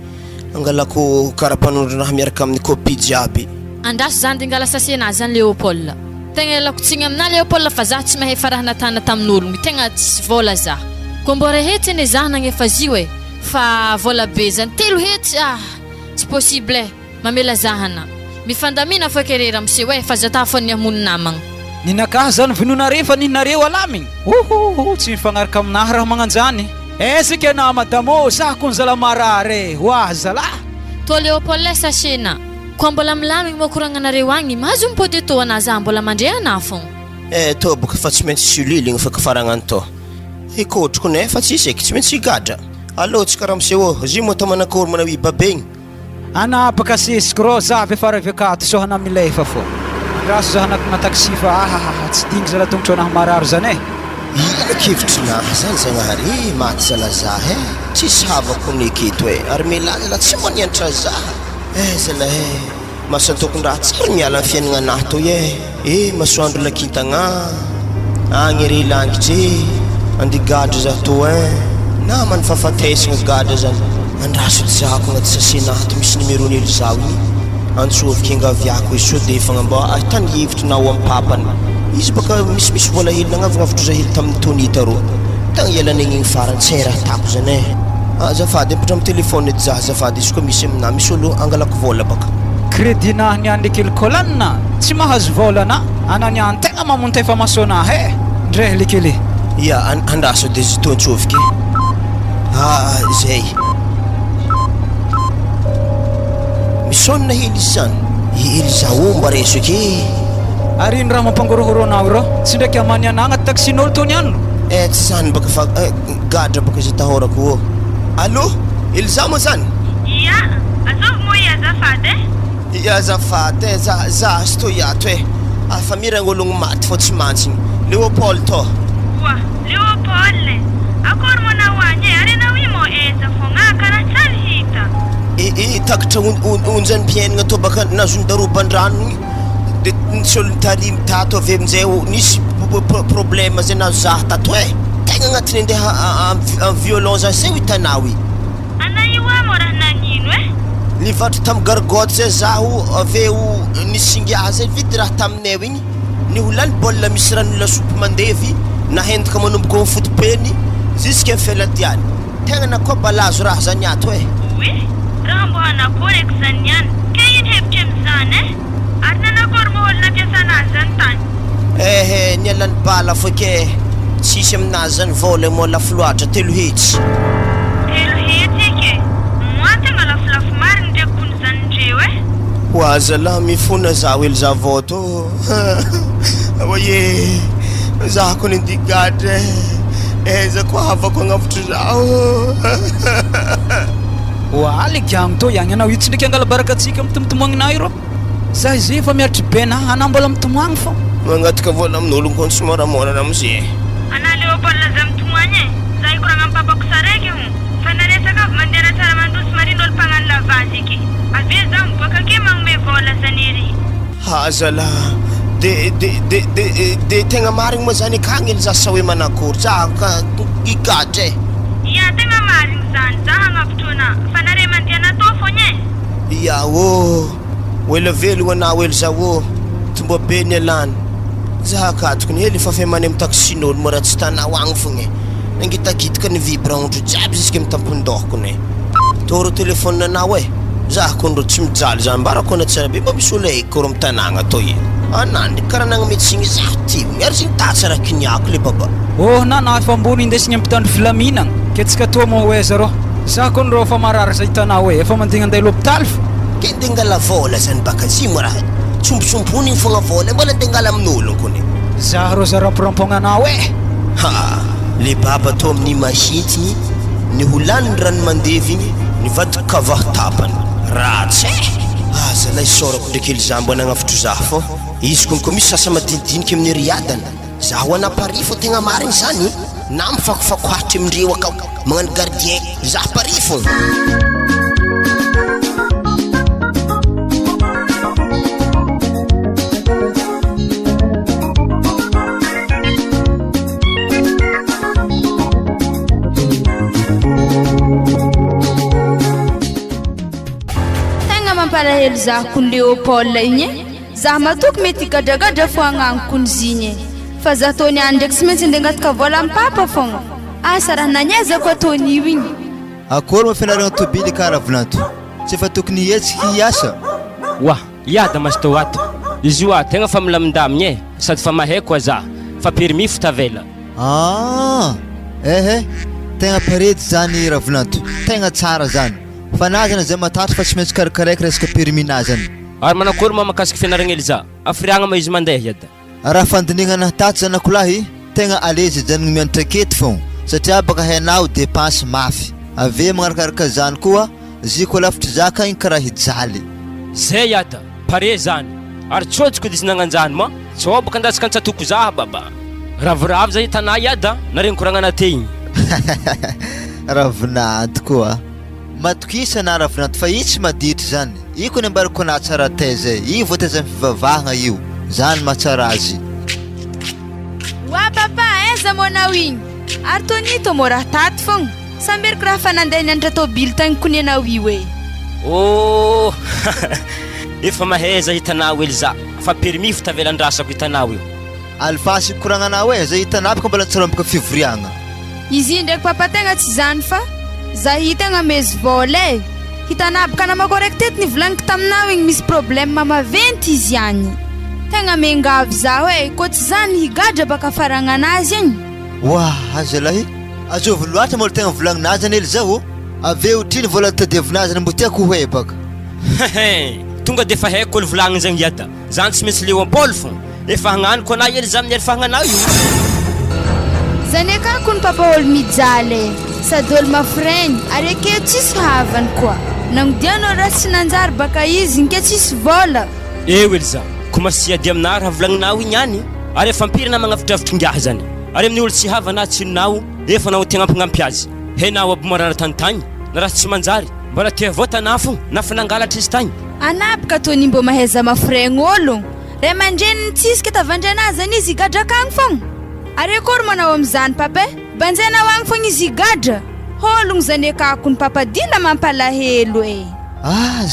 [SPEAKER 1] angalako karapanondronaha miaraka amin'ny kopi jiaby.
[SPEAKER 7] Andraso zany dingala sasena zany Léopold. Tegna lako tsigny amina Léopold fa za tsy mahay farahanatana tamin'ologno tegna tsisy vola za. Kombore hetsy ene za nagnefa ziwe fa vola be zany telo hetsy tsy possible mamela zahana. Mifandamina fa kerera mse hoe fa zata fa ny amono namagna.
[SPEAKER 10] Ninakaha zany vinonare fa ninareo alamigny. Tsy mifagnaraka aminahy raha magnanjany. Esike na madamo za kun zala marare wa zala.
[SPEAKER 7] To Léopold sasena. Kwa mbola milamigny mokoragnanareo agny mahazo mipody to anaza mbola mandre anafon.
[SPEAKER 1] To boka fa tsy maintsy siuliligny fa kafaragnany to. Ikotroko ne fa tsisy eky tsy maintsy gadra. Allo tsy karaha mseo zimo tamanakory manawi babegny.
[SPEAKER 10] Ana baka siskro za ve fara vekato so hana milefa fo. Raso za hana taxi fa tsy dingy zala tongotro na mararo zany.
[SPEAKER 1] Ina kevitrinah zany zagnahary maty zalazaha tsisy havako neketo ary milaza la tsy maniantra zaha zalahy masantokondraha tsary miala amin'ny fiaignanahy toy masoandro lakintagna agny ery langitry andigadro za to namany fahafatesagna gadra zany andraso jako agnaty sasenahy to misy numéron'ely zao igny antsoviky angaviako izy so de fagnamba tany hevitry nao amin'ny papany izy baka misy vola hely nagnavagnavatro za hely tamin'ny tonita ro tagna ialan'igny farany tsy raha tako zany azafady apitra amin'ny telefôny edy za azafady izy koa misy amina misy olo angalako vola baka
[SPEAKER 10] crédit-nah niany ndraiky lekolanina tsy mahazo volana ana niany tegna mamonta efa masonahy ndre lekele
[SPEAKER 1] ia andraso de izy to antsoviky zay misonina hely izy zany hely za omba reso eky
[SPEAKER 10] ary ino raha mampangorohoronao ro tsy ndraiky amany ana agnaty taxin'olo tony any
[SPEAKER 1] tsy zany baka fa gadra baka izy tahorako allo ily za moa zany
[SPEAKER 11] ia azovy moa azafady
[SPEAKER 1] azafady za azy to iato fa miragna ologno maty fo tsy mantsiny Léopold to
[SPEAKER 11] wa Léopold akory mo nao agny ary anao imo eza fogna karaha tsary hita
[SPEAKER 1] takatra onjany mpiainagna to baka nazony daroban-drano igny de nisy olo nitaly tato avy amin'izay nisy problème zay nazo zaha tato tegna agnatiny andeha amin'ny violon zany zay ho hitanao
[SPEAKER 11] ana io mo raha nagnino
[SPEAKER 1] nivatry tamin'ny gargotte zay zaho aveo nisingia zay vity raha taminay igny ny olany baolina misy ran'olona sopo mandevy nahendaka manomboko amin'ny fotopeny jusque amin'ny fialadiany tegna nakoa balazo raha zany ato
[SPEAKER 11] raha mbo hanakory eky zany niany ke ino hevitry am'izany ary nanakory mo olona ampiasanazy zany tany
[SPEAKER 1] nialany bala fo ke tsisy aminazy zany vola mo lafo loatra telo hetsy
[SPEAKER 11] eky moa tegna lafolafo mariny ndraiky kony zany ndreo
[SPEAKER 1] hoazala mifona zaho ely za voto oye zaho ko nindigadra za ko havako agnavotro zaho
[SPEAKER 10] oaly giagno to iagny anao io tsy ndraiky angala barakatsika mitomitomoagninao io ro za izy efa miaritry bena anao mbola mitomoagny fo
[SPEAKER 1] magnataka vola amin'ologno koa tsy moramorana amizay
[SPEAKER 11] ana Léopold za mitomoagny za ikoragna amin'ny papako saraiky fa naresaka avy mandeha tsara mandosy mariny olo mpagnano lavazy eky avy za miboaka ke magnome vola zany ery
[SPEAKER 1] zala de tegna marigny moa zany akagny ely za sa hoe manakory za igadra
[SPEAKER 11] ia tegna marigny zany za hagnavotronà fa nare mandeha natao fogna
[SPEAKER 1] ia oela velo anao ely za tomba be ny alany za akatoko ny hely fa fe mane amin'ny taxin'olo mo raha tsy tanao agny fogna nangitakitika ny vibra ondro jiaby ziska mitampon-dohako ny toro telefône anao za konro tsy mijaly zany mbarako ana tsara be mba misy olo ekoro amin'ny tanàgna to anany karaha nagnametsigny zaho ty miary ziny tatsara kiniako le baba
[SPEAKER 10] na efa ambony indesigny ampitandro filaminagna ke tsika toa mo oeza ro za konro fa marary za hitanao efa mandigna andeha l'hôpital fa
[SPEAKER 1] ke ndengala vola zany baka zimo raha tsombotsombony igny fogna vola mbola ndengala amin'ologno kony
[SPEAKER 10] za ro za ramporampognanao
[SPEAKER 1] le baba to amin'ny mahitiny ny holaniny rano mandevy igny nivadika kavahatapany ratsy aza lay sorako ndraiky ely zambo anagnavitro za fô izy konko misy sasa madinidiniky amin'ny riadana za ho anapari fô tegna marigny zany na mifakofakohatry amindreo akao magnano gardien za pari fô
[SPEAKER 8] mampalahelo za kun Leopold igny za matoky mety gadragadra fo agnaniko zigny fa za tony any ndraiky tsy maintsy ndengatka vola am papa fogna asa raha nanyezako ataon'io igny
[SPEAKER 9] akory mafianaragna tobily karaha volanto tsy efa tokony hihetsiky hiasa
[SPEAKER 3] wah iada masto ato izy io tegna fa milamindamigny sady fa mahay koa za fa permis fo tavela
[SPEAKER 9] tegna paredy zany raha volanto tegna tsara zany fa nazana zay matatra fa tsy maintsy karakaraiky resaka permis nazany
[SPEAKER 3] ary manakory mamakasiky fianaragna ely za afiriagna ma izy mandeha iada
[SPEAKER 9] raha fandinignana taty zanakolahy tegna alezy janogny mianatra aketo fogna satria baka hainao dépense mafy ave magnarakaraka zany koa ziko lavitry zaka igny karaha hijaly
[SPEAKER 3] zay iada pare zany ary tsotsiko dizy nagnanjany ma tsô baka andatsika antsatoko za baba ravoravo zay tanà iada naregny koragnana te igny
[SPEAKER 9] ravinanto koa matokisa na ravinanto fa io tsy maditry zany io koa ny ambarako na tsara tay zay io vao taiza mifivavahagna io zany mahatsara azy
[SPEAKER 8] wa papa aiza monao igny ary tonito mo raha taty fogna samberiko raha fa nandeha nianatra tobily tagny konianao io e
[SPEAKER 3] efa mahaiza hitanao ely za fa permis fo tavelandrasako hitanao io
[SPEAKER 9] alifasy koragnanao e zay hitanao baka mbola tsarambaka fivoriagna
[SPEAKER 8] izy ndraiky papa tegna tsy zany fa za hitegna mezy vola hitanao baka namako araiky teto nivolagniko taminao igny misy problème maventy izy agny tegna mengavy zaho e ko tsy zany higadra baka faragnanazy igny
[SPEAKER 9] wah azalahy azovy loatra mbola tegna volagninazy any ely zao ave otriny vola tadiavinazy any mbo tiako hoe baka
[SPEAKER 3] tonga de fa haiko olo volagniny zagny iada zany tsy maintsy Leopold fo efa hagnaniko anay ely za amin'ny arifahagnanao io
[SPEAKER 8] zany akako ny papa olo mijaly sady olo mafregny ary akeo tsisy havany koa nagnodianao raha tsy nanjary baka izy nke tsisy vola
[SPEAKER 3] eo ely za ko masiady aminah raha volagninao igny any ary efa ampirina magnavitrafitry ngiahy zany ary amin'ny olo tsy havana tsinonao efa nao tegnampignampy azy hainao aby marana tantagny na raha tsy manjary mbola tia votanà fo na fa nangalatra izy tagny
[SPEAKER 8] anapaka tony mbo mahaiza mafregny olo ray mandreniny tsisika tavandranazy zany izy higadrakagny fogna ary akory manao am'izany papa banjainao agny fogna izy higadra hologno zany akako ny papa dila mampalahelo e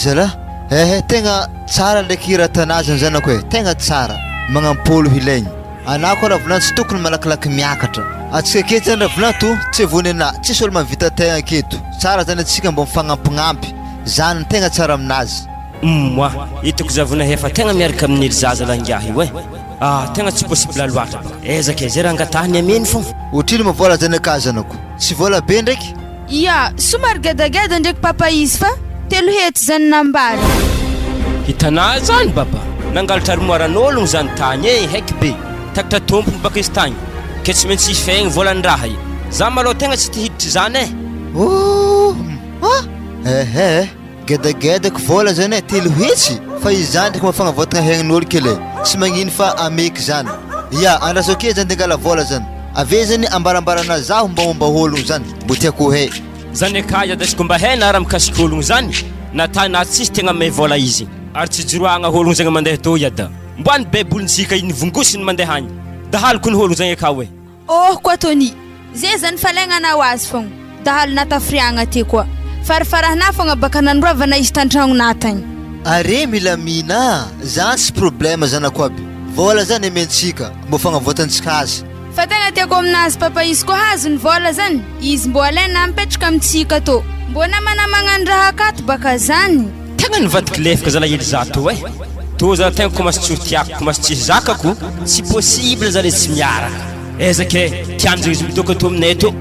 [SPEAKER 9] zalahy tegna tsara ndraiky raha tanazany zanako e tegna tsara magnampolo hilaigny anao koa raha volana tsy tokony malakilaky miakatra atsika aketo zany raha volana to tsy evony ana tsisy olo mavita tegna aketo tsara zany atsika mbo mifagnampignampy zany ny tegna tsara aminazy
[SPEAKER 3] moa hitako zavona hefa tegna miaraka amin'ny ry zaza langiahy io e tegna tsy possible loatra ezaka zay raha angatahany ameny fogna
[SPEAKER 9] otriny mavola zany aka zanako tsy vola be ndraiky
[SPEAKER 8] ia somary gedageda ndraiky papa izy fa telo hety zany nambary
[SPEAKER 3] hitanà zany baba nangalatra armoiran'ologno zany tany e haiky be takatra tompony baka izy tagny ke tsy maintsy ifegny volan'ny raha i za maloha tegna tsy tihiditry zany
[SPEAKER 9] gedagedako vola zany e telo hetsy fa izy zany ndraiky mafagnavotagna haign'olo kele tsy magnino fa ameky zany ia andrasoke zany tengala vola zany ave zany ambarambarana zaho mbamomba ologno zany mbo tiako he
[SPEAKER 3] zany aka iadasiko mba haina raha mikasiky ologno zany natana tsisy tegna may vola izy ary tsy joroagna ologno zagny mandeha to iada mboany baibolontsika iny vongosiny mandeha agny dahaliko ny ologno zagny aka hoe
[SPEAKER 8] koa tony zay zany falaignanao azy fogna dahalo natafiriagna ty koa farafarahana fogna baka nandrovana izy tantragno natagny
[SPEAKER 9] are milamina zany sy problème zanako aby vola zany ementsika mbo fagnavotantsika azy
[SPEAKER 8] fa tegna tiako aminazy papa izy koa hazo ny vola zany izy mbo alaina mipetraka amintsika to mbo namanamagnany raha akato baka zany
[SPEAKER 3] tegna nivadiky lefaka zala ely za to e to zala tegna komasy tsy ho tiako komasy tsisy zakako tsy possible zale tsy miaraka ezake tianjy izy mitoka to aminay to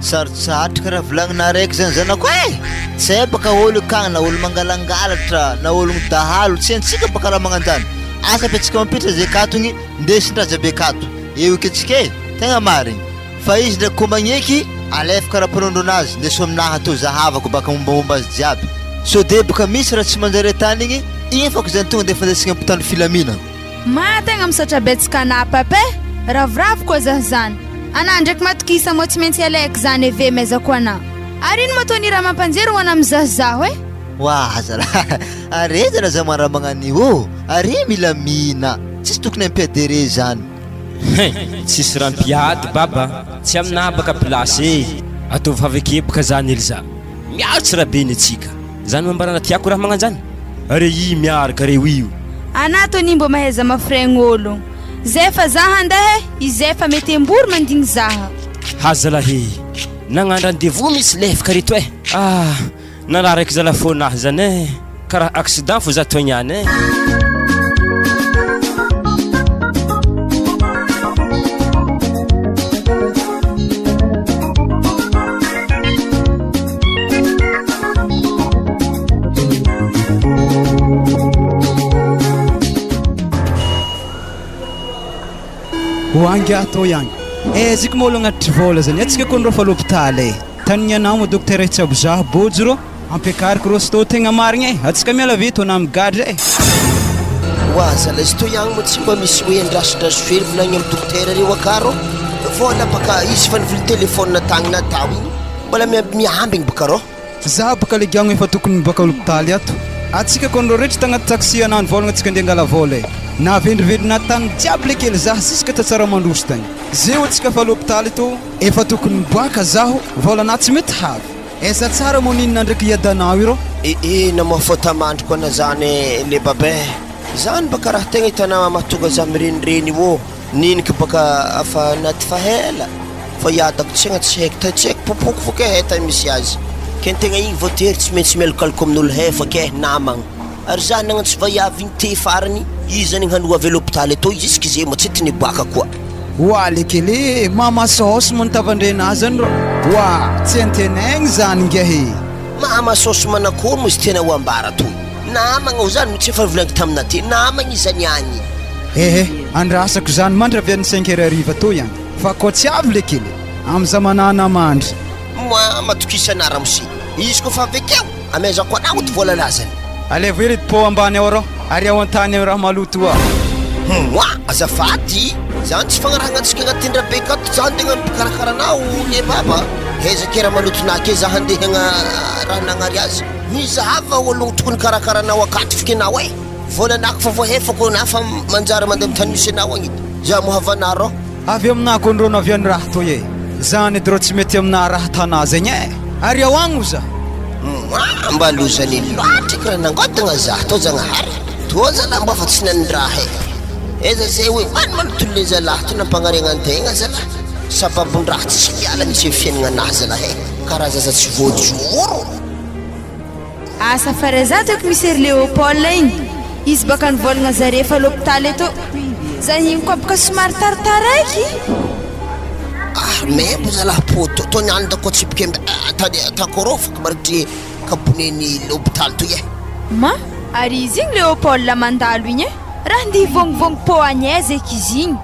[SPEAKER 9] sarotsarotra raha volagnina raiky zany zanako e tsy baka olo kagny na olo mangalangalatra na ologno dahalo tsy haintsika baka raha magnanjany asa pe tsika mampitra zay kato igny ndesindraza be kato eo iketsika e tegna marigny fa izy ndraiky koa magneky alefaka raha-panondro anazy ndeso aminahy atao zahavako baka mombamomba azy jiaby so de baka misy raha tsy manjary tany igny ifako zany tonga de fandraisagna mpitandro filamina
[SPEAKER 8] tegna misaotra betsaka anapapa ravoravo koa zah zany ana ndraiky matokisa mo tsy maintsy alaiky zany eve mezako ana ary ino matony raha mampanjero ho ana mizahazaho e
[SPEAKER 9] wazala arezana za mara magnanio ary milamina tsisy tokony ampidere zany
[SPEAKER 3] tsisy rampiady baba tsy aminahy baka plasy ataovy havekebaka zany ely za miatsy rabeny atsika zany mambarana tiako raha magnanjany are i miaraka are io
[SPEAKER 8] ana tony mbo maheza mafregny olo zay fa za handehe izay fa mety ambory mandigny zaha
[SPEAKER 3] hazalahe nagnandra andevo misy lefaka reto e naraha raiky zalafonahy zany e karaha accident fo za toagnany e
[SPEAKER 10] hoangy atao ihany zika molo agnatitry vola zany atsika konro fa l'hôpital tanigny anao mo docteur itsabo zaho bojoro ampiakariko ro sto tegna marigny atsika miala veto na migadra
[SPEAKER 1] wazala izy to ihany mo tsy mba misy hoe andrasodraso fery volagny amin'ny dokotera reo akaro vola baka izy fa nivily telefône tagnina atao igny mbola miambigny baka rô
[SPEAKER 10] za baka legiagno efa tokony baka l'hôpital ato atsika konro rehetra tagnaty taxi anany volagna atsika andeha angala vola na vendrivelina tany jiaby le kely zaho siska tatsara mandroso tagny zeo atsika fa l'hôpital to efa tokony miboaka zaho volana tsy mety havy eza tsara mo ninona ndraiky iadanao iro
[SPEAKER 1] namafotamandriko ana zany le babe zany baka raha tegna hitanao mahatonga za mirenireny io ninika baka afa naty fahela fa iadako tsy agna tsy haiko tsy haiko popoko foka heta misy azy ken tegna igny voatery tsy maintsy mialokaloko amin'olo hefaka namagna ary za nagna tsy vaiavy igny te farany izy zany hanoa avy l'hôpital eto jusky zay mo tsy tiny boaka koa
[SPEAKER 10] wa lekele mama sosy mo nitavandrenazy zany ro wa tsy antenaigny zany ngiahe
[SPEAKER 1] mama sosy manakory mo izy tena ho ambara toy namagna ho zany tsy efa volagny tamina ty namagna izy zany agny
[SPEAKER 10] andrasako zany mandra avy any 5 heures ariva to ihany fa koa tsy avy lekele amy zamanana mandry
[SPEAKER 1] matokisana ramosi izy koa fa avekeo amezako anao ty vola lazany
[SPEAKER 10] alevo ery po ambany ao rô ary ao antany raha maloto
[SPEAKER 1] azafady zany tsy fagnarahanantsika agnatindrabe kato zany tegna mikarakarahanao e baba ezake raha malotonake za handehagna raha nagnary azy mizava ologno tokony karakaranao akato fikinao e volanako fa voahefako na fa manjary mandeha mitany misy anao agny za mohavana rô
[SPEAKER 10] avy aminah konro no avy any raha toy e zany edy rô tsy mety aminah raha tanà zegny e ary ao agno za
[SPEAKER 1] mba lozany loatra karaha nangodagna za to zagnahary to zala mba fa tsy nandraha eza zay hoe many malotolo zalahy to nampagnariagna antegna zalahy sababon-draha tsy miala misy fiainagna anahy zalahy karaha zaza tsy voajoro
[SPEAKER 8] asa fara za toko misy ery Léopold igny izy baka nivolagna zare fa l'hôpital eto za igny koa baka somary taritaraiky
[SPEAKER 1] membo zalahy poto to niany da koa tsipika takorofaka marikitry kaboneny l'hôpital toy
[SPEAKER 8] ma ary izy igny Léopold mandalo igny raha ndi vongovongo po agnaiza eky izy igny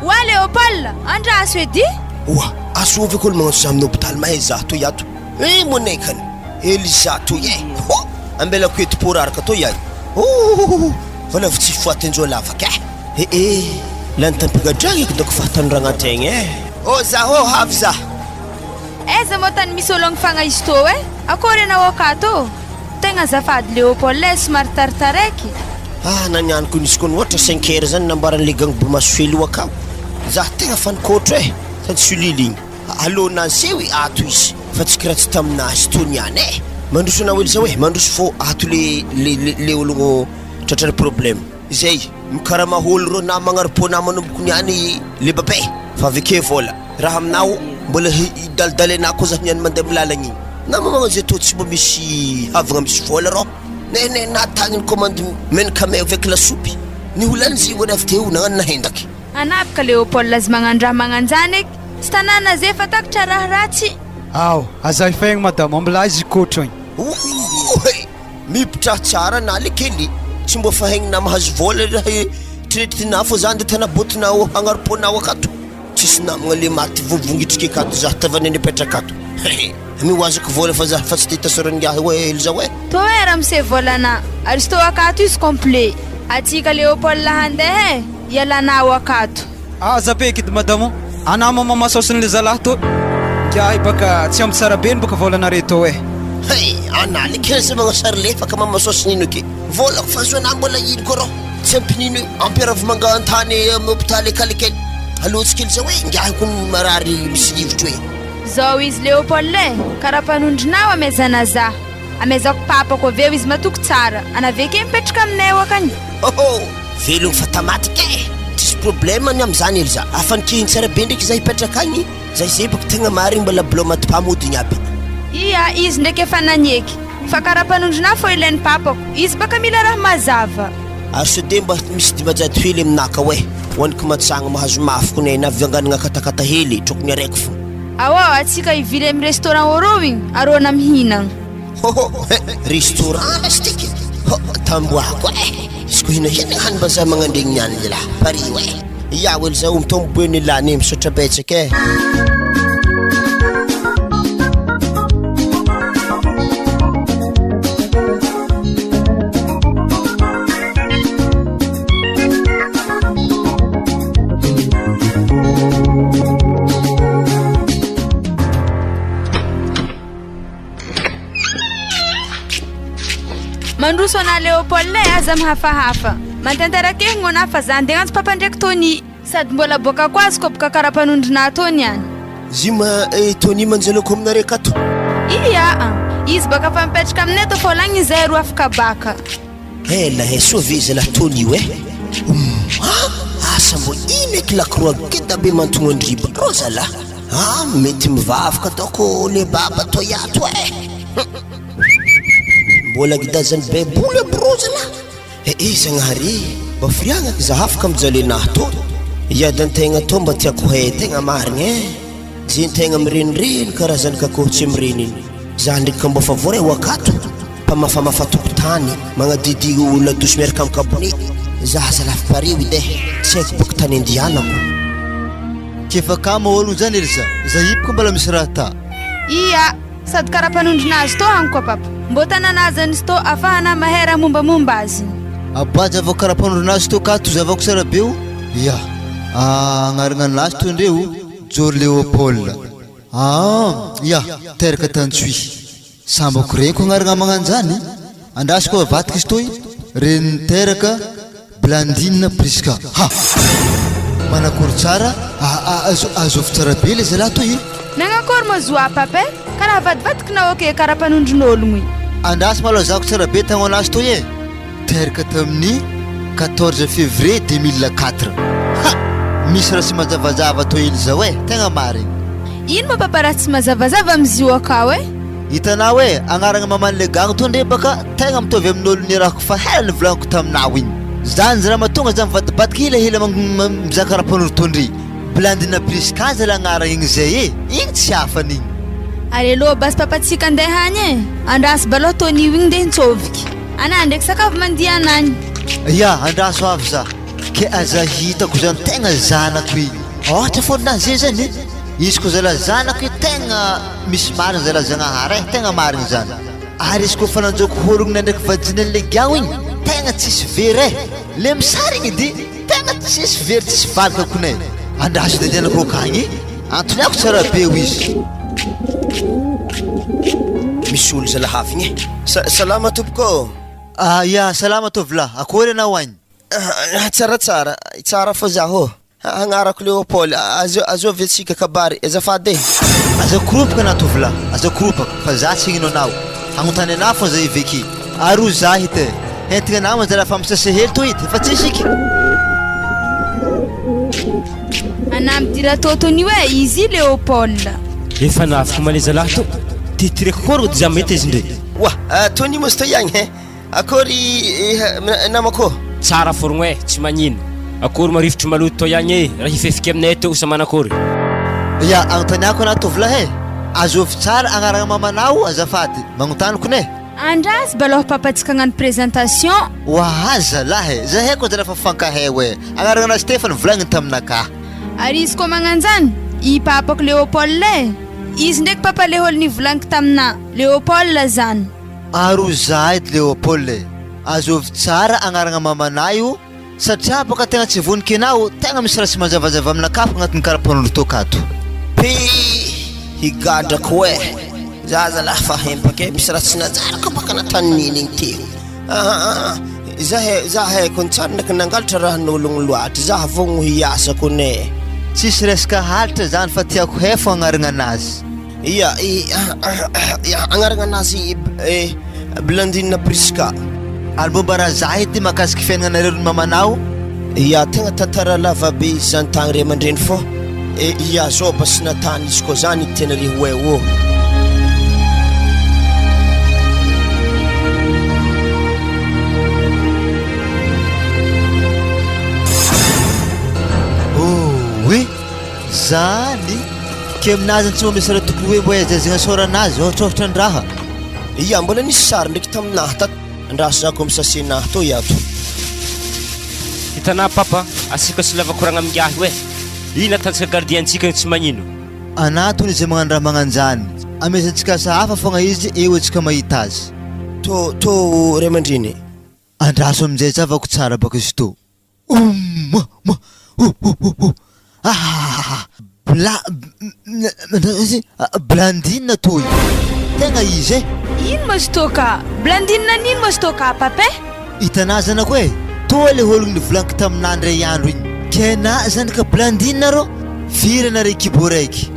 [SPEAKER 8] wa Léopold andraso edy
[SPEAKER 1] aso avy kolo magnano za amin'ny hôpital mahay za toy ato monekany Elisa toy ambelako eto poraraka toy ay vala fa tsy foatenjo lavaka lany tampigadragna eky dako fahatanoranantegna za havy za
[SPEAKER 8] eza mo tany misy ologno fagna izy to akory anao akato tegna zafady Léopold somary taritaraiky
[SPEAKER 1] nanianiko nisy koa ohatra 5 heures zany nambaran'le gangbo masofelo akao za tegna fanikotra sady solily igny alônanseo ato izy fa tsy kiraha tsy taminazy to niany mandroso anao ely za hoe mandroso fô ato le ologno tratrary problème zay mikaraha maholo rô na magnaripô na manomboko niany le babe fa aveke vola raha aminao mbola idalidalena koa zah niany mandeha milalagna igny na mamagna zay to tsy mba misy havagna misy vola rô nene natagniny commande menaka me avec la soupe ny olany zy hoany avy teo nagnano nahendaky
[SPEAKER 8] anapaka Léopold azy magnano raha magnanjany eky sy tanàna zay fa takatra raha ratsy
[SPEAKER 10] aza ifaigny madamo ambilà izy kotra igny
[SPEAKER 1] mipitra tsara na le kely tsy mba fahaigny na mahazo vola raha tretrinao fô zany de tanabotinao agnaripônao akato tsisy namagna le maty vovongitrika akato za tavany nipetraka ato mihoazako vola fa za fa tsy titasoranigahy hoe ely zao e
[SPEAKER 8] toera mise volana ary sy tô akato izy complet atsika Léopold handeha ialanao akato
[SPEAKER 10] aza be kidy madamo anama mamasoson'le zalahy to ngiahy baka tsy ampy tsara be ny baka volanare to e
[SPEAKER 1] analy keza magnasary lefaka mamasoson'ino ake volako fa soana mbola ino ko rô tsy ampinino ampiarava mangantany amin'ny hôpitaly akalikely alohatsika ely zao hoe ngiahy ko marary misy rivotro e
[SPEAKER 8] zao izy Léopold karapanondrinao amezana za amezako papako aveo izy matoko tsara anaveke mipetraka aminay wakany
[SPEAKER 1] velogno fa tamatika e tsisy problème ny am'izany ely za afanikihiny tsara be ndraiky za hipetraka agny zay zay baka tegna marigny mbola blômaty mpamodigny aby
[SPEAKER 8] ia izy ndraiky efa nanyeky fa karapanondrina fo ilainy papako izy baka mila raha mazava
[SPEAKER 1] ary so de mba misy dimajato hely aminaka hoe hoaniko matsagna mahazo mafy konay na vianganagna katakata hely trokony araiky fo
[SPEAKER 8] awa atsika ivily amin'ny restaurant oro igny arona mihinagna
[SPEAKER 1] restaurant lastiky tamboako izy ko hinahinagna hany mba za magnandregny niany le lah pari hoe iaho ely zao mitomboboeny lany misotra betsaka e
[SPEAKER 8] mandroso ana Léopold aza mihafahafa mantantarake ngona fa za andeha antsy papa ndraiky Tony sady mbola boka ko azy ko boka karapanondrina Tony any
[SPEAKER 1] zima Tony manjalako aminare akato
[SPEAKER 8] ia izy baka fa mipetraka aminay to fô lagny zay ro afaka baka
[SPEAKER 1] ela sauvé zala Tony hoe asa mbo ino eky lakroa geda be mantogno andriba ro zala mety mivavaka taoko le baba toyato mbola gida zany beboly abrozana zagnahary mba firiagnaky za afaka mijalenah to iadantegna to mba tiako hay tegna marigny zentegna mirenireny karazany kakoho tsy mireny iny za ndraiky ka mba fa voray ho akato mpamafamafa tokotany magnadidy olona dosy miaraka amin'ny kabone za zalafi pare ide tsy haiko baka tany andianako
[SPEAKER 9] kefa kama olo zany ery za hipiko mbola misy raha ta
[SPEAKER 8] ia sady karapanondrina azy to hany koa papa mbo tananazy azy to afahana mahera mombamomba azy
[SPEAKER 9] abaja avao karapanondrina azy to kato zavako tsara beo ia agnarana nazy to ndreo joro Léopold ia teraka tantsoy sambako renko agnarana magnanjany andrasiko avatiky izy toy reny teraka blandine priska manakory tsara azovy tsara be le zalahy toy
[SPEAKER 8] nagnakory mazoa papa karaha vadivadikinao ake karapanondrin'ologno
[SPEAKER 9] andasy malo zako tsara be tagno anazy toy e teraka tamin'ny 14 février 2004 misy raha sy mazavazava toy ely zao e tegna marigny
[SPEAKER 8] ino ma papa raha tsy mazavazava amizio akao e
[SPEAKER 9] hitanao e agnaragna maman'le gagno to ndre baka tegna mitovy amin'olo nirahako fa hela ny volaniko taminao igny zany raha matonga za mivadibadiky hila mizaka rapanondro tondry blandina priska zala agnaragna igny zay e igny tsy hafan'igny
[SPEAKER 8] ary aloha basy papatsika andeha hany e andrasy baloha Tony igny ndeha nitsoviky ana ndraiky sakafo mandia anany
[SPEAKER 9] ia andraso avy za ke aza hitako zany tegna zanako igny ohatra fôna zay zany izy ko zala zanako i tegna misy marigny zala zagnahary tegna marigny zany ary izy kofa nanjoko hologna ndraiky vajinan'le gao igny tegna tsisy very le misarigny di tegna tsisy very tsisy valika konay andraso dedianako akagny antoniako tsara be o izy
[SPEAKER 1] misy olo zalahavy igny salama tompoko
[SPEAKER 9] ia salama tovila akory anao agny
[SPEAKER 1] tsara fa zaho agnarako Léopold azovy atsika kabary azafady
[SPEAKER 9] aza koropaka na tovila aza koropaka fa za tsy ignino anao agnontany anao fô za iveky aro za hity entigna anao manjara fa misase hely to hity fa tsisiky
[SPEAKER 8] anamidira totony hoe izy Léopold
[SPEAKER 3] efa nafiko male zalahy to titireko kory za mety izy ndre
[SPEAKER 1] wa Tony mos to iagny akory namako
[SPEAKER 3] tsara forogno e tsy magnino akory marifotry maloto to iagny e raha hifefiky aminay to sa manakory
[SPEAKER 9] ia agnontaniako anao tovila e azovy tsara agnaragna mamanao azafady magnotaniko ne
[SPEAKER 8] andras baloha papatsika hagnano présentation
[SPEAKER 9] oaha zalahy za haiko zala fa fankahay hoe agnaragna na Stefany volagniny taminaka
[SPEAKER 8] Ary izy koa magnanjany I papako Léopold izy ndraiky papa le olo nivolaniko tamina Léopold zany.
[SPEAKER 9] Aro zaid Léopold azovy tsara agnarana mamanay io satria baka tegna tsy vonika anao tegna misy raha tsy manjavazava aminakapo agnatin'ny karapan'olo tokato.
[SPEAKER 1] Higadrako Zaza lafa hempake misy raha tsy najaraka baka nataniny igny teo. Zahay kon tsara ndraiky nangalatra raha n'ologno loatra zaha vogno hiasako ne.
[SPEAKER 9] Tsisy resaka halitra zany fa tiako hefo agnarana anazy.
[SPEAKER 1] Ia agnarana anazy Blandine Priska.
[SPEAKER 9] Ary momba raha zahy ty makasiky fiaignanareo ny mamanao?
[SPEAKER 1] Ia tegna tantara lava be izy zany tagny ray aman-dreny fô ia zao basy natany izy koa zany tena ry hoe
[SPEAKER 9] Oui, zany ke aminazy tsy misy raha tokony hoe mbo azazagna soranazy ohatra ny raha.
[SPEAKER 1] Ia mbola nisy sary ndraiky taminahy tato andraso zako misasenahy to iato.
[SPEAKER 3] Hitanà papa asika sy lava koragna amingahy hoe ina tantsika gardiantsika tsy magnino.
[SPEAKER 9] Anatony izay magnano raha magnanjany amezantsika sahafa fogna izy eo antsika mahita azy.
[SPEAKER 1] To ray aman-dreny
[SPEAKER 9] andraso amin'izay zavako tsara baka izy to. Blandine toy tegna izy
[SPEAKER 8] Ino mas toka? Blandine nino mas toka papa?
[SPEAKER 9] Hitanà zanako to le ologno nivolaniko taminandro ray andro igny kena zanaka Blandine rô firy na raiky kibo raiky.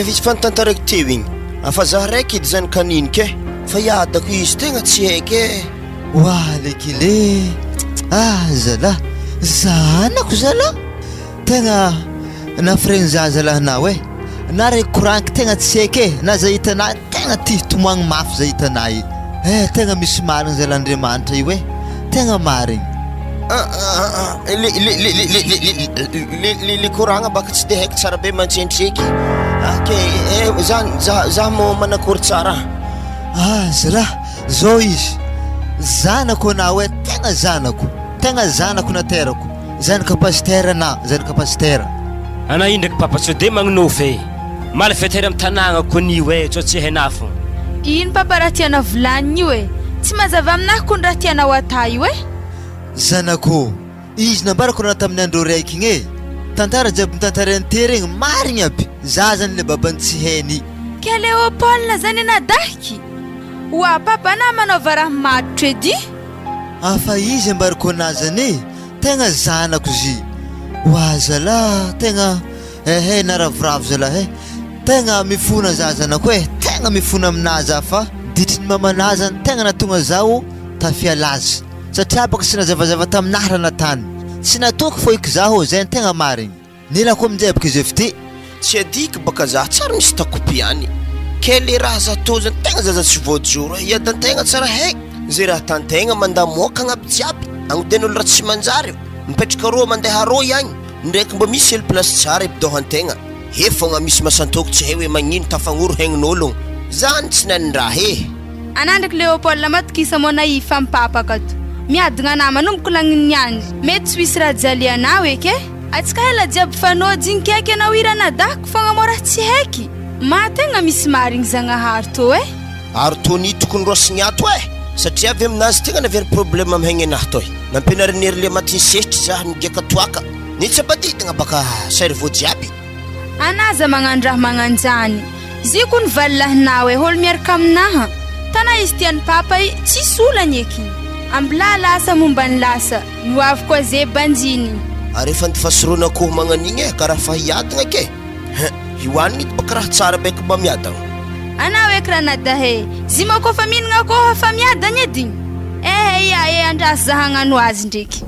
[SPEAKER 1] Visy fanotantaraiky teo igny afa zaho raiky edy zany kaniny ke fa iadako izy tegna tsy haiky
[SPEAKER 9] lekile zala zanako zala tegna nafreny Zaza lahanao na ray koranky tegna tsy haiky na zay hitanà tegna ty tomagny mafy zay hitanà tegna misy marigny zalandriamanitra io tegna marigny.
[SPEAKER 1] Le koragna baka tsy de haiko tsara be mantsentreky za mo manakory tsara.
[SPEAKER 9] Zala zao izy zanako anao tegna zanako naterako zanaka pasteur na zanaka pasteur.
[SPEAKER 3] Ana ino ndraiky papa tsy de magnonofy mala fetera amin'ny tanàgna konio tsao tsy hainà fô.
[SPEAKER 8] Ino papa raha tiana volaniny io tsy mazava aminahy kony raha tiana ho ata io
[SPEAKER 9] zanako izy nambarako raha tamin'ny andro raiky igny tantara jiaby mitantarainy tery igny marigny aby zazany le babany tsy hainy.
[SPEAKER 8] Ke Léopold zany nadahiky wa papa na manaova raha matotro edy
[SPEAKER 9] afa izy ambarako anazany tegna zanako zy zala tegna naravoravo zala tegna mifona zazanako tegna mifona aminazy afa ditriny mamanazany tegna natonga zaho tafialazy satria baka sy nazavazava taminahy raha natany tsy natoko fô iky zaho zay tegna marigny nilako amin'izay baka izy efty
[SPEAKER 1] tsy adiky baka za tsara misy takopy any ke le raha za to zany tegna zaza tsy voajoro iadan-tegna tsara hay zay raha tan-tegna mandamoaka agnaby jiaby agnoden'olo raha tsy manjary mipetraka roa mandeha roa ihany ndraiky mba misy heliplasy tsara ipidohan-tegna fogna misy masantoko tsy hay hoe magnino tafagnoro haignin'ologno zany tsy nanindraha
[SPEAKER 8] anandraky Léopold matikisa mona ifampapaka to miadagna na manomboko lagniny any mety tsy misy raha jalianao ke atsika hela jiaby fanojiny kaiky anao iranadako fogna mo raha tsy haiky tegna misy marigny zagnahary to
[SPEAKER 1] ary tony tokony rosigny ato satria avy aminazy tegna navy problème amin'ny haigny to nampianarinery le matiny sesitry zaho nigaka toaka nitsabadidagna baka cerveau jiaby
[SPEAKER 8] anaza magnano raha magnanjany zy ko nivalilahinao olo miaraka aminaha tana izy tiany papa tsisy olany eky ambila lasa momba ny lasa noavy koa zay banjiny
[SPEAKER 1] ary efa nifasirona akoho magnan'igny karaha fa hiadagna ke hihoanigny baka raha tsara baiky mba miadagna
[SPEAKER 8] anao eky raha nadahe zy mako fa mihinagna akoho fa miadagna edy andraso zahagnano azy ndraiky